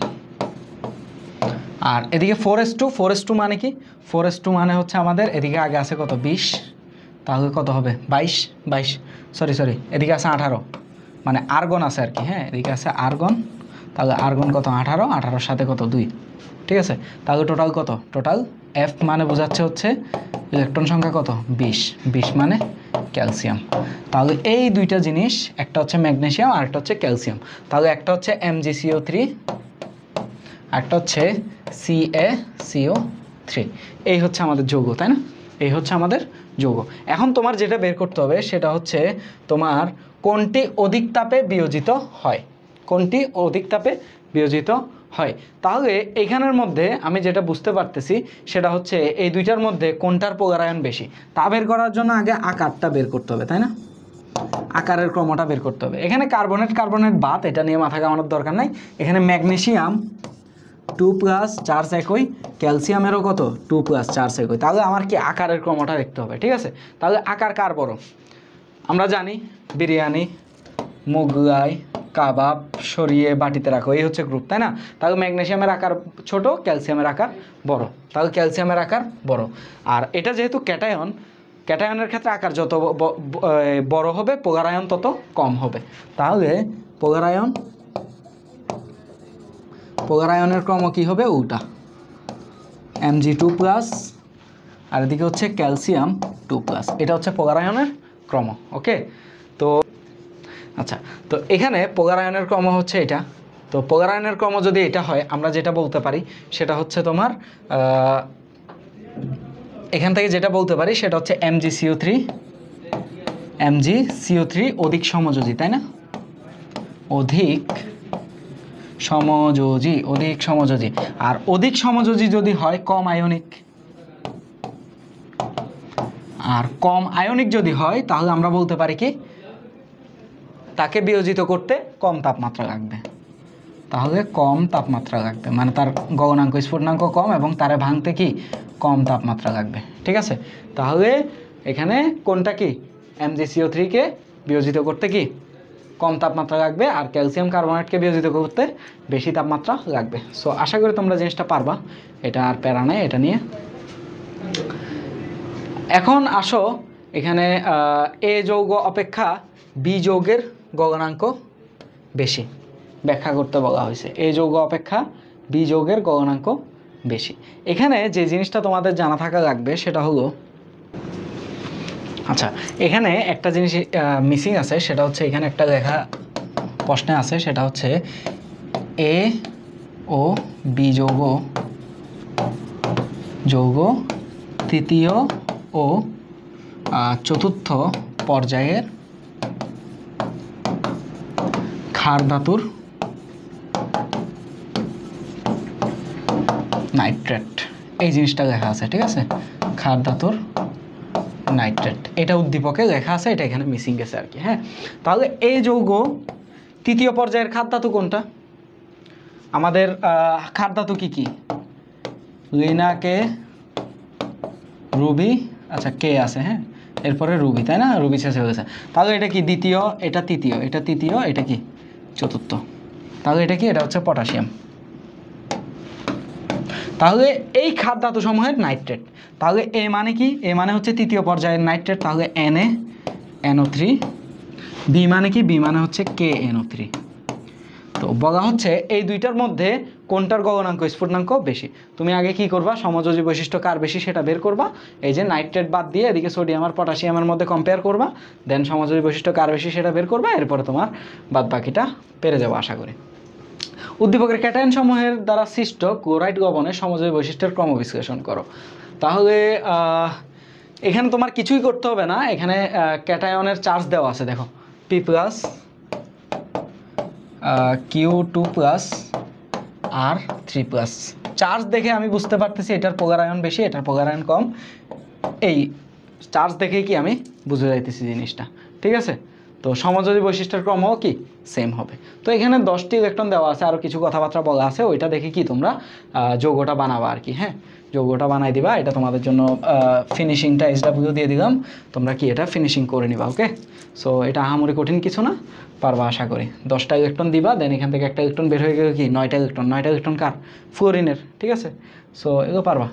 আর এদিকে 4s2 মানে কি? 4s2 মানে হচ্ছে আমাদের এদিকে আগে আছে কত? 20, তাহলে কত হবে? 22, সরি, এদিকে আছে 18, মানে আর্গন আছে আর কি। হ্যাঁ, এদিকে আছে আর্গন, তাহলে আর্গন কত? 18, 18-র সাথে কত? 2। ঠিক আছে, তাহলে টোটাল কত? টোটাল এফ মানে বোঝাচ্ছে হচ্ছে ইলেকট্রন সংখ্যা কত? 20 মানে ক্যালসিয়াম। তাহলে এই দুইটা জিনিস, একটা হচ্ছে ম্যাগনেসিয়াম আর একটা হচ্ছে ক্যালসিয়াম। তাহলে একটা হচ্ছে MgCO3, একটা হচ্ছে CaCO3। এই হচ্ছে আমাদের যৌগ, তাই না? এই হচ্ছে আমাদের যৌগ। এখন তোমার যেটা বের করতে হবে সেটা হচ্ছে তোমার কোনটি অধিক তাপে বিয়োজিত হয়, কোনটি অধিক তাপে বিয়োজিত হয়। তাহলে এখানের মধ্যে আমি যেটা বুঝতে পারতেছি সেটা হচ্ছে এই দুইটার মধ্যে কোনটার পোলারায়ন বেশি। তা বের করার জন্য আগে আকারটা বের করতে হবে, তাই না? আকারের ক্রমটা বের করতে হবে। এখানে কার্বনেট বাদ, এটা নিয়ে মাথা ঘামানোর দরকার নাই। এখানে ম্যাগনেসিয়াম 2+ চার্জ একই, ক্যালসিয়ামেরও কত? 2+ চার্জ একই। তাহলে আমার কি আকারের ক্রমটা দেখতে হবে। ঠিক আছে, তাহলে আকার কার বড়? আমরা জানি বিরিয়ানি, মোগলাই, কাবাব সরিয়ে বাটিতে রাখো, এই হচ্ছে গ্রুপ, তাই না? তাহলে ম্যাগনেসিয়ামের আকার ছোট, ক্যালসিয়ামের আকার বড়, তাহলে ক্যালসিয়ামের আকার বড়। আর এটা যেহেতু ক্যাটায়ন, ক্যাটায়নের ক্ষেত্রে আকার যত বড় হবে পোলারায়ন তত কম হবে। তাহলে পোলারায়নের ক্রম কি হবে? উল্টা, Mg2+, আর এদিকে হচ্ছে ক্যালসিয়াম 2+। এটা হচ্ছে পোলারায়নের ক্রম। ওকে, তো আচ্ছা, তো এখানে পোলারায়নের ক্রম হচ্ছে এটা। তো পোলারায়নের ক্রম যদি এটা হয়, আমরা যেটা বলতে পারি সেটা হচ্ছে তোমার এখান থেকে যেটা বলতে পারি সেটা হচ্ছে MgCO3 অধিক সমযোজী, তাই না? অধিক সমযোজী। আর অধিক সমযোজী যদি হয় কম আয়নিক, আর কম আয়নিক যদি হয় তাহলে আমরা বলতে পারি কি তাকে বিয়োজিত করতে কম তাপমাত্রা লাগবে। তাহলে কম তাপমাত্রা লাগবে, মানে তার গগনাঙ্ক স্ফুটনাঙ্ক কম এবং তারে ভাঙতে কি কম তাপমাত্রা লাগবে। ঠিক আছে, তাহলে এখানে কোনটা কি? MgCO3 কে বিয়োজিত করতে কি কম তাপমাত্রা লাগবে, আর ক্যালসিয়াম কার্বনেটকে বিয়োজিত করতে বেশি তাপমাত্রা লাগবে। সো আশা করি তোমরা জিনিসটা পারবা, এটা আর প্যারা নেই এটা নিয়ে। এখন আসো এখানে এ যৌগ অপেক্ষা বি যৌগের গগনাঙ্ক বেশি ব্যাখ্যা করতে বলা হয়েছে। এ যৌগ অপেক্ষা বি যৌগের গগনাঙ্ক বেশি। এখানে যে জিনিসটা তোমাদের জানা থাকা লাগবে সেটা হলো, আচ্ছা এখানে একটা জিনিস মিসিং আছে, সেটা হচ্ছে এখানে একটা লেখা প্রশ্নে আছে, সেটা হচ্ছে এ ও বি যৌগ তৃতীয় ও চতুর্থ পর্যায়ের ক্ষার ধাতুর নাইট্রেট, এই জিনিসটা লেখা আছে। ঠিক আছে, ক্ষার ধাতুর নাইট্রেট, এটা উদ্দীপকে লেখা আছে, এটা এখানে মিসিং গেছে আর কি। হ্যাঁ, তাহলে এই যৌগ তৃতীয় পর্যায়ের ক্ষার ধাতু কোনটা? আমাদের ক্ষার ধাতু কি কি? লিনা কে, রুবি, আচ্ছা কে আছে, হ্যাঁ এরপরে রুবি, তাই না? রুবি শেষ হয়ে গেছে। তাহলে এটা কি দ্বিতীয়, এটা তৃতীয়, এটা তৃতীয়, এটা কি চতুর্থ। তাহলে এটা কি? এটা হচ্ছে পটাশিয়াম। তাহলে এই ক্ষার ধাতু সমূহের নাইট্রেট, তাহলে এ মানে কি? এ মানে হচ্ছে তৃতীয় পর্যায়ের নাইট্রেট, তাহলে NaNO3। বি মানে কি? বি মানে হচ্ছে KNO3। তো বলা হচ্ছে এই দুইটার মধ্যে কোনটার গলনাঙ্ক স্ফুটনাঙ্ক বেশি। তুমি আগে কি করবা, সমযোজী বৈশিষ্ট্য কার বেশি সেটা বের করবা। এই যে নাইট্রেট বাদ দিয়ে এদিকে সোডিয়াম আর পটাশিয়ামের মধ্যে কম্পেয়ার করবা, দেন সমযোজী বৈশিষ্ট্য কার বেশি সেটা বের করবা, এরপরে তোমার বাদ বাকিটা পেরে যাবো আশা করি। উদ্দীপকের ক্যাটায়ন সমূহের দ্বারা সৃষ্ট ক্লোরাইড লবণের সমযোজী বৈশিষ্ট্যের ক্রম বিশ্লেষণ করো। তাহলে এখানে তোমার কিছুই করতে হবে না, এখানে ক্যাটায়নের চার্জ দেওয়া আছে, দেখো P plus Q2 plus R3 plus. Charge দেখে আমি বুঝতে পারতেছি এটার পোলার আয়ন বেশি, এটার পোলার আয়ন কম, এই চার্জ দেখেই কি আমি বুঝে যাইতেছি জিনিসটা, ঠিক আছে। তো সমযোজী বৈশিষ্ট্যের ক্রমও কি সেম হবে। তো এখানে 10টি ইলেকট্রন দেওয়া আছে, আরও কিছু কথাবার্তা বলা আছে, ওইটা দেখে কি তোমরা যৌগটা বানাবা আর কি। হ্যাঁ, যৌগটা বানাই দিবা, এটা তোমাদের জন্য ফিনিশিংটা SW দিয়ে দিলাম, তোমরা কি এটা ফিনিশিং করে নিবা। ওকে, সো এটা আহামরি কঠিন কিছু না, পারবা আশা করি। 10টা ইলেকট্রন দিবা, দেন এখান থেকে একটা ইলেকট্রন বের হয়ে গেলে কি 9টা ইলেকট্রন, 9টা ইলেকট্রন কার, ফ্লোরিনের, ঠিক আছে। সো এগুলো পারবা।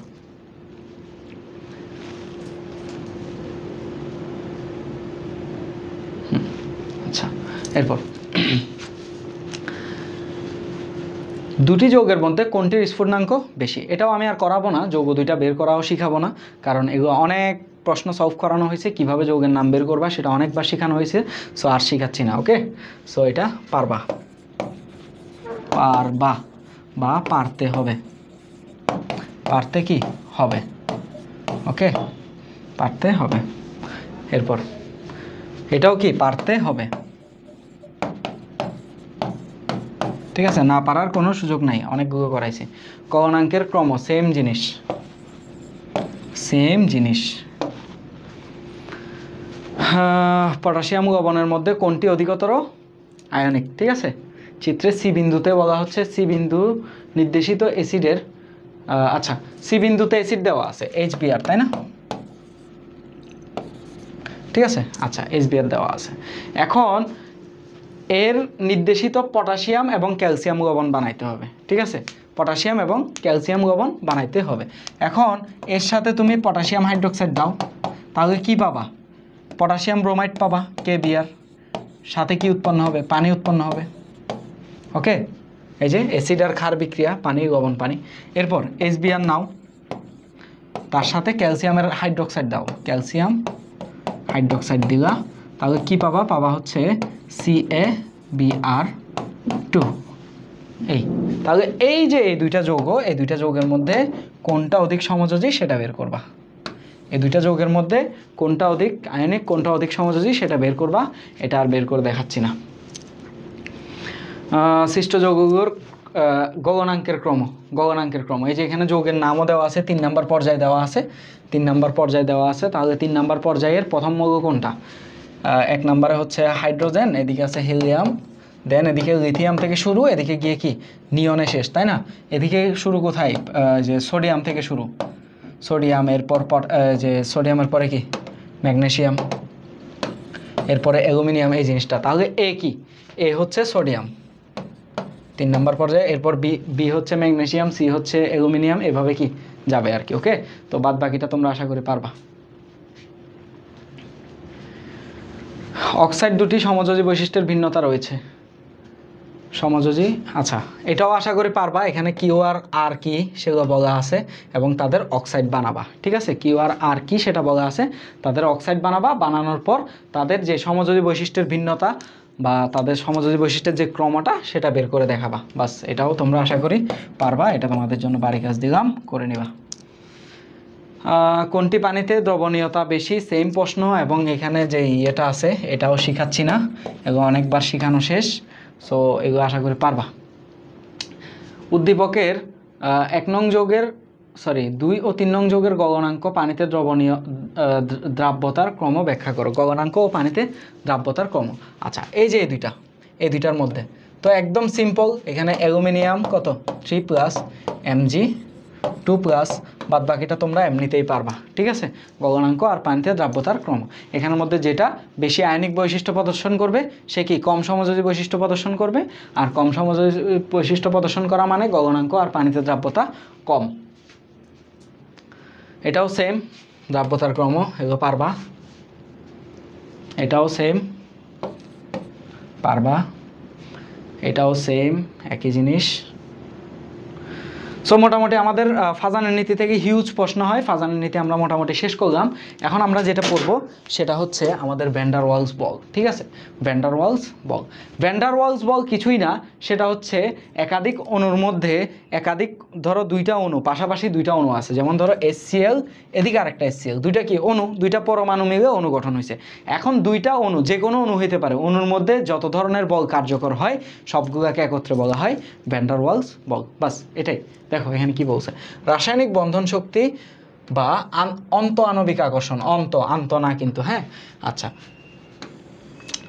আচ্ছা, এরপর দুটি যৌগের মধ্যে কোনটির স্ফুটনাঙ্ক বেশি, এটাও আমি আর করাবো না, যৌগ দুইটা বের করাও শিখাবো না, কারণ এগুলো অনেক প্রশ্ন সলভ করানো হয়েছে, কিভাবে যৌগের নাম বের করবা সেটা অনেকবার শেখানো হয়েছে, সো আর শিখাচ্ছি না। ওকে, সো এটা পারবা, পারবা বা পারতে হবে, পারতে কি হবে, ওকে, পারতে হবে। এরপর এটাও কি পারতে হবে, ঠিক আছে, না পারার কোনো সুযোগ নাই, অনেকগুলো করাইছি। গলনাঙ্কের ক্রম সেম জিনিস, সেম জিনিস। পটাশিয়াম লবণের মধ্যে কোনটি অধিকতর আয়নিক, ঠিক আছে। চিত্রে সি বিন্দুতে বলা হচ্ছে সি বিন্দু নির্দেশিত অ্যাসিডের, আচ্ছা সি বিন্দুতে অ্যাসিড দেওয়া আছে HBr, তাই না, ঠিক আছে। আচ্ছা HBr দেওয়া আছে, এখন এর নির্দেশিত পটাশিয়াম এবং ক্যালসিয়াম লবণ বানাইতে হবে, ঠিক আছে, পটাশিয়াম এবং ক্যালসিয়াম লবণ বানাইতে হবে। এখন এর সাথে তুমি পটাশিয়াম হাইড্রোক্সাইড দাও, তাহলে কি পাবা, পটাশিয়াম ব্রোমাইড পাবা, KBr, সাথে কি উৎপন্ন হবে, পানি উৎপন্ন হবে। ওকে, এই যে অ্যাসিড আর ক্ষার বিক্রিয়া, পানি লবণ পানি। এরপর HBr নাও, তার সাথে ক্যালসিয়ামের হাইড্রোক্সাইড দাও, ক্যালসিয়াম হাইড্রোক্সাইড দিলা, তাহলে কি পাবা, পাবা হচ্ছে CaBr2। এই তাহলে এই যে এই দুইটা যৌগ, এই দুইটা যৌগের মধ্যে কোনটা অধিক সমযোজী সেটা বের করবা। এই দুইটা যৌগের মধ্যে কোনটা অধিক আয়নিক, কোনটা অধিক সমযোজী সেটা বের করবা, এটা আর বের করে দেখাচ্ছি না। সৃষ্ট যৌগগুলোর গলনাঙ্কের ক্রম, গলনাঙ্কের ক্রম, এই যে এখানে যৌগের নামও দেওয়া আছে, 3 নাম্বার পর্যায়ে দেওয়া আছে, 3 নাম্বার পর্যায়ে দেওয়া আছে। তাহলে 3 নাম্বার পর্যায়ের প্রথম মৌল কোনটা, 1 নম্বরে হচ্ছে হাইড্রোজেন, এদিকে আছে হিলিয়াম, দেন এদিকে লিথিয়াম থেকে শুরু, এদিকে গিয়ে কি নিয়নে শেষ, তাই না। এদিকে শুরু কোথায়, যে সোডিয়াম থেকে শুরু, সোডিয়াম, এরপর যে সোডিয়ামের পরে কি ম্যাগনেসিয়াম, এরপরে অ্যালুমিনিয়াম, এই জিনিসটা। তাহলে এ কি, এ হচ্ছে সোডিয়াম 3 নাম্বার পর্যায়ে, এরপর বি হচ্ছে ম্যাগনেসিয়াম, সি হচ্ছে অ্যালুমিনিয়াম, এভাবে কি যাবে আর কি। ওকে, তো বাদ বাকিটা তোমরা আশা করি পারবা। অক্সাইড দুটি সমযোজী বৈশিষ্ট্যের ভিন্নতা রয়েছে, সমযোজী, আচ্ছা এটাও আশা করি পারবা। এখানে কিউ আর আর কি সেগুলো বলা আছে এবং তাদের অক্সাইড বানাবা, ঠিক আছে, কিউ আর আর কি সেটা বলা আছে, তাদের অক্সাইড বানাবা, বানানোর পর তাদের যে সমযোজী বৈশিষ্ট্যের ভিন্নতা বা তাদের সমযোজী বৈশিষ্ট্যের যে ক্রমটা সেটা বের করে দেখাবা, বাস এটাও তোমরা আশা করি পারবা। এটা তোমাদের জন্য বাড়ি কাজ দিলাম, করে নিবা। কোনটি পানিতে দ্রবণীয়তা বেশি, সেম প্রশ্ন, এবং এখানে যে ইয়েটা আছে এটাও শিখাচ্ছি না, এগুলো অনেকবার শিখানো শেষ, সো এগুলো আশা করি পারবা। উদ্দীপকের 1 নং যৌগের 2 ও 3 নং যৌগের গলনাঙ্ক পানিতে দ্রবণীয় দ্রাব্যতার ক্রম ব্যাখ্যা করো, গলনাঙ্ক ও পানিতে দ্রাব্যতার ক্রম। আচ্ছা এই যে এই দুইটার মধ্যে তো একদম সিম্পল, এখানে অ্যালুমিনিয়াম কত 3 প্লাস Mg2 প্লাস, বাদ বাকিটা তোমরা এমনিতেই পারবা, ঠিক আছে। গলনাঙ্ক আর পানিতে দ্রাব্যতার ক্রম, এখানের মধ্যে যেটা বেশি আয়নিক বৈশিষ্ট্য প্রদর্শন করবে সে কি কম সমযোজী বৈশিষ্ট্য প্রদর্শন করবে, আর কম সমযোজী বৈশিষ্ট্য প্রদর্শন করা মানে গলনাঙ্ক আর পানিতে দ্রাব্যতা কম। এটাও সেম, দ্রাব্যতার ক্রম, এগুলো পারবা। এটাও সেম, পারবা। এটাও সেম একই জিনিস। সো মোটামুটি আমাদের ফাজানের নীতি থেকে হিউজ প্রশ্ন হয়, ফাজানের নীতি আমরা মোটামুটি শেষ করলাম। এখন আমরা যেটা পড়ব সেটা হচ্ছে আমাদের ভ্যান ডার ওয়ালস বল। ঠিক আছে, ভ্যান ডার ওয়ালস বল। ভ্যান ডার ওয়ালস বল কিছুই না, সেটা হচ্ছে একাধিক অণুর মধ্যে একাধিক, ধরো দুইটা অণু পাশাপাশি দুইটা অণু আছে, যেমন ধরো HCl এদিকে আরেকটা HCl, দুইটা কি অণু, দুইটা পরমাণু মিলে অণু গঠন হয়েছে। এখন দুইটা অণু যে কোনো অণু হইতে পারে, অণুর মধ্যে যত ধরনের বল কার্যকর হয় সবগুলোকে একত্রে বলা হয় ভ্যান ডার ওয়ালস বল। বাস এটাই। দেখো এখানে কি বলছে, রাসায়নিক বন্ধন শক্তি বা অন্ত আণবিক আকর্ষণ, আন্ত না কিন্তু, হ্যাঁ আচ্ছা,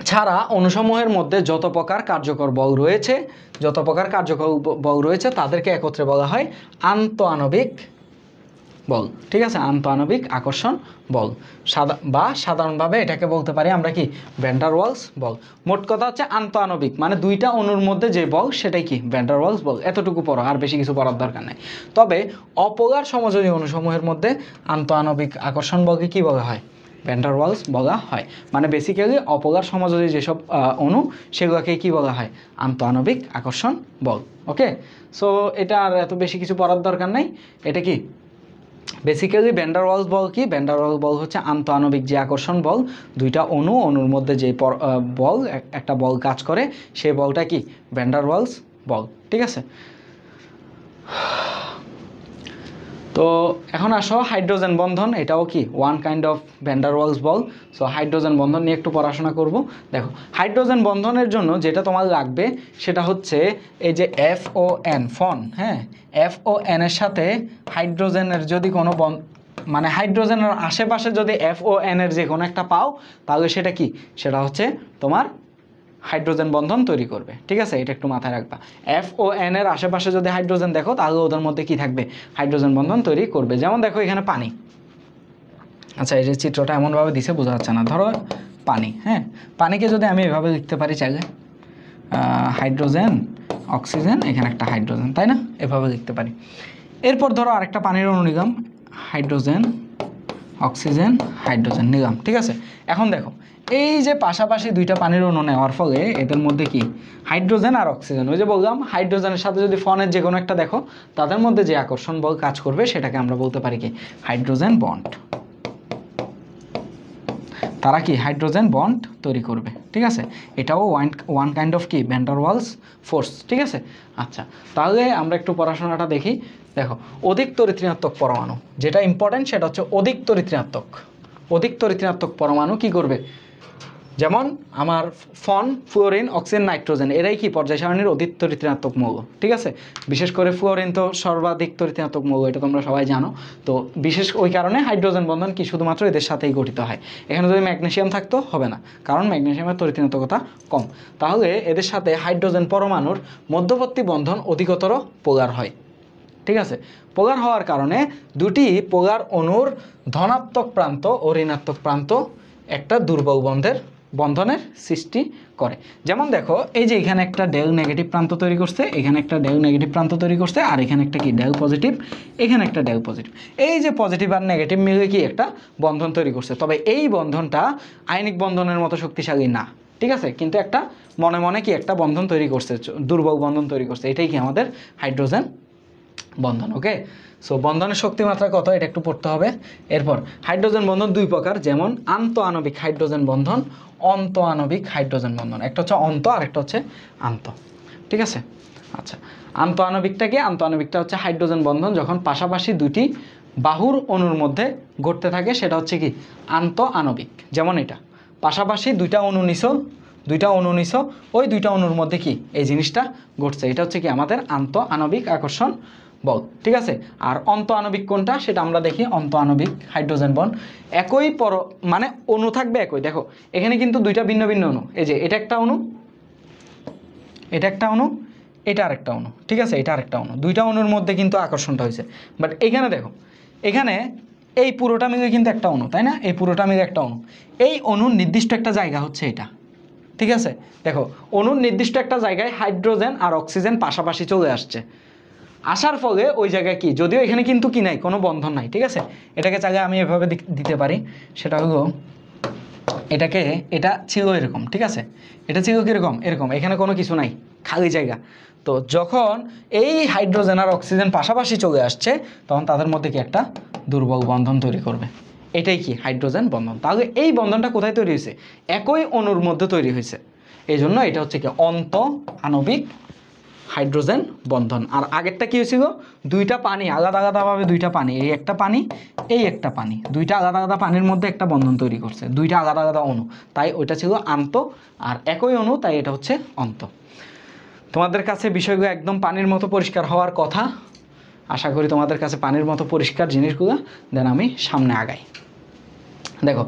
ছাড়া অণুসমূহের মধ্যে যত প্রকার কার্যকর বল রয়েছে তাদেরকে একত্রে বলা হয় আন্ত আণবিক বল। ঠিক আছে, আন্ত আণবিক আকর্ষণ বল, সাধারণভাবে এটাকে বলতে পারি আমরা কি ভ্যান ডার ওয়ালস বল। মোট কথা হচ্ছে আন্ত আণবিক মানে দুইটা অণুর মধ্যে যে বল সেটাই কি ভ্যান ডার ওয়ালস বল। এতটুকু পড়ো, আর বেশি কিছু পড়ার দরকার নেই। তবে অপোলার সমযোজী অণুসমূহের মধ্যে আন্ত আণবিক আকর্ষণ বলকে কি বলা হয়, ভ্যান ডার ওয়ালস বলা হয়। মানে বেসিক্যালি অপোলার সমযোজী যেসব অণু সেগুলোকে কি বলা হয়, আন্ত আণবিক আকর্ষণ বল। ওকে, সো এটা আর এত বেশি কিছু পড়ার দরকার নাই। এটা কি বেসিক্যালি ভ্যান ডার ওয়ালস বল কি, ভ্যান ডার ওয়ালস বল হচ্ছে আন্ত আণবিক যে আকর্ষণ বল, দুইটা অণুর মধ্যে যে বল একটা বল কাজ করে সেই বলটা কি ভ্যান ডার ওয়ালস বল। ঠিক আছে, তো এখন আসো হাইড্রোজেন বন্ধন, এটাও কি one kind of van der Waals বল। সো হাইড্রোজেন বন্ধন নিয়ে একটু পড়াশোনা করব। দেখো হাইড্রোজেন বন্ধনের জন্য যেটা তোমার লাগবে সেটা হচ্ছে এই যে FON ফন, হ্যাঁ FON এর সাথে হাইড্রোজেনের যদি কোনো মানে হাইড্রোজেনের আশেপাশে যদি FON এর যে কোনো একটা পাও তাহলে সেটা কি, সেটা হচ্ছে তোমার হাইড্রোজেন বন্ধন তৈরি করবে। ঠিক আছে, এটা একটু মাথায় রাখবা। FON এর আশেপাশে যদি হাইড্রোজেন দেখো তাহলে ওদের মধ্যে কি থাকবে, হাইড্রোজেন বন্ধন তৈরি করবে। যেমন দেখো এখানে পানি, আচ্ছা এই যে চিত্রটা এমনভাবে দিছে বোঝা যাচ্ছে না, ধরো পানি, হ্যাঁ পানিকে যদি আমি এভাবে লিখতে পারি চাইলে হাইড্রোজেন অক্সিজেন, এখানে একটা হাইড্রোজেন, তাই না, এভাবে লিখতে পারি। এরপর ধরো আরেকটা পানির অণু নিলাম, হাইড্রোজেন অক্সিজেন হাইড্রোজেন নিলাম। ঠিক আছে, এখন দেখো এই যে পাশাপাশি দুইটা পানির অণু নেওয়ার ফলে এদের মধ্যে কি হাইড্রোজেন আর অক্সিজেন, ওই যে বললাম হাইড্রোজেনের সাথে যদি ফনের যে কোনো একটা দেখো তাদের মধ্যে যে আকর্ষণ বল কাজ করবে সেটাকে আমরা বলতে পারি কি হাইড্রোজেন বন্ড। তারা কি হাইড্রোজেন বন্ড তৈরি করবে। ঠিক আছে, এটাও ওয়ান কাইন্ড অফ কি ভ্যান ডার ওয়ালস ফোর্স। ঠিক আছে, আচ্ছা তাহলে আমরা একটু পড়াশোনাটা দেখি। দেখো অধিক তড়িৎ-ঋণাত্মক পরমাণু, যেটা ইম্পর্টেন্ট সেটা হচ্ছে অধিক তড়িৎ-ঋণাত্মক পরমাণু কি করবে, যেমন আমার ফন, ফ্লুরিন, অক্সিজেন, নাইট্রোজেন এরাই কি পর্যায় সারণীর অধিক তড়িৎ-ঋণাত্মক মৌল। ঠিক আছে, বিশেষ করে ফ্লুরিন তো সর্বাধিক তড়িৎ-ঋণাত্মক মৌল, এটা তোমরা সবাই জানো। তো বিশেষ ওই কারণে হাইড্রোজেন বন্ধন কি শুধুমাত্র এদের সাথেই গঠিত হয়। এখানে যদি ম্যাগনেসিয়াম থাকতো হবে না, কারণ ম্যাগনেসিয়ামের তড়িৎ-ঋণাত্মকতা কম। তাহলে এদের সাথে হাইড্রোজেন পরমাণুর মধ্যবর্তী বন্ধন অধিকতর পোলার হয়। ঠিক আছে, পোলার হওয়ার কারণে দুটি পোলার অণুর ধনাত্মক প্রান্ত ও ঋণাত্মক প্রান্ত একটা দুর্বল বন্ধনের সৃষ্টি করে। যেমন দেখো এই যে এখানে একটা ডেল নেগেটিভ প্রান্ত তৈরি করছে, এখানে একটা ডেল নেগেটিভ প্রান্ত তৈরি করছে, আর এখানে একটা কি ডেল পজিটিভ, এখানে একটা ডেল পজিটিভ। এই যে পজিটিভ আর নেগেটিভ মিলে কি একটা বন্ধন তৈরি করছে। তবে এই বন্ধনটা আয়নিক বন্ধনের মতো শক্তিশালী না। ঠিক আছে, কিন্তু একটা মনে মনে কি একটা বন্ধন তৈরি করছে, দুর্বল বন্ধন তৈরি করছে। এটাই কি আমাদের হাইড্রোজেন বন্ধন। ওকে, সো বন্ধনের শক্তিমাত্রা কত এটা একটু পড়তে হবে। এরপর হাইড্রোজেন বন্ধন দুই প্রকার, যেমন আন্ত আণবিক হাইড্রোজেন বন্ধন, অন্ত আণবিক হাইড্রোজেন বন্ধন। একটা হচ্ছে অন্ত আর একটা হচ্ছে আন্ত। ঠিক আছে, আচ্ছা আন্ত আণবিকটা কি, আন্ত আণবিকটা হচ্ছে হাইড্রোজেন বন্ধন যখন পাশাপাশি দুটি বাহুর অণুর মধ্যে ঘটতে থাকে সেটা হচ্ছে কি আন্ত আণবিক। যেমন এটা পাশাপাশি দুইটা অণু নিছো, ওই দুইটা অণুর মধ্যে কি এই জিনিসটা ঘটছে, এটা হচ্ছে কি আমাদের আন্ত আণবিক আকর্ষণ বল। ঠিক আছে, আর অন্ত আণবিক কোনটা সেটা আমরা দেখি। অন্ত আণবিক হাইড্রোজেন বন্ড একই মানে অণু থাকবে একই। দেখো এখানে কিন্তু দুইটা ভিন্ন ভিন্ন অণু, এই যে এটা একটা অণু, এটা একটা অণু, এটা আরেকটা অণু। ঠিক আছে, এটা আরেকটা অণু, দুইটা অণুর মধ্যে কিন্তু আকর্ষণটা হয়েছে। বাট এখানে দেখো এখানে এই পুরোটা মিলে কিন্তু একটা অণু, তাই না, এই পুরোটা মিলে একটা অণু। এই অণুর নির্দিষ্ট একটা জায়গা হচ্ছে এটা। ঠিক আছে, দেখো অণুর নির্দিষ্ট একটা জায়গায় হাইড্রোজেন আর অক্সিজেন পাশাপাশি চলে আসছে, আসার ফলে ওই জায়গায় কি, যদিও এখানে কিন্তু কি নাই, কোনো বন্ধন নাই। ঠিক আছে, এটাকে চাইলে আমি এভাবে দিতে পারি, সেটা হলো এটাকে, এটা ছিল এরকম, ঠিক আছে, এটা ছিল কীরকম, এরকম, এখানে কোনো কিছু নাই, খালি জায়গা। তো যখন এই হাইড্রোজেন আর অক্সিজেন পাশাপাশি চলে আসছে তখন তাদের মধ্যে কি একটা দুর্বল বন্ধন তৈরি করবে। এটাই কি হাইড্রোজেন বন্ধন। তাহলে এই বন্ধনটা কোথায় তৈরি হয়েছে? একই অণুর মধ্যে তৈরি হয়েছে, এই জন্য এটা হচ্ছে কি অন্ত আণবিক হাইড্রোজেন বন্ধন। আর আগেরটা কি হয়েছিল? দুইটা পানি আলাদা আলাদাভাবে, দুইটা পানি, এই একটা পানি, এই একটা পানি, দুইটা আলাদা আলাদা পানির মধ্যে একটা বন্ধন তৈরি করছে, দুইটা আলাদা আলাদা অণু, তাই ওইটা ছিল আন্ত, আর একই অণু তাই এটা হচ্ছে অন্ত। তোমাদের কাছে বিষয়গুলো একদম পানির মতো পরিষ্কার হওয়ার কথা, আশা করি তোমাদের কাছে পানির মতো পরিষ্কার জিনিসগুলো। দেন আমি সামনে আগাই। দেখো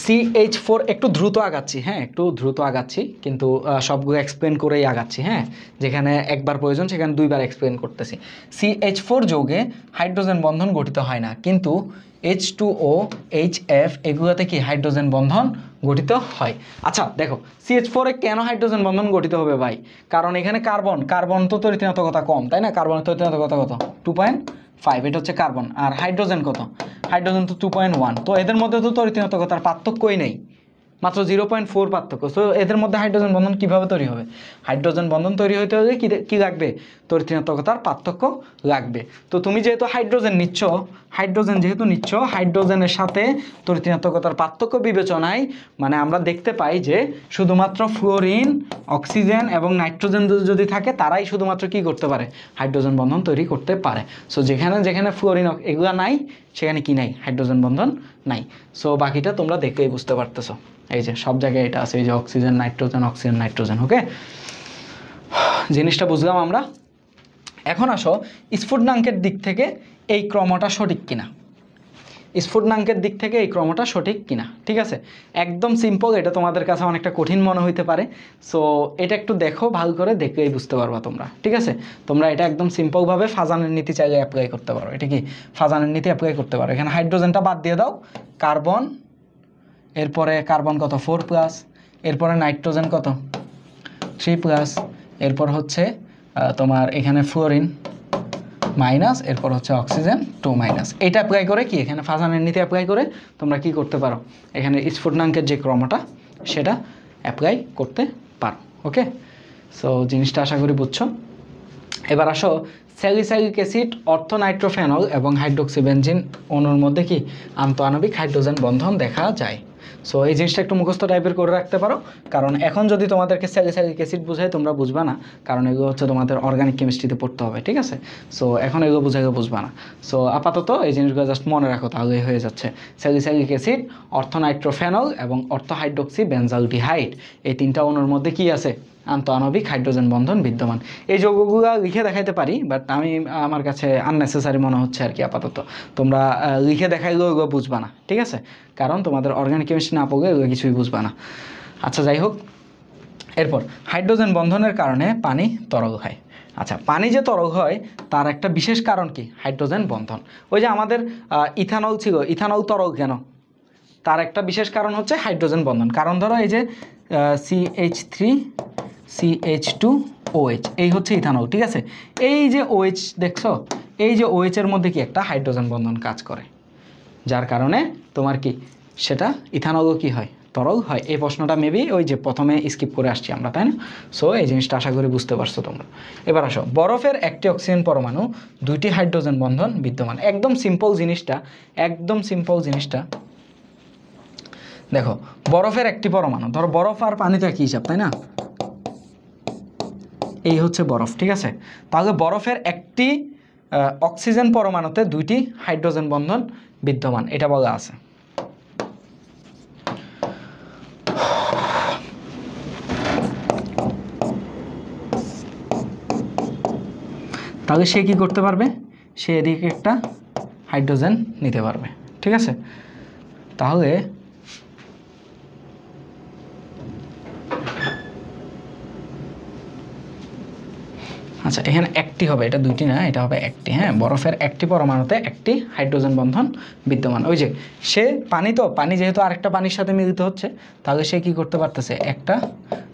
CH4 একটু দ্রুত আগাচ্ছি, হ্যাঁ একটু দ্রুত আগাচ্ছি, কিন্তু সবগুলো এক্সপ্লেন করেই আগাচ্ছি, হ্যাঁ যেখানে একবার প্রয়োজন সেখানে দুইবার এক্সপ্লেন করতেছি। CH4 যৌগে হাইড্রোজেন বন্ধন গঠিত হয় না, কিন্তু H2O, HF এগুলোতে কি হাইড্রোজেন বন্ধন গঠিত হয়। আচ্ছা দেখো CH4 এ কেন হাইড্রোজেন বন্ধন গঠিত হবে ভাই? কারণ এখানে কার্বন তো তরিতনাত্মকতা কম, তাই না? কার্বনের তরিতনাত্মকতা কত? 2.5, এটা হচ্ছে কার্বন। আর হাইড্রোজেন কত? হাইড্রোজেন তো 2.1। তো এদের মধ্যে তো তরিতনাত্মকতার পার্থক্যই নেই, মাত্র 0.4 পার্থক্য। সো এদের মধ্যে হাইড্রোজেন বন্ধন কীভাবে তৈরি হবে? হাইড্রোজেন বন্ধন তৈরি হতে হলে কী লাগবে? তরিতনাত্মকতার পার্থক্য লাগবে। তো তুমি যেহেতু হাইড্রোজেন নিচ্ছ, হাইড্রোজেনের সাথে তরিতনাত্মকতার পার্থক্য বিবেচনায় মানে আমরা দেখতে পাই যে শুধুমাত্র ফ্লোরিন, অক্সিজেন এবং নাইট্রোজেন যদি থাকে তারাই শুধুমাত্র কি করতে পারে? হাইড্রোজেন বন্ধন তৈরি করতে পারে। সো যেখানে ফ্লোরিন এগুলো নাই সেখানে কি নাই? হাইড্রোজেন বন্ধন নাই। সো বাকিটা তোমরা দেখলেই বুঝতে পারতেছো, এই যে সব জায়গায় এটা আছে, এই যে অক্সিজেন নাইট্রোজেন। ওকে, জিনিসটা বুঝলাম আমরা। এখন আসো স্ফুটনাঙ্কের দিক থেকে এই ক্রমটা সঠিক কিনা, ঠিক আছে? একদম সিম্পল, এটা তোমাদের কাছে অনেকটা কঠিন মনে হইতে পারে। সো এটা একটু দেখো, ভালো করে দেখলেই বুঝতে পারবা তোমরা, ঠিক আছে? তোমরা এটা একদম সিম্পলভাবে ফাজানের নীতি চাইলে অ্যাপ্লাই করতে পারো। এটা কি ফাজানের নীতি অ্যাপ্লাই করতে পারো। এখানে হাইড্রোজেনটা বাদ দিয়ে দাও, কার্বন, এরপরে কার্বন কত? 4+, এরপরে নাইট্রোজেন কত? 3+, এরপর হচ্ছে তোমার এখানে ফ্লোরিন মাইনাস, এরপর হচ্ছে অক্সিজেন 2-। এটা অ্যাপ্লাই করে কি এখানে ফাজানের নীতি অ্যাপ্লাই করে তোমরা কি করতে পারো? এখানে স্ফুটনাঙ্কের যে ক্রমটা সেটা অ্যাপ্লাই করতে পারো। ওকে, সো জিনিসটা আশা করি বুঝছো। এবার আসো স্যালিসাইলিক অ্যাসিড, অর্থোনাইট্রোফেনল এবং হাইড্রোক্সিবেনজিন অণুর মধ্যে কি আন্তঃআণবিক হাইড্রোজেন বন্ধন দেখা যায়। সো এই জিনিসটা একটু মুখস্থ টাইপের করে রাখতে পারো, কারণ এখন যদি তোমাদেরকে স্যালিসাইলিক অ্যাসিড বোঝায় তোমরা বুঝবা না, কারণ এগুলো হচ্ছে তোমাদের অর্গানিক কেমিস্ট্রিতে পড়তে হবে, ঠিক আছে? সো এখন এগুলো বুঝবা না। সো আপাতত এই জিনিসগুলো জাস্ট মনে রাখো, তাহলেই হয়ে যাচ্ছে। স্যালিসাইলিক অ্যাসিড, অর্থোনাইট্রোফেনল এবং অর্থোহাইড্রোক্সিবেনজালডিহাইড এই তিনটা অণুর মধ্যে কি আছে? আন্তঃআণবিক হাইড্রোজেন বন্ধন বিদ্যমান। এই যৌগগুলো লিখে দেখাইতে পারি, বাট আমার কাছে আননেসেসারি মনে হচ্ছে আর কি আপাতত। তোমরা লিখে দেখাইলেও এগুলো বুঝবা না, ঠিক আছে? কারণ তোমাদের অর্গানিক কেমিস্ট্রি না পড়লে এগুলো কিছুই বুঝবা না। আচ্ছা যাই হোক, এরপর হাইড্রোজেন বন্ধনের কারণে পানি তরল হয়। আচ্ছা, পানি যে তরল হয় তার একটা বিশেষ কারণ কি? হাইড্রোজেন বন্ধন। ওই যে আমাদের ইথানল ছিল, ইথানল তরল কেন? তার একটা বিশেষ কারণ হচ্ছে হাইড্রোজেন বন্ধন। কারণ ধরো এই যে CH3CH2OH এই হচ্ছে ইথানল, ঠিক আছে? এই যে OH দেখছো, এই যে OH এর মধ্যে কি একটা হাইড্রোজেন বন্ধন কাজ করে, যার কারণে তোমার কি সেটা ইথানলও কি হয়? তরল হয়। এই প্রশ্নটা মেবি ওই যে প্রথমে স্কিপ করে আসছি আমরা, তাই না? সো এই জিনিসটা আশা করি বুঝতে পারছো তোমরা। এবার আসো, বরফের একটি অক্সিজেন পরমাণু, দুইটি হাইড্রোজেন বন্ধন বিদ্যমান। একদম সিম্পল জিনিসটা দেখো, বরফের একটি পরমাণু, ধরো বরফ আর পানিতে একই হিসাব, তাই না? এই হচ্ছে বরফ, ঠিক আছে? তাহলে বরফের একটি অক্সিজেন পরমাণুতে দুইটি হাইড্রোজেন বন্ধন বিদ্যমান, এটা বলা আছে। তাহলে সে কি করতে পারবে? সে এদিকে একটা হাইড্রোজেন নিতে পারবে, ঠিক আছে? তাহলে আচ্ছা, এখানে একটি হবে, এটা দুইটি না, এটা হবে একটি। হ্যাঁ, বরফের একটি পরমাণুতে একটি হাইড্রোজেন বন্ধন বিদ্যমান। ওই যে সে পানি যেহেতু আরেকটা পানির সাথে মিলিত হচ্ছে, তাহলে সে কি করতে পারতেছে? একটা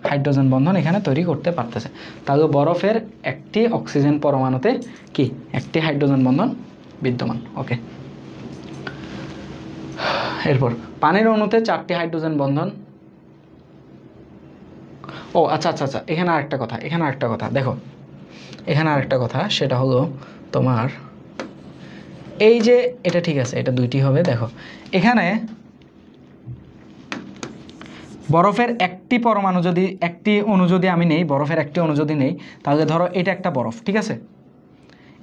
হাইড্রোজেন বন্ধন এখানে তৈরি করতে পারতেছে। তাহলে বরফের একটি অক্সিজেন পরমাণুতে কি একটি হাইড্রোজেন বন্ধন বিদ্যমান। ওকে, এরপর পানির অণুতে 4টি হাইড্রোজেন বন্ধন। ও আচ্ছা আচ্ছা আচ্ছা, এখানে আরেকটা কথা দেখো, এখানে আরেকটা কথা, সেটা হলো তোমার এই যে এটা ঠিক আছে, এটা 2টি হবে। দেখো এখানে বরফের একটি পরমাণু যদি, একটি অণু যদি আমি নেই, বরফের একটি অণু যদি নেই, তাহলে ধরো এটা একটা বরফ, ঠিক আছে।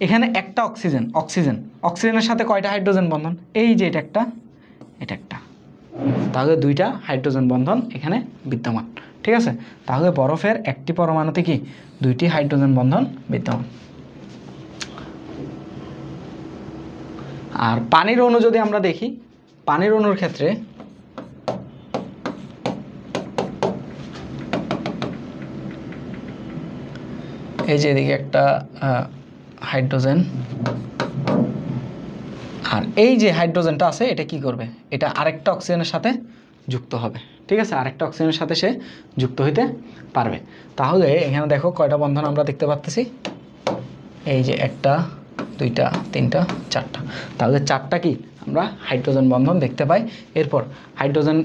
এখানে একটা অক্সিজেনের সাথে কয়টা হাইড্রোজেন বন্ধন? এই যে এটা একটা, তাহলে 2টা হাইড্রোজেন বন্ধন এখানে বিদ্যমান, ঠিক আছে। তাহলে বরফের একটি পরমাণুতে কি 2টি হাইড্রোজেন বন্ধন বিদ্যমান। আর পানির অণু যদি আমরা দেখি, পানির অণুর ক্ষেত্রে এই যে এদিকে একটা হাইড্রোজেন, আর এই যে হাইড্রোজেনটা আছে এটা কি করবে, এটা আরেকটা অক্সিজেনের সাথে যুক্ত হবে, ঠিক আছে। আরেকটা অক্সিজেনের সাথে সে যুক্ত হইতে পারবে। তাহলে এখানে দেখো কয়টা বন্ধন আমরা দেখতে পাচ্ছি, এই যে 1টা 2টা 3টা 4টা, তাহলে 4টা কি আমরা হাইড্রোজেন বন্ধন দেখতে পাই। এরপর হাইড্রোজেন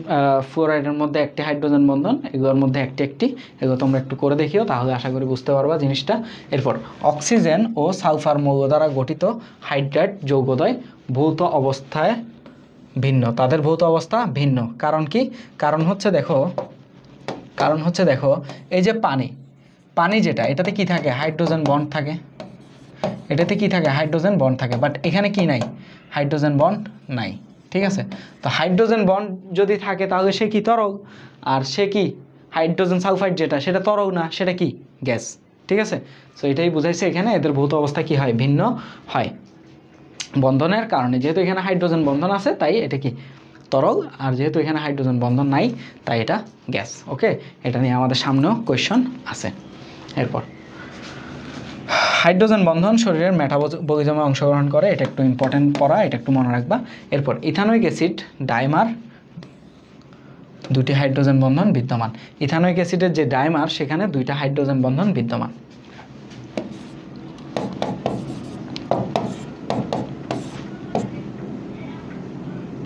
ফ্লোরাইডের মধ্যে একটি হাইড্রোজেন বন্ধন, এগুলোর মধ্যে একটি, এগুলো তোমরা একটু করে দেখিও, তাহলে আশা করি বুঝতে পারবা জিনিসটা। এরপর অক্সিজেন ও সালফার মৌল দ্বারা গঠিত হাইড্রাইড যৌগদ্বয় ভৌত অবস্থায় ভিন্ন, তাদের ভৌত অবস্থা ভিন্ন। কারণ কি? কারণ হচ্ছে দেখো এই যে পানি যেটা, এটাতে কি থাকে? হাইড্রোজেন বন্ড থাকে, এটাতে কি থাকে? হাইড্রোজেন বন্ড থাকে, বাট এখানে কি নাই? হাইড্রোজেন বন্ড নাই, ঠিক আছে। তো হাইড্রোজেন বন্ড যদি থাকে তাহলে সে কি তরল, আর সে কি হাইড্রোজেন সালফাইড যেটা, সেটা তরল না, সেটা কি গ্যাস, ঠিক আছে। সো এটাই বুঝাইছে এখানে এদের ভৌত অবস্থা কি হয়? ভিন্ন হয় বন্ধনের কারণে। যেহেতু এখানে হাইড্রোজেন বন্ধন আছে তাই এটা কি তরল, আর যেহেতু এখানে হাইড্রোজেন বন্ধন নাই তাই এটা গ্যাস। ওকে, এটা নিয়ে আমাদের সামনেও কোয়েশ্চন আছে। এরপর হাইড্রোজেন বন্ধন শরীরের মেটাবলিজমে অংশগ্রহণ করে, এটা একটু ইম্পর্টেন্ট পড়া, এটা একটু মনে রাখবা। এরপর ইথানোয়িক অ্যাসিড ডাইমার 2টি হাইড্রোজেন বন্ধন বিদ্যমান। ইথানোয়িক অ্যাসিডের যে ডাইমার সেখানে 2টা হাইড্রোজেন বন্ধন বিদ্যমান।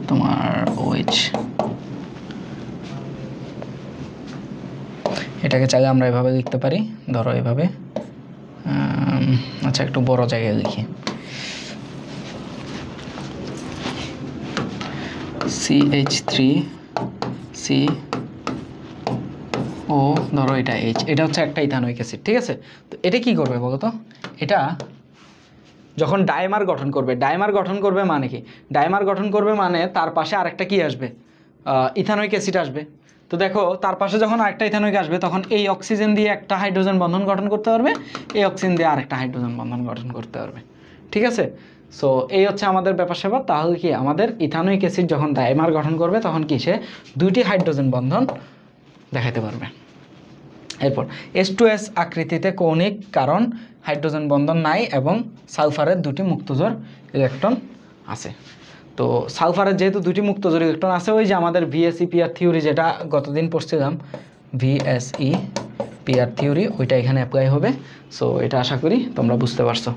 তোমার OH, এটাকে চাইলে আমরা এভাবে লিখতে পারি, ধরো এভাবে। আচ্ছা একটু বড় জায়গায় লিখি, CH3CO, ধরো এটা H, এটা হচ্ছে একটা ইথানোয়িক অ্যাসিড, ঠিক আছে। তো এটা কি করবে বলো তো? এটা যখন ডাইমার গঠন করবে মানে কি? ডাইমার গঠন করবে মানে তার পাশে আরেকটা কি আসবে? ইথানোয়িক অ্যাসিড আসবে। তো দেখো তার পাশে যখন আরেকটা ইথানোয়িক আসবে তখন এই অক্সিজেন দিয়ে একটা হাইড্রোজেন বন্ধন গঠন করতে পারবে, এই অক্সিজেন দিয়ে আরেকটা হাইড্রোজেন বন্ধন গঠন করতে পারবে, ঠিক আছে। সো এই হচ্ছে আমাদের ব্যাপার স্যাপার। তাহলে কি আমাদের ইথানোয়িক অ্যাসিড যখন ডাইমার গঠন করবে তখন কি সে 2টি হাইড্রোজেন বন্ধন দেখাতে পারবে। এরপর H2S আকৃতিতে কৌণিক, কারণ হাইড্রোজেন বন্ধন নাই এবং সালফারের 2টি মুক্তজোড় ইলেকট্রন আছে। তো সালফারের যেহেতু 2টি মুক্তজোড় ইলেকট্রন আছে, ওই যে আমাদের VSEPR থিওরি যেটা গতদিন পড়ছিলাম, VSEPR থিওরি, ওইটা এখানে অ্যাপ্লাই হবে। সো এটা আশা করি তোমরা বুঝতে পারছো।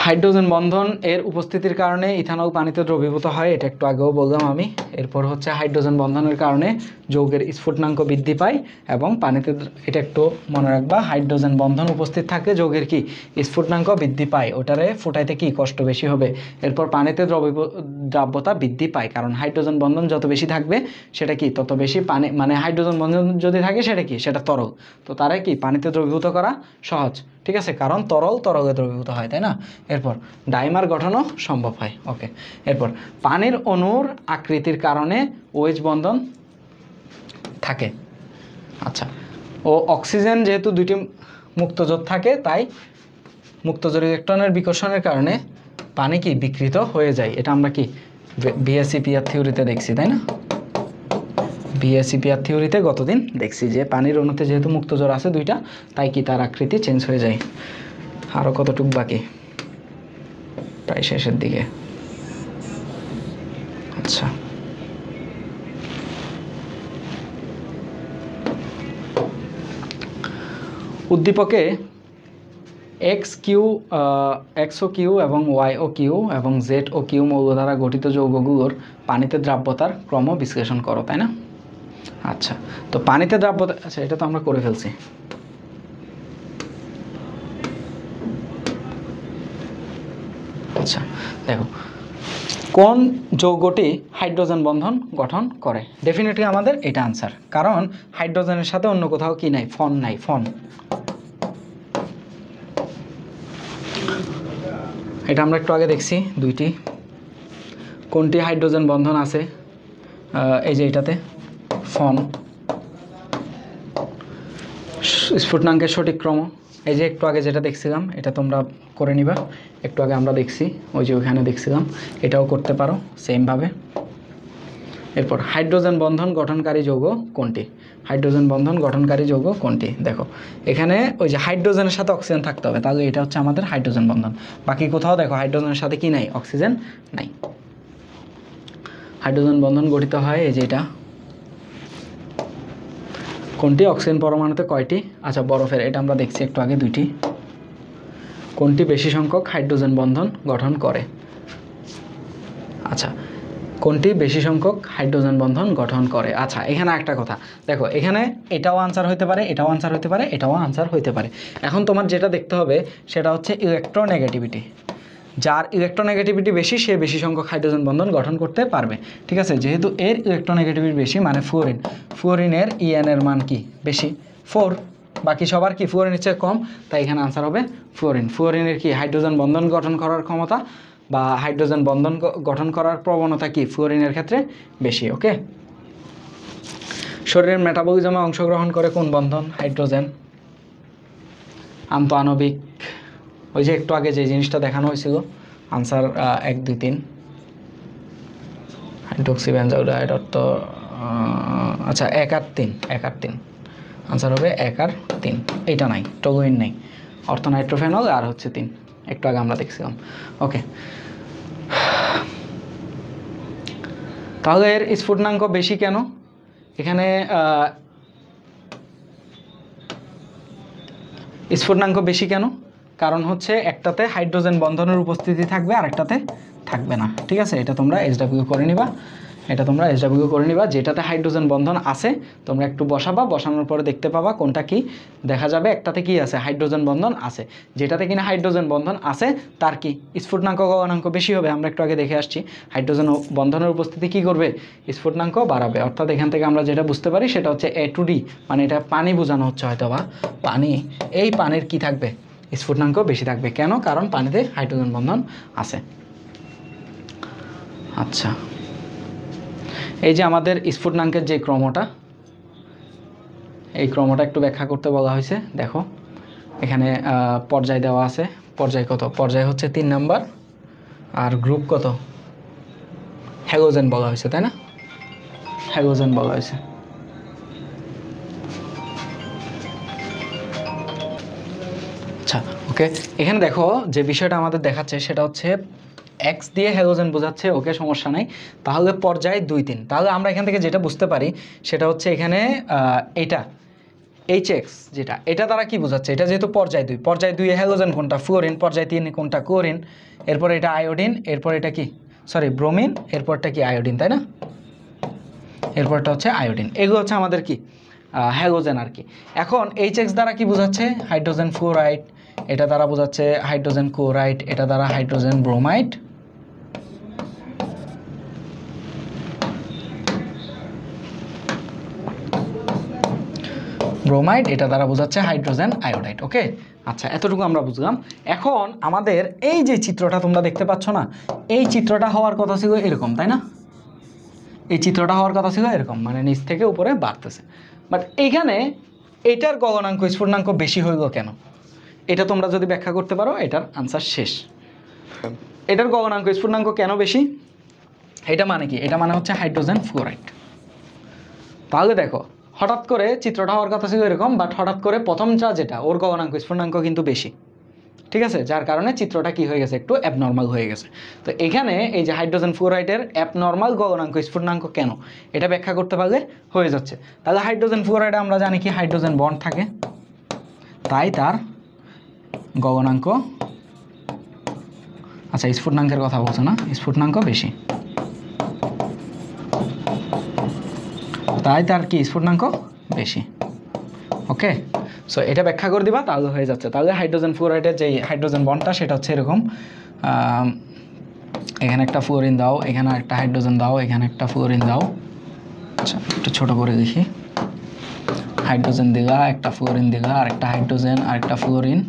হাইড্রোজেন বন্ধন এর উপস্থিতির কারণে ইথানল পানিতে দ্রবীভূত হয়, এটা একটু আগেও বললাম আমি। এরপর হচ্ছে হাইড্রোজেন বন্ধনের কারণে যৌগের স্ফুটনাঙ্ক বৃদ্ধি পায় এবং পানিতে, এটা একটু মনে রাখবা, হাইড্রোজেন বন্ধন উপস্থিত থাকলে যৌগের কি স্ফুটনাঙ্ক বৃদ্ধি পায়, ওটারে ফুটাইতে কি কষ্ট বেশি হবে। এরপর পানিতে দ্রাব্যতা বৃদ্ধি পায়, কারণ হাইড্রোজেন বন্ধন যত বেশি থাকবে সেটা কি তত বেশি পানি, মানে হাইড্রোজেন বন্ধন যদি থাকে সেটা কি, সেটা তরল, তো তারা কি পানিতে দ্রবীভূত করা সহজ, ঠিক আছে, কারণ তরলে দ্রবীভূত হয়, তাই না। এরপর ডাইমার গঠনও সম্ভব হয়। ওকে, এরপর পানির অণুর আকৃতির কারণে OH বন্ধন থাকে। আচ্ছা, ও অক্সিজেন যেহেতু 2টি মুক্তজোড় থাকে তাই মুক্তজোড় ইলেকট্রনের বিকর্ষণের কারণে পানি কি বিকৃত হয়ে যায়। এটা আমরা কি VSEPR থিওরিতে দেখছি, তাই না। VSEPR থিওরিতে গতদিন দেখছি যে পানির অণুতে যেহেতু মুক্তজোড় আছে 2টা, তাই কি তার আকৃতি চেঞ্জ হয়ে যায়। আরও কতটুক বাকি? প্রায় শেষের দিকে। আচ্ছা, উদ্দীপকে x Q x O Q এবং ওয়াই ও কিউ এবং জেড ও কিউ মৌল দ্বারা গঠিত যৌগগুলোর পানিতে দ্রাব্যতার ক্রম বিশ্লেষণ করো, তাই না? আচ্ছা, তো পানিতে দ্রাব্যতা, আচ্ছা এটা তো আমরা করে ফেলছি। আচ্ছা দেখো, কোন যৌগটি হাইড্রোজেন বন্ধন গঠন করে? ডেফিনেটলি আমাদের এটা আনসার, কারণ হাইড্রোজেনের সাথে অন্য কোথাও কি নাই, ফোন নাই, ফোন। এটা আমরা একটু আগে দেখছি দুইটি। কোনটি হাইড্রোজেন বন্ধন আছে? এই যে এটাতে ফোন। স্ফুটনাঙ্কের সঠিক ক্রম, এই যে একটু আগে যেটা দেখছিলাম এটা তোমরা করে নিবা, একটু আগে আমরা দেখছি ওই যে ওইখানে দেখছিলাম, এটাও করতে পারো সেমভাবে। এরপর হাইড্রোজেন বন্ধন গঠনকারী যৌগ কোনটি? হাইড্রোজেন বন্ধন গঠনকারী যৌগ কোনটি? দেখো এখানে ওই যে হাইড্রোজেনের সাথে অক্সিজেন থাকতে হবে, তাহলে এটা হচ্ছে আমাদের হাইড্রোজেন বন্ধন। বাকি কোথাও দেখো হাইড্রোজেনের সাথে কি নাই, অক্সিজেন নাই। হাইড্রোজেন বন্ধন গঠিত হয় এই যে এটা। কোনটি অক্সিজেন পরমাণুতে কয়টি? আচ্ছা বরফের, এটা আমরা দেখছি একটু আগে দুইটি। কোনটি বেশি সংখ্যক হাইড্রোজেন বন্ধন গঠন করে? আচ্ছা, কোনটি বেশি সংখ্যক হাইড্রোজেন বন্ধন গঠন করে? আচ্ছা এখানে একটা কথা দেখো, এখানে এটাও আনসার হতে পারে, এটাও আনসার হতে পারে, এটাও আনসার হতে পারে। এখন তোমার যেটা দেখতে হবে সেটা হচ্ছে ইলেকট্রোনেগেটিভিটি। যার ইলেকট্রোনেগেটিভিটি বেশি সে বেশি সংখ্যক হাইড্রোজেন বন্ধন গঠন করতে পারবে। ঠিক আছে, যেহেতু এর ইলেকট্রোনেগেটিভিটি বেশি মানে ফ্লোরিন, ফ্লোরিনের ইএন এর মান কি বেশি? 4। বাকি সবার কি ফ্লোরিনের চেয়ে কম, তাই এখানে আনসার হবে ফ্লোরিন। ফ্লোরিনের কি হাইড্রোজেন বন্ধন গঠন করার ক্ষমতা বা হাইড্রোজেন বন্ধন গঠন করার প্রবণতা কি ফ্লোরিনের ক্ষেত্রে বেশি। ওকে, শরীরের মেটাবলিজমে অংশগ্রহণ করে কোন বন্ধন? হাইড্রোজেন। আন্তঃআণবিক, ওই যে একটু আগে যে জিনিসটা দেখানো হয়েছিল, আনসার 1 2 3। হাইড্রোক্সি বেঞ্জাইড অর্থ আচ্ছা 1 আর 3, 1 আর 3 আনসার হবে 1 আর 3। এইটা নাই, টগুইন নেই, অর্থনাইট্রোফেনল আর হচ্ছে 3, একটু আগে আমরা দেখছিলাম। ওকে, তাহলে এর স্ফুটনাঙ্ক বেশি কেন? এখানে স্ফুটনাঙ্ক বেশি কেন? কারণ হচ্ছে একটাতে হাইড্রোজেন বন্ধনের উপস্থিতি থাকবে আর একটাতে থাকবে না। ঠিক আছে, এটা তোমরা SW করে নিবা, এটা তোমরা SW করে নিবা। যেটাতে হাইড্রোজেন বন্ধন আছে তোমরা একটু বসাবা, বসানোর পরে দেখতে পাবা কোনটা কি, দেখা যাবে একটাতে কি আছে, হাইড্রোজেন বন্ধন আছে। যেটাতে কিনা হাইড্রোজেন বন্ধন আছে তার কি স্ফুটনাঙ্ক গণনাঙ্ক বেশি হবে। আমরা একটু আগে দেখে আসছি হাইড্রোজেন বন্ধনের উপস্থিতি কি করবে, স্ফুটনাঙ্ক বাড়াবে। অর্থাৎ এখান থেকে আমরা যেটা বুঝতে পারি সেটা হচ্ছে A to D, মানে এটা পানি বোঝানো হচ্ছে হয়তো বা পানি। এই পানির কি থাকবে, স্ফুটনাঙ্ক বেশি থাকবে। কেন? কারণ পানিতে হাইড্রোজেন বন্ধন আছে। আচ্ছা, এই যে আমাদের স্ফুটনাঙ্কের যে ক্রমটা, এই ক্রমটা একটু ব্যাখ্যা করতে বলা হয়েছে। দেখো এখানে পর্যায় দেওয়া আছে। পর্যায় কত? পর্যায় হচ্ছে 3 নাম্বার। আর গ্রুপ কত? হ্যালোজেন বলা হয়েছে, তাই না? হ্যালোজেন বলা হয়েছে। আচ্ছা ওকে, এখানে দেখো যে বিষয়টা আমাদের দেখাচ্ছে সেটা হচ্ছে এক্স দিয়ে হ্যালোজেন বোঝাচ্ছে, ওকে সমস্যা নাই। তাহলে পর্যায় 2 3। তাহলে আমরা এখান থেকে যেটা বুঝতে পারি সেটা হচ্ছে এখানে এটা HX যেটা, এটা দ্বারা কি বোঝাচ্ছে, এটা যেহেতু পর্যায় 2, পর্যায় 2 এ হ্যালোজেন কোনটা? ফ্লোরিন। পর্যায় 3 কোনটা? ক্লোরিন। এরপর এটা আয়োডিন, এরপর এটা কি, সরি ব্রোমিন, এরপরটা কি আয়োডিন, তাই না? এরপরটা হচ্ছে আয়োডিন। এগুলো হচ্ছে আমাদের কি হ্যালোজেন আর কি। এখন HX দ্বারা কি বোঝাচ্ছে? Hydrogen fluoride. এটা দ্বারা বোঝাচ্ছে হাইড্রোজেন ক্লোরাইড। এটা দ্বারা হাইড্রোজেন ব্রোমাইড। ব্রোমাইড, এটা দ্বারা বোঝাচ্ছে হাইড্রোজেন আয়োডাইড। ওকে, আচ্ছা এতটুকু আমরা বুঝলাম। এখন আমাদের এই যে চিত্রটা তোমরা দেখতে পাচ্ছ না, এই চিত্রটা হওয়ার কথা ছিল এরকম, তাই না? এই চিত্রটা হওয়ার কথা ছিল এরকম, মানে নিচ থেকে উপরে বাড়তেছে। বাট এইখানে এটার গলনাঙ্ক স্ফুটনাঙ্ক বেশি হইল কেন? এটা তোমরা যদি ব্যাখ্যা করতে পারো এটার আনসার শেষ। এটার গলনাঙ্ক স্ফুটনাঙ্ক কেন বেশি? এটা মানে কি? এটা মানে হচ্ছে হাইড্রোজেন ফ্লোরাইড। তাহলে দেখো হঠাৎ করে চিত্রটা হওয়ার কথা ছিল এরকম, বাট হঠাৎ করে প্রথমটা যেটা ওর গলনাঙ্ক স্ফুটনাঙ্ক কিন্তু বেশি। ঠিক আছে, যার কারণে চিত্রটা কি হয়ে গেছে, একটু অ্যাবনর্মাল হয়ে গেছে। তো এখানে এই যে হাইড্রোজেন ফ্লোরাইডের অ্যাবনর্মাল গলনাঙ্ক স্ফুটনাঙ্ক কেন, এটা ব্যাখ্যা করতে পারলে হয়ে যাচ্ছে। তাহলে হাইড্রোজেন ফ্লোরাইডে আমরা জানি কি হাইড্রোজেন বন্ড থাকে, তাই তার গগনাঙ্ক, আচ্ছা স্ফুটনাঙ্কের কথা বলছো না, স্ফুটনাঙ্ক বেশি, তাই তার কি স্ফুটনাঙ্ক বেশি। ওকে, সো এটা ব্যাখ্যা করে দিবা, তাহলে হয়ে যাচ্ছে। তাহলে হাইড্রোজেন ফ্লোরাইডের যে হাইড্রোজেন বন্ডটা সেটা হচ্ছে এরকম, এখানে একটা ফ্লোরিন দাও, এখানে একটা হাইড্রোজেন দাও, এখানে একটা ফ্লোরিন দাও। আচ্ছা একটু ছোটো করে দেখি, হাইড্রোজেন দিলা, একটা ফ্লোরিন দিলা, আরেকটা হাইড্রোজেন, আরেকটা ফ্লোরিন,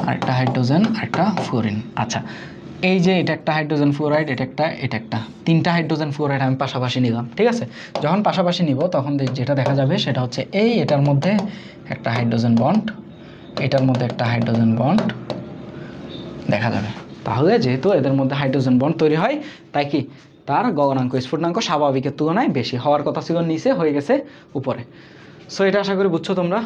আরেকটা হাইড্রোজেন, আরেকটা ফ্লোরিন। আচ্ছা এই যে এটা একটা হাইড্রোজেন ফ্লোরাইড, এটা একটা, তিনটা হাইড্রোজেন ফ্লোরাইড আমি পাশাপাশি নিলাম, ঠিক আছে। যখন পাশাপাশি নিব তখন যেটা দেখা যাবে সেটা হচ্ছে এটার মধ্যে একটা হাইড্রোজেন বন্ড, এটার মধ্যে একটা হাইড্রোজেন বন্ড দেখা যাবে। তাহলে যেহেতু এদের মধ্যে হাইড্রোজেন বন্ড তৈরি হয়, তাই কি তার গগনাঙ্ক স্ফুটনাঙ্ক স্বাভাবিকের তুলনায় বেশি হওয়ার কথা ছিল নিচে, হয়ে গেছে উপরে। সো এটা আশা করি বুঝছো তোমরা।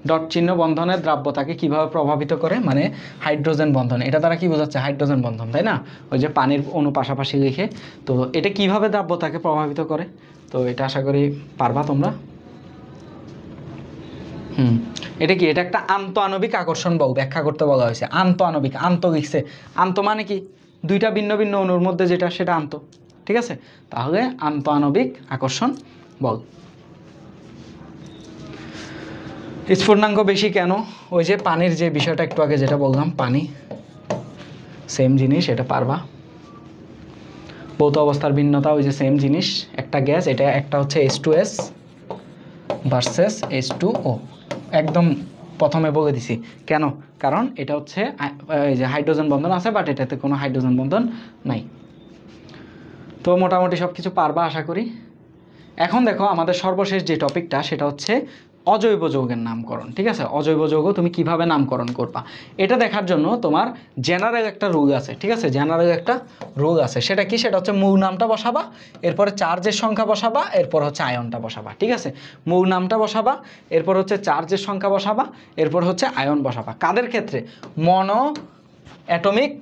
ডট চিহ্ন বন্ধনের দ্রাব্যতাকে কিভাবে প্রভাবিত করে, মানে হাইড্রোজেন বন্ধন, এটা দ্বারা কি বোঝাচ্ছে হাইড্রোজেন বন্ধন, তাই না, ওই যে পানির অণু পাশাপাশি লিখে। তো এটা কিভাবে দ্রাব্যতাকে প্রভাবিত করে, তো এটা আশা করি পারবা তোমরা। এটা কি, এটা একটা আন্তঃআণবিক আকর্ষণ বল ব্যাখ্যা করতে বলা হয়েছে। আন্তঃআণবিক, আন্ত লিখছে, আন্ত মানে কি দুইটা ভিন্ন ভিন্ন অণুর মধ্যে যেটা, সেটা আন্ত, ঠিক আছে। তাহলে আন্তঃআণবিক আকর্ষণ বল। স্ফুটনাঙ্ক বেশি কেন, ওই যে পানির যে বিষয়টা একটু আগে যেটা বললাম, পানি সেম জিনিস, এটা পারবা। ভৌত অবস্থার ভিন্নতা, ওই যে সেম জিনিস, একটা গ্যাস, এটা একটা হচ্ছে H2S ভার্সেস H2O, একদম প্রথমে বলে দিছি কেন, কারণ এটা হচ্ছে এই যে হাইড্রোজেন বন্ধন আছে, বাট এটাতে কোনো হাইড্রোজেন বন্ধন নাই। তো মোটামুটি সব কিছু পারবা আশা করি। এখন দেখো আমাদের সর্বশেষ যে টপিকটা, সেটা হচ্ছে অজৈব যৌগের নামকরণ, ঠিক আছে। অজৈব যৌগ তুমি কিভাবে নামকরণ করবা, এটা দেখার জন্য তোমার জেনারেল একটা রুল আছে, ঠিক আছে। জেনারেল একটা রুল আছে, সেটা কি, সেটা হচ্ছে মূল নামটা বসাবা, এরপরে চার্জের সংখ্যা বসাবা, এরপর হচ্ছে আয়নটা বসাবা, ঠিক আছে। মূল নামটা বসাবা, এরপর হচ্ছে চার্জের সংখ্যা বসাবা, এরপর হচ্ছে আয়ন বসাবা। কাদের ক্ষেত্রে, মনো অ্যাটমিক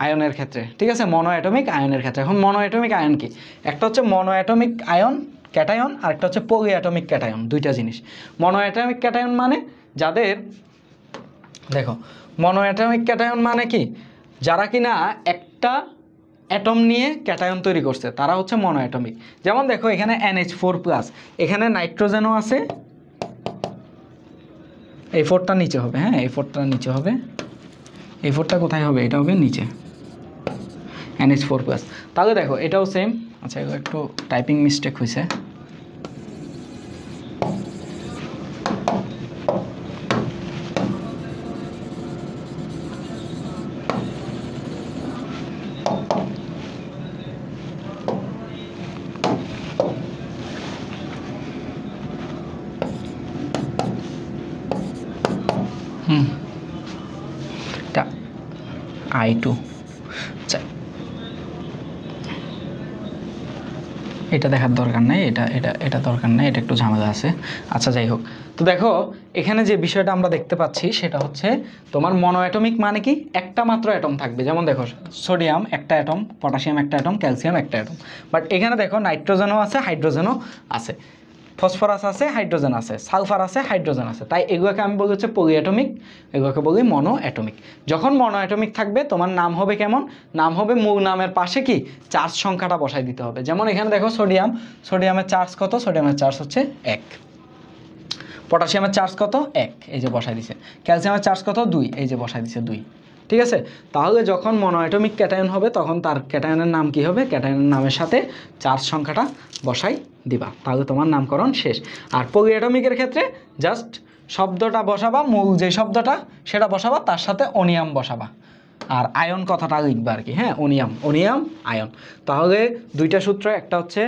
আয়নের ক্ষেত্রে, ঠিক আছে, মনো অ্যাটমিক আয়নের ক্ষেত্রে। এখন মনো অ্যাটমিক আয়ন কি, একটা হচ্ছে মনো অ্যাটমিক আয়ন ক্যাটায়ন, আর একটা হচ্ছে পলি অ্যাটমিক ক্যাটায়ন, দুইটা জিনিস। মনো অ্যাটমিক ক্যাটায়ন মানে যাদের, দেখো মনো অ্যাটমিক ক্যাটায়ন মানে কি, যারা কিনা একটা অ্যাটম নিয়ে ক্যাটায়ন তৈরি করছে, তারা হচ্ছে মনো অ্যাটমিক। যেমন দেখো এখানে NH4+, এখানে নাইট্রোজেনও আছে, এই 4টা নিচে হবে, হ্যাঁ এই 4টা নিচে হবে, এই 4টা কোথায় হবে, এটা হবে নিচে, NH4+। তাহলে দেখো এটাও সেম। আচ্ছা এগুলো একটু টাইপিং মিস্টেক হয়েছে, এটা I2, আচ্ছা এটা দেখার দরকার নেই, এটা দরকার নেই, এটা একটু ঝামেলা আছে। আচ্ছা যাই হোক, তো দেখো এখানে যে বিষয়টা আমরা দেখতে পাচ্ছি সেটা হচ্ছে তোমার মনো অ্যাটমিক মানে কি, একটা মাত্র অ্যাটম থাকবে। যেমন দেখো সোডিয়াম একটা অ্যাটম, পটাশিয়াম একটা অ্যাটম, ক্যালসিয়াম একটা অ্যাটম। বাট এখানে দেখো নাইট্রোজেনও আছে, হাইড্রোজেনও আছে, ফসফরাস আছে, হাইড্রোজেন আছে, সালফার আছে, হাইড্রোজেন আছে। তাই এগুলোকে আমি বলি হচ্ছে পলি অ্যাটমিক, এগুলোকে বলি মনো অ্যাটমিক। যখন মনো অ্যাটমিক থাকবে তোমার নাম হবে কেমন, নাম হবে মূল নামের পাশে কি চার্জ সংখ্যাটা বসাই দিতে হবে। যেমন এখানে দেখো সোডিয়াম, সোডিয়ামের চার্জ কত, সোডিয়ামের চার্জ হচ্ছে 1। পটাশিয়ামের চার্জ কত, 1, এই যে বসাই দিছে। ক্যালসিয়ামের চার্জ কত, 2, এই যে বসাই দিছে 2, ঠিক আছে। তাহলে যখন মনো অ্যাটমিক ক্যাটায়ন হবে তখন তার ক্যাটায়নের নাম কি হবে, ক্যাটায়নের নামের সাথে চার্জ সংখ্যাটা বসাই দিবা, তাহলে তোমার নামকরণ শেষ। আর পলি অ্যাটমিকের ক্ষেত্রে জাস্ট শব্দটা বসাবা, মূল যে শব্দটা সেটা বসাবা, তার সাথে অনিয়াম বসাবা, আর আয়ন কথাটা লিখবা আর কি, হ্যাঁ অনিয়াম আয়ন। তাহলে দুইটা সূত্র, একটা হচ্ছে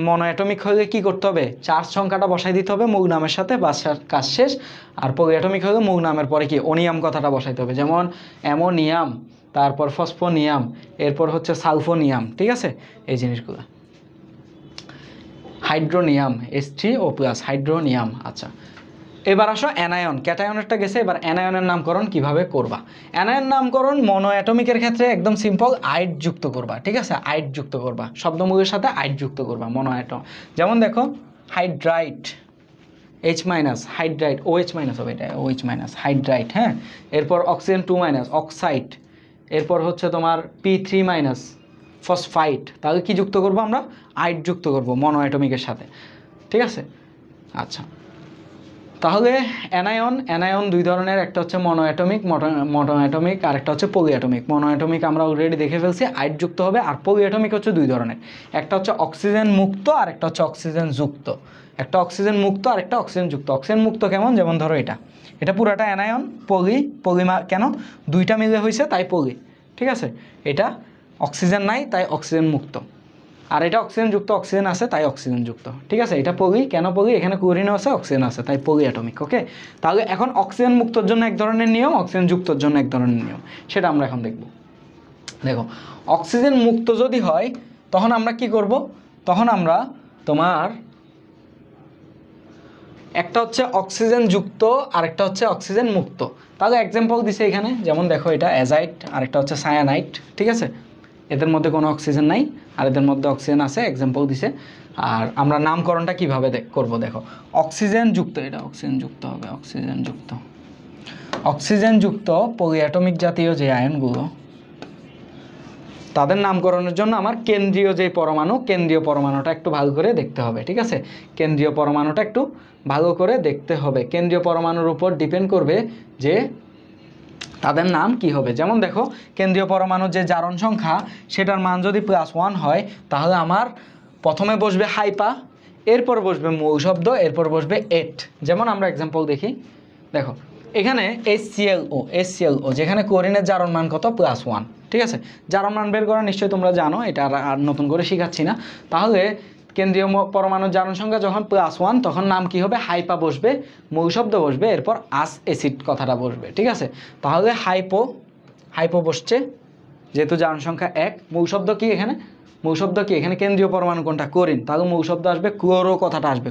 মনো অ্যাটমিক হলে কী করতে হবে, চার্জ সংখ্যাটা বসাই দিতে হবে মূল নামের সাথে, বাস কাজ শেষ। আর পলি অ্যাটমিক হলে মূল নামের পরে কি অনিয়াম কথাটা বসাইতে হবে, যেমন অ্যামোনিয়াম, তারপর ফসফোনিয়াম, এরপর হচ্ছে সালফোনিয়াম, ঠিক আছে, এই জিনিসগুলো। Hydronium H3O+, hydronium. আচ্ছা এবার আসো অ্যানায়ন, ক্যাটায়নেরটা গেছে, এবার অ্যানায়নের নামকরণ কিভাবে করবা। অ্যানায়ন নামকরণ মনো অ্যাটমিকের ক্ষেত্রে একদম সিম্পল, আইড যুক্ত করবা, ঠিক আছে, আইড যুক্ত করবা, শব্দমূলের সাথে আইড যুক্ত করবা মনো অ্যাটম। যেমন দেখো হাইড্রাইট, H minus hydride, OH minus হবে, এটা OH মাইনাস হাইড্রাইড। হ্যাঁ, এরপর অক্সিজেন 2 মাইনাস অক্সাইড, এরপর হচ্ছে তোমার P3 মাইনাস ফসফাইড। তাহলে কি যুক্ত করব আমরা? আইড যুক্ত করব মনো অ্যাটমিকের সাথে, ঠিক আছে। আচ্ছা, তাহলে অ্যানায়ন দুই ধরনের, একটা হচ্ছে মনো অ্যাটমিক আর একটা হচ্ছে পলি অ্যাটমিক। মনো অ্যাটমিক আমরা অলরেডি দেখে ফেলছি, আইড যুক্ত হবে। আর পলি অ্যাটমিক হচ্ছে দুই ধরনের, একটা হচ্ছে অক্সিজেন মুক্ত আর একটা হচ্ছে অক্সিজেন যুক্ত। একটা অক্সিজেন মুক্ত আর একটা অক্সিজেন যুক্ত। অক্সিজেন মুক্ত কেমন? যেমন ধরো এটা পুরাটা অ্যানায়ন, পলি কেন? দুইটা মিলে হয়েছে তাই পলি, ঠিক আছে। এটা অক্সিজেন নাই তাই অক্সিজেন মুক্ত, আর এটা অক্সিজেন যুক্ত, অক্সিজেন আছে তাই অক্সিজেন যুক্ত, ঠিক আছে। এটা পলি কেন? পলি এখানে ক্লোরিনও আছে, অক্সিজেন আছে, তাই পলি অ্যাটমিক। ওকে, তাহলে এখন অক্সিজেন মুক্তর জন্য এক ধরনের নিয়ম, অক্সিজেন যুক্তর জন্য এক ধরনের নিয়ম, সেটা আমরা এখন দেখব। দেখো, অক্সিজেন মুক্ত যদি হয় তখন আমরা কি করব? তখন আমরা তোমার একটা হচ্ছে অক্সিজেন যুক্ত আর একটা হচ্ছে অক্সিজেন মুক্ত। তাহলে এক্সাম্পল দিছে এখানে, যেমন দেখো এটা অ্যাজাইড আর একটা হচ্ছে সায়ানাইড, ঠিক আছে। এদের মধ্যে কোনো অক্সিজেন নাই আর এদের মধ্যে অক্সিজেন আছে, এক্সাম্পল দিছে। আর আমরা নামকরণটা কীভাবে করব দেখো, অক্সিজেন যুক্ত, এটা অক্সিজেন যুক্ত হবে, অক্সিজেন যুক্ত পলিঅ্যাটমিক জাতীয় যে আয়নগুলো, তাদের নামকরণের জন্য আমার কেন্দ্রীয় যে পরমাণু, কেন্দ্রীয় পরমাণুটা একটু ভালো করে দেখতে হবে, ঠিক আছে। কেন্দ্রীয় পরমাণুটা একটু ভালো করে দেখতে হবে। কেন্দ্রীয় পরমাণুর উপর ডিপেন্ড করবে যে তাদের নাম কি হবে। যেমন দেখো, কেন্দ্রীয় পরমাণুর যে জারণ সংখ্যা সেটার মান যদি +1 হয় তাহলে আমার প্রথমে বসবে হাইপা, এরপর বসবে মূল শব্দ, এরপর বসবে এট। যেমন আমরা এক্সাম্পল দেখি, দেখো এখানে HClO, যেখানে ক্লোরিনের জারণ মান কত? +1, ঠিক আছে। জারণ মান বের করা নিশ্চয়ই তোমরা জানো, এটা আর নতুন করে শেখাচ্ছি না। তাহলে কেন্দ্রীয় পরমাণুর জারণ সংখ্যা যখন +1 তখন নাম কি হবে? হাইপা বসবে, মূল শব্দ বসবে, এরপর আস অ্যাসিড কথাটা বসবে, ঠিক আছে। তাহলে হাইপো বসছে, যেহেতু জারণ সংখ্যা 1। মূল শব্দ কি এখানে? মূল শব্দ কি এখানে? কেন্দ্রীয় পরমাণু কোনটা? ক্লোরিন। তাহলে মূল শব্দ আসবে ক্লোরো কথাটা আসবে,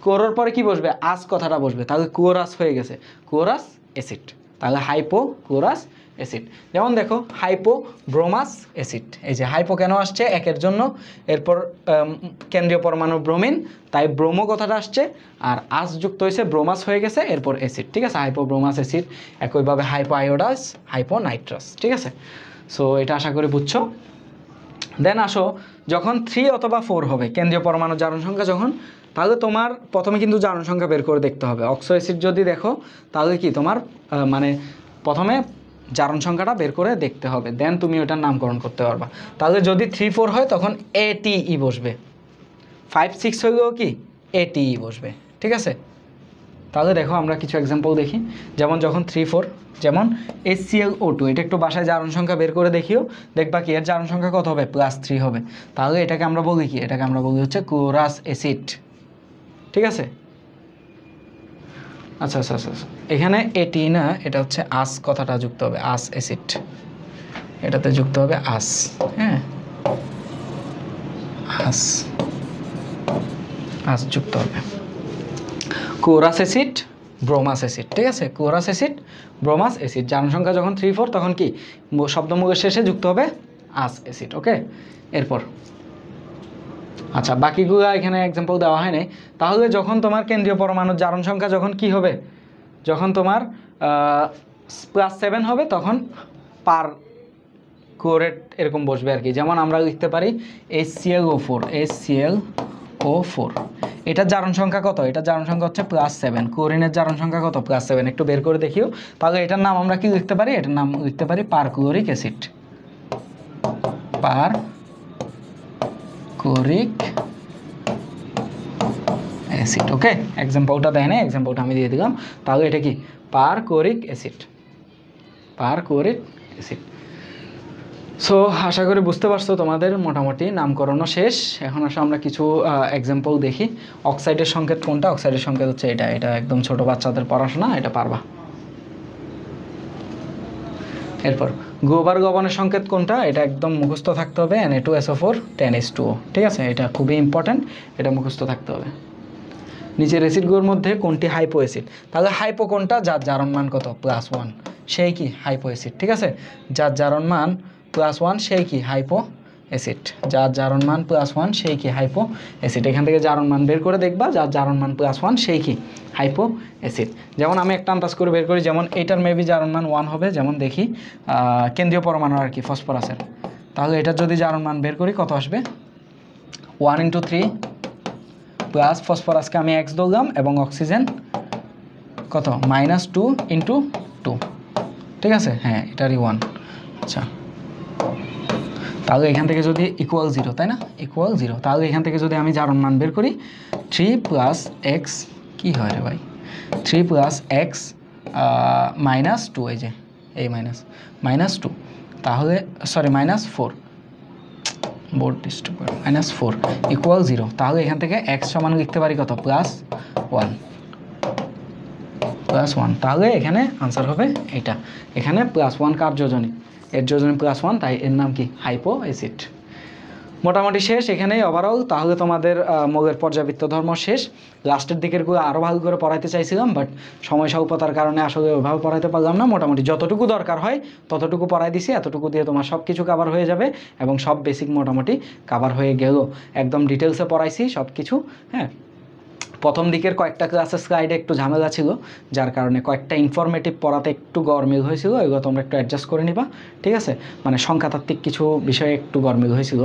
ক্লোরোর পরে কি বসবে? আস কথাটা বসবে, তাহলে ক্লোরাস হয়ে গেছে, ক্লোরাস অ্যাসিড। তাহলে হাইপো ক্লোরাস অ্যাসিড। যেমন দেখো হাইপো ব্রোমাস অ্যাসিড, এই যে হাইপো কেন আসছে? 1-এর জন্য, এরপর কেন্দ্রীয় পরমাণু ব্রোমিন, তাই ব্রোমো কথাটা আসছে, আর আস যুক্ত হয়েছে, ব্রোমাস হয়ে গেছে, এরপর অ্যাসিড, ঠিক আছে। Hypo bromous acid. একইভাবে হাইপো আয়োডাস, হাইপো নাইট্রাস, ঠিক আছে। সো এটা আশা করি বুঝছো। দেন আসো, যখন 3 অথবা 4 হবে কেন্দ্রীয় পরমাণুর জারণ সংখ্যা যখন, তাহলে তোমার প্রথমে কিন্তু জারণ সংখ্যা বের করে দেখতে হবে। অক্সো অ্যাসিড যদি দেখো তাহলে কি তোমার মানে প্রথমে জারণ সংখ্যাটা বের করে দেখতে হবে, দেন তুমি ওটার নামকরণ করতে পারবা। তাহলে যদি 3-4 হয় তখন ATE বসবে, 5-6 হলেও কি ATE বসবে, ঠিক আছে। তাহলে দেখো আমরা কিছু এক্সাম্পল দেখি, যেমন যখন 3-4, যেমন HClO2, এটা একটু বাসায় জারণ সংখ্যা বের করে দেখিও, দেখবা কি এর জারণ সংখ্যা কত হবে? +3 হবে। তাহলে এটাকে আমরা বলি কি? এটাকে আমরা বলি হচ্ছে ক্লোরাস অ্যাসিড, ঠিক আছে। আচ্ছা, এখানে এটি না, এটা হচ্ছে আস কথাটা যুক্ত হবে, আস অ্যাসিড, এটাতে যুক্ত হবে আস। হ্যাঁ, আস যুক্ত হবে। ক্লোরাস অ্যাসিড, ব্রোমাস অ্যাসিড, ঠিক আছে। ক্লোরাস অ্যাসিড, ব্রোমাস অ্যাসিড, জারণ সংখ্যা যখন 3-4 তখন কি শব্দমুখের শেষে যুক্ত হবে আস অ্যাসিড, ওকে। এরপর আচ্ছা, বাকিগুলো এখানে এক্সাম্পল দেওয়া হয় নাই। তাহলে যখন তোমার কেন্দ্রীয় পরমাণুর জারণ সংখ্যা যখন কি হবে? যখন তোমার +7 হবে তখন পার ক্লোরেট এরকম বসবে আর কি। যেমন আমরা লিখতে পারি HClO4, এটার জারণ সংখ্যা কত? এটার জারণ সংখ্যা হচ্ছে +7, ক্লোরিনের জারণ সংখ্যা কত? +7, একটু বের করে দেখিও। তাহলে এটার নাম আমরা কি লিখতে পারি? এটার নাম লিখতে পারি perchloric acid, perchloric acid, okay. এক্সাম্পলটা দেয় না, এক্সাম্পলটা আমি দিয়ে দিলাম। তাহলে এটা কি? Perchloric acid, perchloric acid. So আশা করি বুঝতে পারছো, তোমাদের মোটামুটি নামকরণও শেষ। এখন আসলে আমরা কিছু এক্সাম্পল দেখি। অক্সাইডের সংকেত কোনটা? অক্সাইডের সংকেত হচ্ছে এটা, এটা একদম ছোট বাচ্চাদের পড়াশোনা, এটা পারবা। এরপর গোবার গবনের সংকেত কোনটা? এটা একদম মুখস্থ থাকতে হবে, Na2SO4 10H2O, ঠিক আছে। এটা খুবই ইম্পর্টেন্ট, এটা মুখস্থ থাকতে হবে। নিচের অ্যাসিডগুলোর মধ্যে কোনটি হাইপো অ্যাসিড? তাহলে হাইপো কোনটা? যার জারণ মান কত? +1, সেই কি হাইপো অ্যাসিড, ঠিক আছে। যার জারণ মান +1 সেই কি হাইপো অ্যাসিড। যার জারণ মান +1 সেই কি হাইপো অ্যাসিড। এখান থেকে জারণ মান বের করে দেখবা, যার জারণ মান +1 সেই কি হাইপো অ্যাসিড। যেমন আমি একটা আন্দাজ করে বের করি, যেমন এটার মেবি জারণ মান 1 হবে, যেমন দেখি কেন্দ্রীয় পরমাণু আর কি ফসফরাসের। তাহলে এটার যদি জারণ মান বের করি কত আসবে, 1 × 3 প্লাস ফসফরাসকে আমি x ধরলাম এবং অক্সিজেন কত -2 × 2, ঠিক আছে। হ্যাঁ এটারই 1। আচ্ছা তাহলে এখান থেকে যদি =0, তাই না, =0, তাহলে এখান থেকে যদি আমি জারণ মান বের করি 3 + x কি হয় রে ভাই, 3 + x -2, এই যে এই -2, তাহলে সরি -4, বোর্ড ডিস্টার্ব করে, -4 =0। তাহলে এখান থেকে x সমান লিখতে পারি কত, +1, তাহলে এখানে আনসার হবে এটা। এখানে +1 কার যোজনী, এর যোজনী +1, তাই এর নাম কি হাইপো অ্যাসিড। মোটামুটি শেষ এখানেই ওভারঅল। তাহলে তোমাদের মৌলের পর্যাবৃত্ত ধর্ম শেষ। লাস্টের দিকেরগুলো আরও ভালো করে পড়াইতে চাইছিলাম, বাট সময় স্বল্পতার কারণে আসলে ওইভাবে পড়াইতে পারলাম না। মোটামুটি যতটুকু দরকার হয় ততটুকু পড়াই দিছি, এতটুকু দিয়ে তোমার সব কিছু কভার হয়ে যাবে এবং সব বেসিক মোটামুটি কভার হয়ে গেল। একদম ডিটেলসে পড়াইছি সব কিছু। হ্যাঁ, প্রথম দিকের কয়েকটা ক্লাসের স্লাইডে একটু ঝামেলা ছিল, যার কারণে কয়েকটা ইনফরমেটিভ পড়াতে একটু গরমিল হয়েছিল, এগুলো তোমরা একটু অ্যাডজাস্ট করে নিবা, ঠিক আছে। মানে সংখ্যাতাত্ত্বিক কিছু বিষয়ে একটু গরমিল হয়েছিল,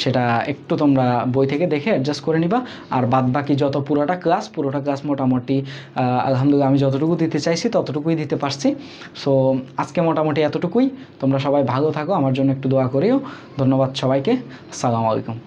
সেটা একটু তোমরা বই থেকে দেখে অ্যাডজাস্ট করে নিবা। আর বাদ বাকি যত পুরোটা ক্লাস মোটামুটি আলহামদুলিল্লাহ আমি যতটুকু দিতে চাইছি ততটুকুই দিতে পারছি। সো আজকে মোটামুটি এতটুকুই। তোমরা সবাই ভালো থাকো, আমার জন্য একটু দোয়া করিও। ধন্যবাদ সবাইকে, আসসালামু আলাইকুম।